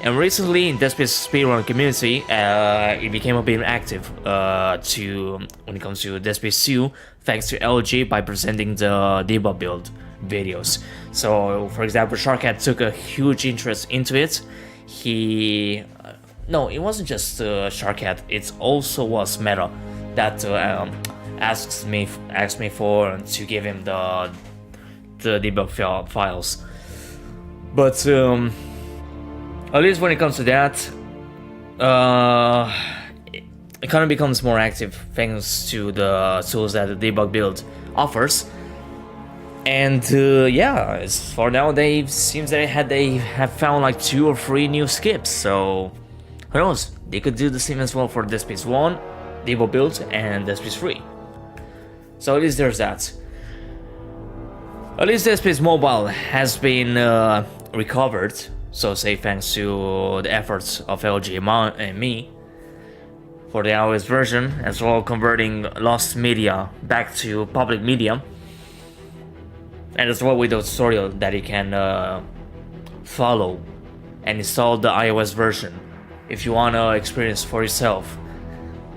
And recently in Dead Space speedrun community, it became a bit active when it comes to Dead Space 2, thanks to LG by presenting the debug build videos. So, for example, Sharkhead took a huge interest into it. No, it wasn't just Sharkhead. It also was Meta that asked me for to give him the debug files. But at least when it comes to that, it kind of becomes more active thanks to the tools that the debug build offers. And yeah, as for now, they seems that they have found like 2 or 3 new skips. So who knows? They could do the same as well for Dead Space 1, debug build, and Dead Space 3. So at least there's that. At least Dead Space Mobile has been recovered. So say thanks to the efforts of LG and me for the iOS version, as well converting lost media back to public media, and as well with the tutorial that you can follow and install the iOS version if you wanna experience for yourself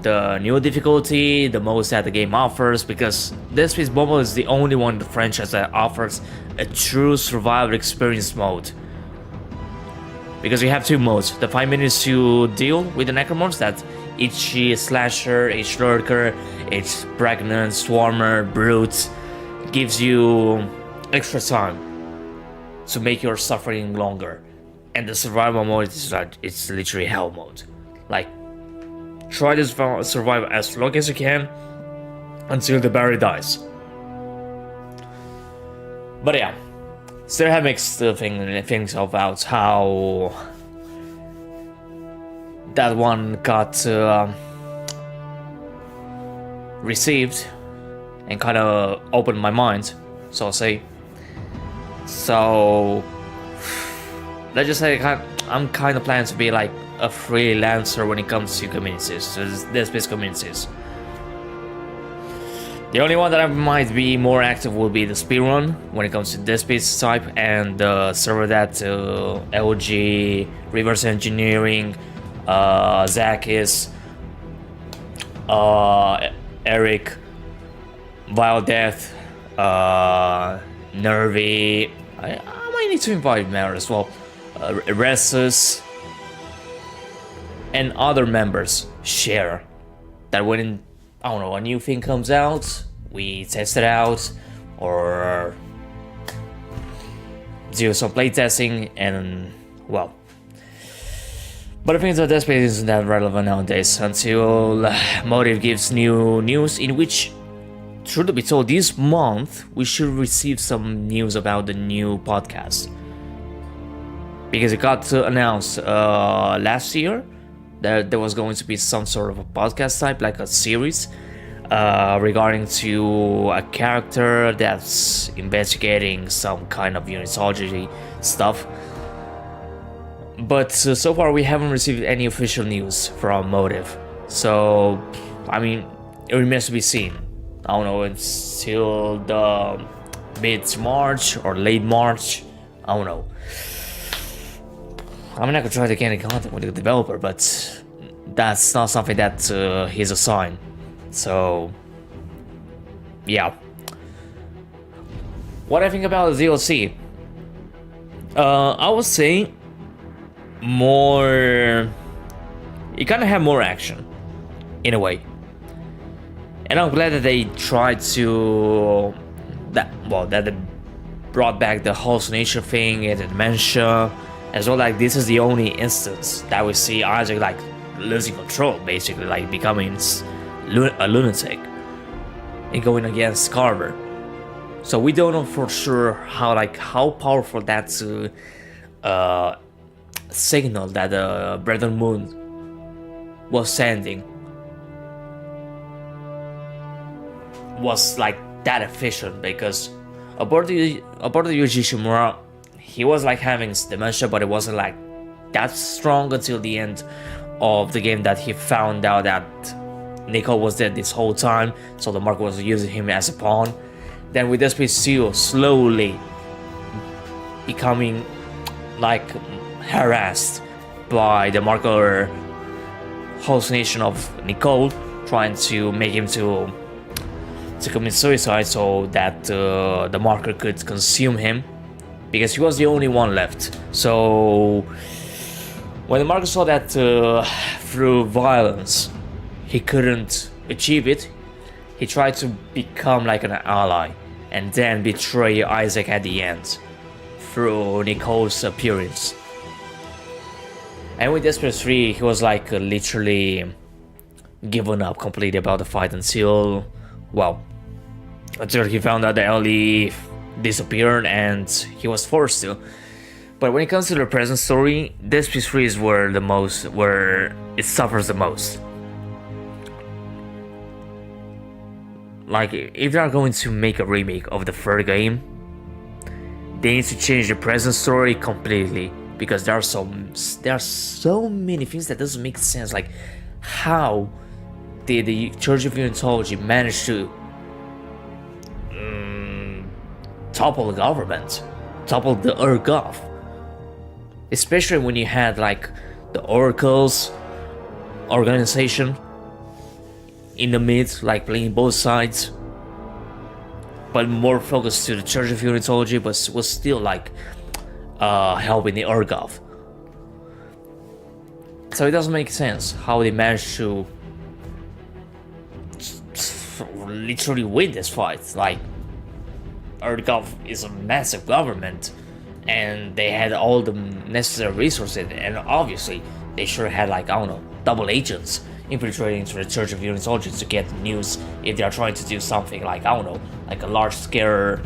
the new difficulty, the modes that the game offers, because Dead Space Mobile is the only one in the franchise that offers a true survival experience mode. Because you have 2 modes, the 5 minutes to deal with the necromorphs, that each slasher, each lurker, each pregnant, swarmer, brute, gives you extra time to make your suffering longer. And the survival mode is like, it's literally hell mode. Like, try to survive as long as you can until the berry dies. But yeah. Still have mixed things about how that one got received and kind of opened my mind, so I'll say. So let's just say I'm kind of planning to be like a freelancer when it comes to communities, to Dead Space communities. The only one that I might be more active will be the speedrun when it comes to Dead Space type, and the server that LG, Reverse Engineering, Zach is, Eric, Vile Death, Nervy. I might need to invite Mare as well. Ressus, and other members share that when I don't know, a new thing comes out, we test it out, or do some playtesting, and well. But I think that Dead Space isn't that relevant nowadays until Motive gives new news, in which, truth to be told, this month we should receive some news about the new podcast. Because it got announced last year that there was going to be some sort of a podcast type, like a series, regarding to a character that's investigating some kind of unitology stuff. But so far we haven't received any official news from Motive. So, I mean, it remains to be seen. I don't know, until the mid-March or late March. I don't know. I'm not gonna try to get in contact with the developer, but that's not something that he's assigned. So, yeah. What I think about the DLC? I would say more. You kind of have more action, in a way. And I'm glad that they tried to that they brought back the hallucination thing and the dementia. As well, like this is the only instance that we see Isaac like losing control, basically, like becoming a lunatic and going against Carver. So we don't know for sure how powerful that signal that Brandon Moon was sending was like that efficient, because aboard the Yuji Shimura, he was like having dementia, but it wasn't like that strong until the end of the game that he found out that Nicole was dead this whole time, so the marker was using him as a pawn. Then with Dead Space 2 slowly becoming like harassed by the marker hallucination of Nicole, trying to make him to commit suicide so that the marker could consume him, because he was the only one left. So when the marker saw that through violence he couldn't achieve it, he tried to become like an ally and then betray Isaac at the end through Nicole's appearance. And with Dead Space 3, he was like literally given up completely about the fight until he found out that Ellie disappeared and he was forced to. But when it comes to the present story, Dead Space 3 is where it suffers the most. Like, if they are going to make a remake of the third game, they need to change the present story completely, because there are so many things that doesn't make sense. Like, how did the Church of Unitology manage to topple the government, topple the Gov? Especially when you had like the Oracle's organization in the mid, like playing both sides, but more focused to the Church of Unitology, but was still like helping the Gov. So it doesn't make sense how they managed to literally win this fight. Like, Gov is a massive government, and they had all the necessary resources, and obviously they sure had like, I don't know, double agents infiltrating into the Church of Unitology to get news if they are trying to do something like, I don't know, like a large scale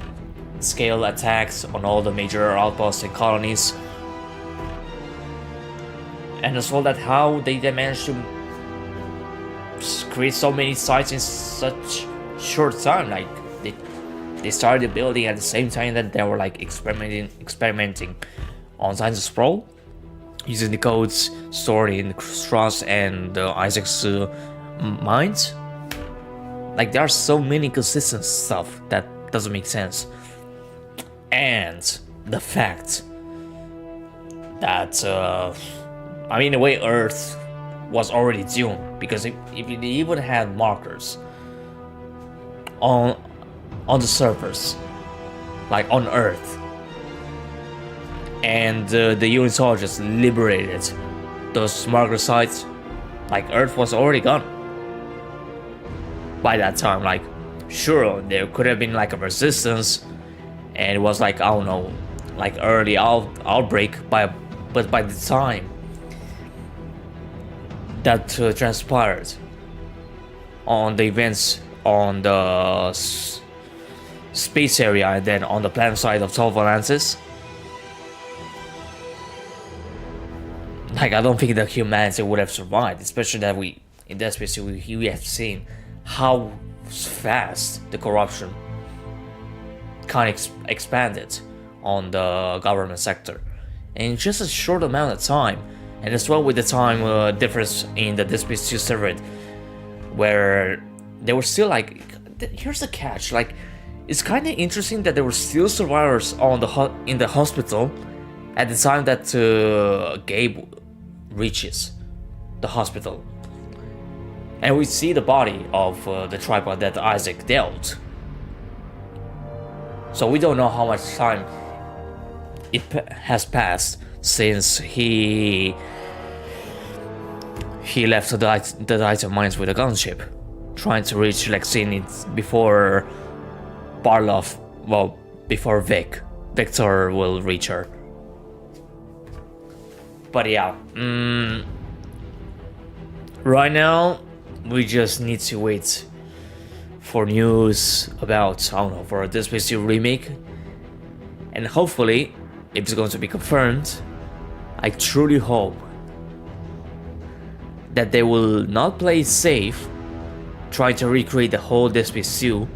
attacks on all the major outposts and colonies. And as well, that how they managed to create so many sites in such short time. Like, they started building at the same time that they were like experimenting on Science of Sprawl, using the codes stored in Strauss and Isaac's minds. Like, there are so many consistent stuff that doesn't make sense. And the fact that in a way Earth was already doomed, because if they even had markers on the surface, like on Earth, and the Unitologists liberated those marker sites, like Earth was already gone by that time. Like, sure, there could have been like a resistance, and it was like, I don't know, like early outbreak, but by the time that transpired on the events on the space area and then on the planet side of 12 Atlantis, like, I don't think that humanity would have survived, especially that in Dead Space we have seen how fast the corruption kind of expanded on the government sector in just a short amount of time. And as well with the time difference in the Dead Space 2 server, where they were still like, here's the catch, like, it's kind of interesting that there were still survivors in the hospital at the time that Gabe reaches the hospital, and we see the body of the tripod that Isaac dealt. So we don't know how much time has passed since he left the Titan mines with a gunship, trying to reach Lexine before Barloff, before Victor will reach her. But yeah, right now we just need to wait for news about, I don't know, for a Dead Space 2 remake, and hopefully, if it's going to be confirmed, I truly hope that they will not play it safe, try to recreate the whole Dead Space 2,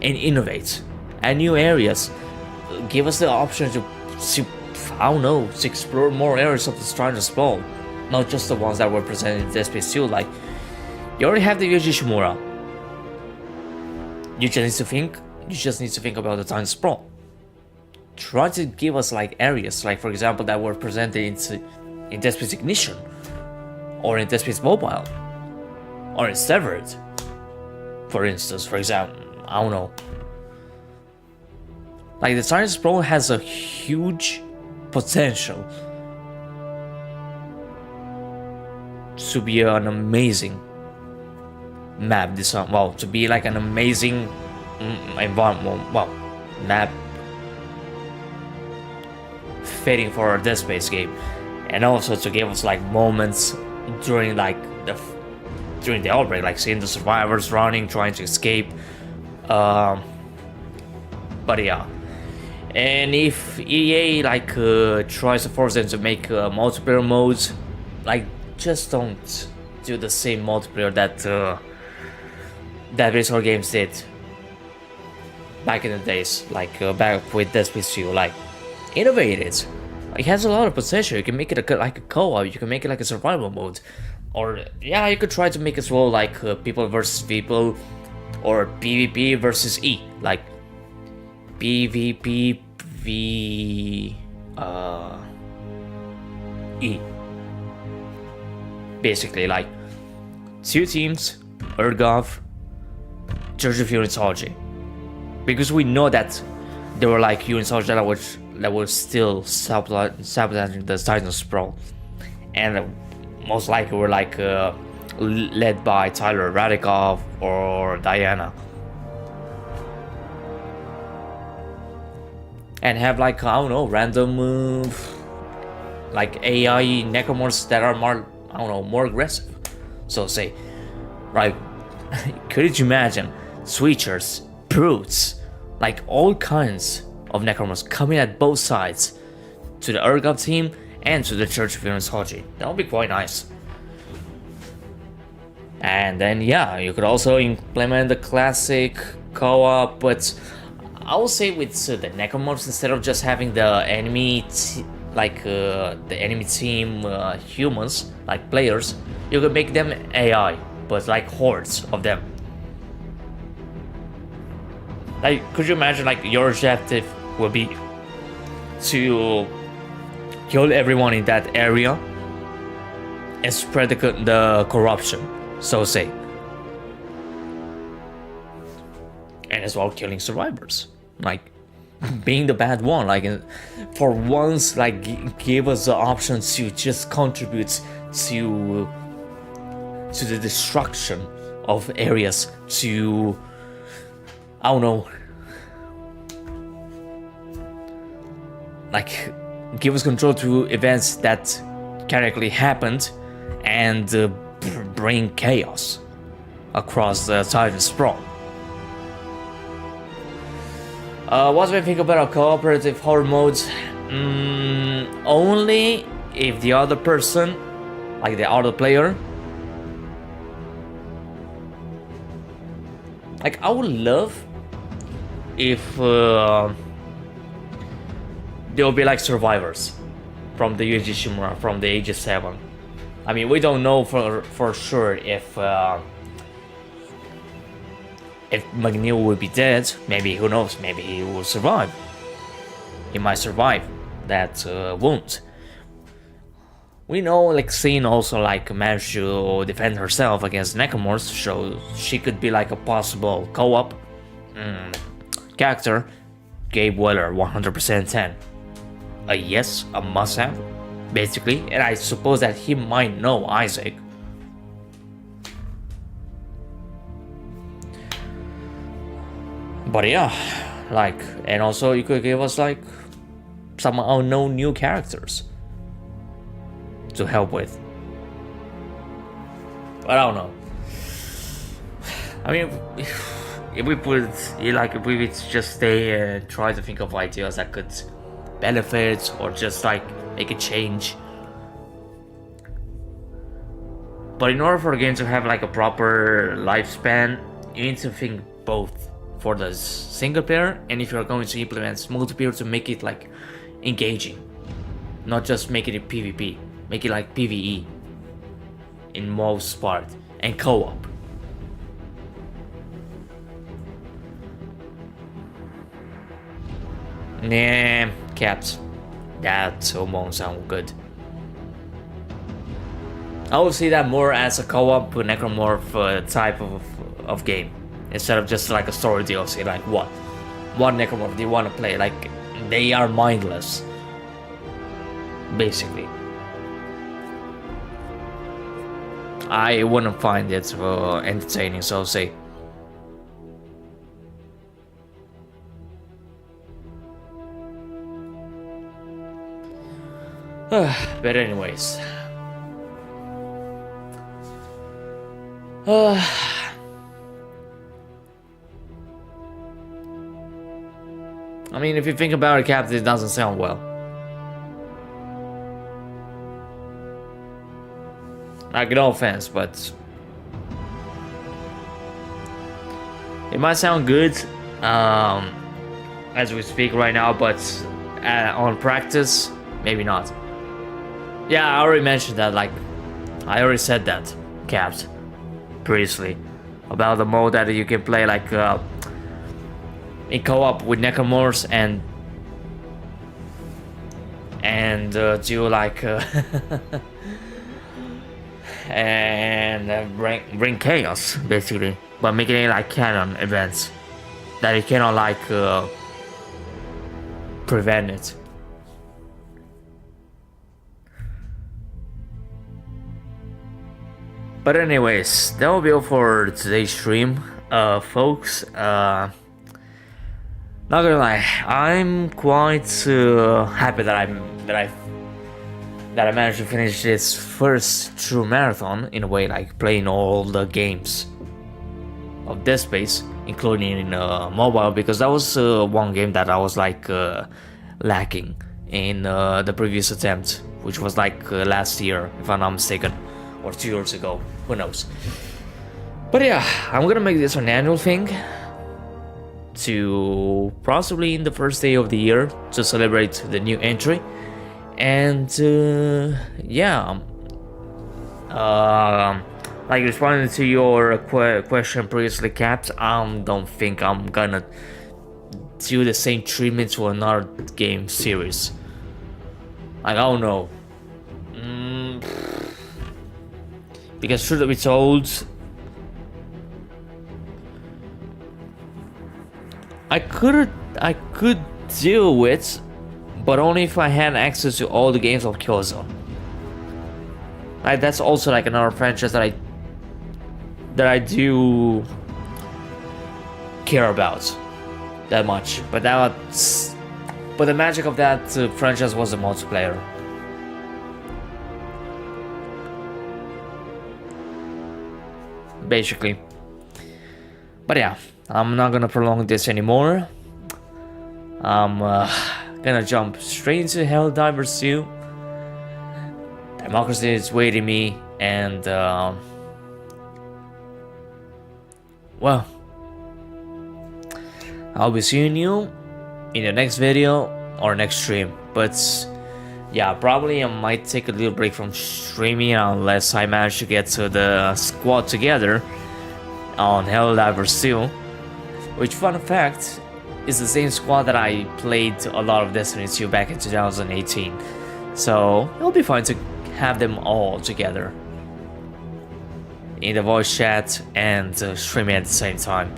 and innovate, add new areas, give us the option to I don't know, to explore more areas of the Stranger's Ball, not just the ones that were presented in Dead Space 2. Like, You already have the Yuji Shimura. You just need to think about the time sprawl. Try to give us like areas, like for example that were presented in Dead Space Ignition, or in Dead Space Mobile, or in Severed, for instance. For example, I don't know. Like the time sprawl has a huge potential to be an amazing map design. Well, to be like an amazing environment. Well, map fitting for a Dead Space game, and also to give us like moments during like during the outbreak, like seeing the survivors running, trying to escape. But yeah, and if EA like tries to force them to make multiplayer modes, like just don't do the same multiplayer that Blizzard games did back in the days, like back with Dead Space 2. Like, innovate it. It has a lot of potential. You can make it like a co-op. You can make it like a survival mode, or yeah, you could try to make it as well like people versus people, or PvP versus E, like PvP v E. Basically, like 2 teams, Urgov, Church of Unitology, because we know that there were like Unitology that were still sabotaging the Titan Sprawl, and most likely were like led by Tyler Radikov or Diana, and have like, I don't know, random like AI necromorphs that are more, I don't know, more aggressive, so say, right? Could you imagine switchers, brutes, like all kinds of necromorphs coming at both sides, to the Urgov team and to the Church of Unitology? That would be quite nice. And then yeah, you could also implement the classic co-op, but I would say with the necromorphs, instead of just having the enemy the enemy team humans, like players, you could make them AI, but like hordes of them. Like, could you imagine like your objective will be to kill everyone in that area and spread the corruption, so say, and as well killing survivors, like being the bad one, like for once, like give us the option to just contribute to the destruction of areas, to, I don't know, like give us control to events that canonically happened, and bring chaos across the Titan Sprawl. What do I think about a cooperative horror modes? Only if the other person, like the other player, like I would love if there will be like survivors from the Yuji Shimura, from the Aegis 7. I mean, we don't know for sure if McNeil will be dead. Maybe, who knows, maybe he will survive. He might survive that wound. We know like Xin also like managed to defend herself against necromorphs, so she could be like a possible co-op character. Gabe Weller, 100% 10. A yes, a must-have, basically, and I suppose that he might know Isaac. But yeah, like, and also you could give us like some unknown new characters to help with. But I don't know. I mean, if we put like, if we just stay and try to think of ideas that could benefit or just like make a change. But in order for the game to have like a proper lifespan, you need to think both for the single player, and if you're going to implement multiplayer, to make it like engaging, not just make it a PvP, make it like PvE in most part, and co-op. Nah, Caps. That won't sound good. I would see that more as a co-op necromorph type of game, instead of just like a story DLC. Like what necromorph do you want to play? Like they are mindless, basically. I wouldn't find it entertaining, so say. But anyways. I mean, if you think about it, Captain, it doesn't sound well. Like, no offense, but it might sound good as we speak right now, but on practice, maybe not. Yeah, I already mentioned that, like, I already said that, Caps, previously, about the mode that you can play, like, in co-op with necromorphs and do, like, and bring chaos, basically, but making it like canon events that you cannot, like, prevent it. But anyways, that will be all for today's stream, folks. Not gonna lie, I'm quite happy that I managed to finish this first true marathon, in a way, like playing all the games of Dead Space, including mobile, because that was one game that I was like lacking in the previous attempt, which was like last year, if I'm not mistaken, or 2 years ago, who knows. But yeah, I'm gonna make this an annual thing, to possibly in the first day of the year, to celebrate the new entry. And yeah, like responding to your question previously, Caps, I don't think I'm gonna do the same treatment to another game series. Like, I don't know. Because truth be told, I could deal with, but only if I had access to all the games of Killzone. Like, that's also like another franchise that I do care about that much. But the magic of that franchise was the multiplayer. Basically. But yeah, I'm not gonna prolong this anymore. I'm gonna jump straight into Helldivers 2. Democracy is waiting me, and well, I'll be seeing you in the next video or next stream. But yeah, probably I might take a little break from streaming unless I manage to get to the squad together on Helldivers 2, which, fun fact, is the same squad that I played a lot of Destiny 2 back in 2018. So it'll be fun to have them all together in the voice chat and streaming at the same time.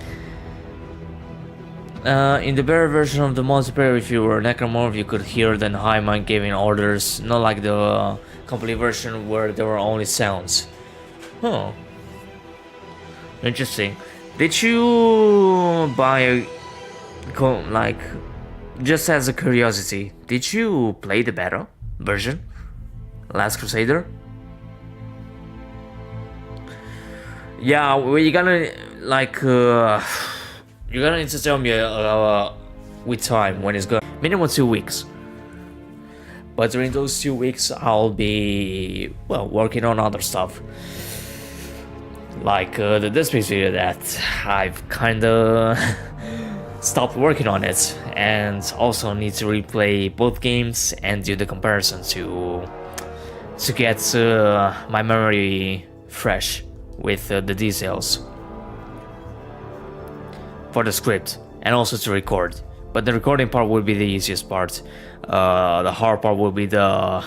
In the better version of the multiplayer, if you were a necromorph, you could hear the hive mind giving orders, not like the complete version where there were only sounds. Huh. Interesting. Did you buy like, just as a curiosity, did you play the beta version, Last Crusader? Yeah, well, you're gonna like you're gonna need to tell me with time when it's going. Minimum 2 weeks. But during those 2 weeks, I'll be, well, working on other stuff, like the Dead Space video that I've kinda stopped working on it, and also need to replay both games and do the comparison to get my memory fresh with the details for the script and also to record. But the recording part will be the easiest part. The hard part will be the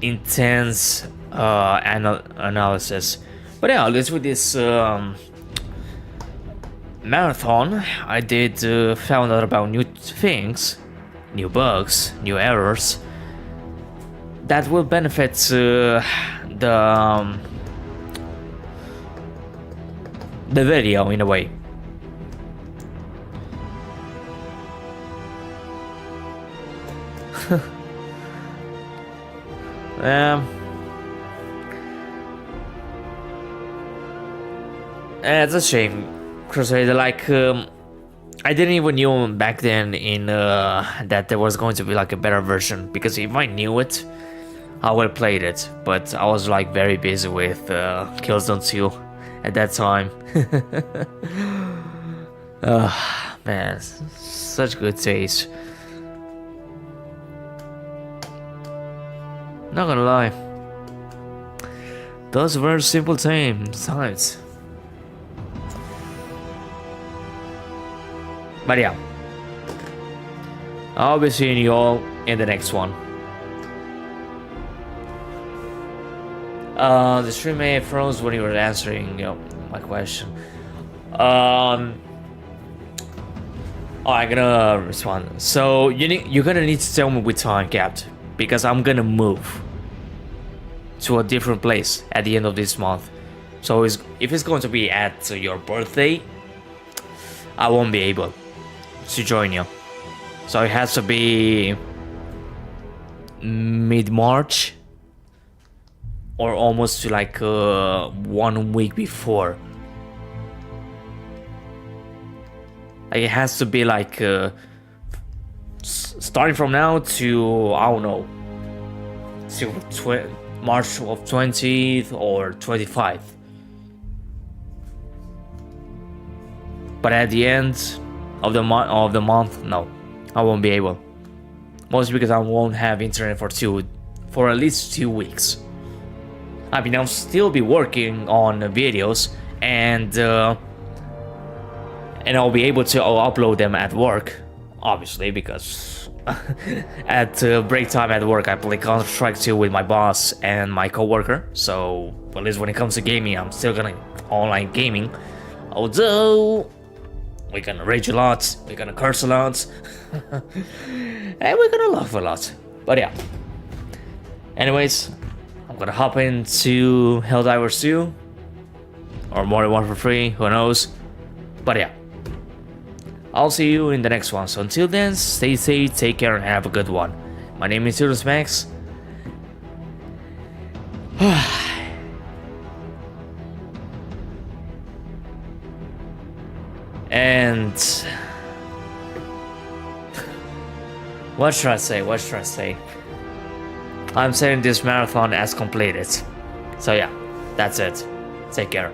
intense analysis. But yeah, let's with this marathon. I did found out about new things, new bugs, new errors that will benefit the video in a way. It's a shame, Crusader. Like, I didn't even know back then in that there was going to be like a better version, because if I knew it, I would have played it. But I was like very busy with Killzone 2 at that time. Man, such good taste. Not gonna lie, those were simple times. But yeah, I'll be seeing you all in the next one. The stream may have froze when you were answering my question. I'm gonna respond. So you're gonna need to tell me with time, Capt, because I'm gonna move to a different place at the end of this month. So if it's going to be at your birthday, I won't be able to join you. So it has to be mid-March or almost to like 1 week before. Like it has to be like starting from now to, I don't know, to March of 20th or 25th. But at the end of the month, no, I won't be able. Mostly because I won't have internet for at least 2 weeks. I mean, I'll still be working on videos and I'll be able to upload them at work, obviously, because at break time at work I play Counter-Strike 2 with my boss and my coworker. So at least when it comes to gaming, I'm still gonna online gaming, although we're gonna rage a lot, we're gonna curse a lot, and we're gonna laugh a lot. But yeah, anyways, I'm gonna hop into Helldivers 2 or Modern Warfare 3, who knows. But yeah, I'll see you in the next one. So until then, stay safe, take care, and have a good one. My name is Max. And what should I say? I'm saying this marathon as completed. So yeah, that's it. Take care.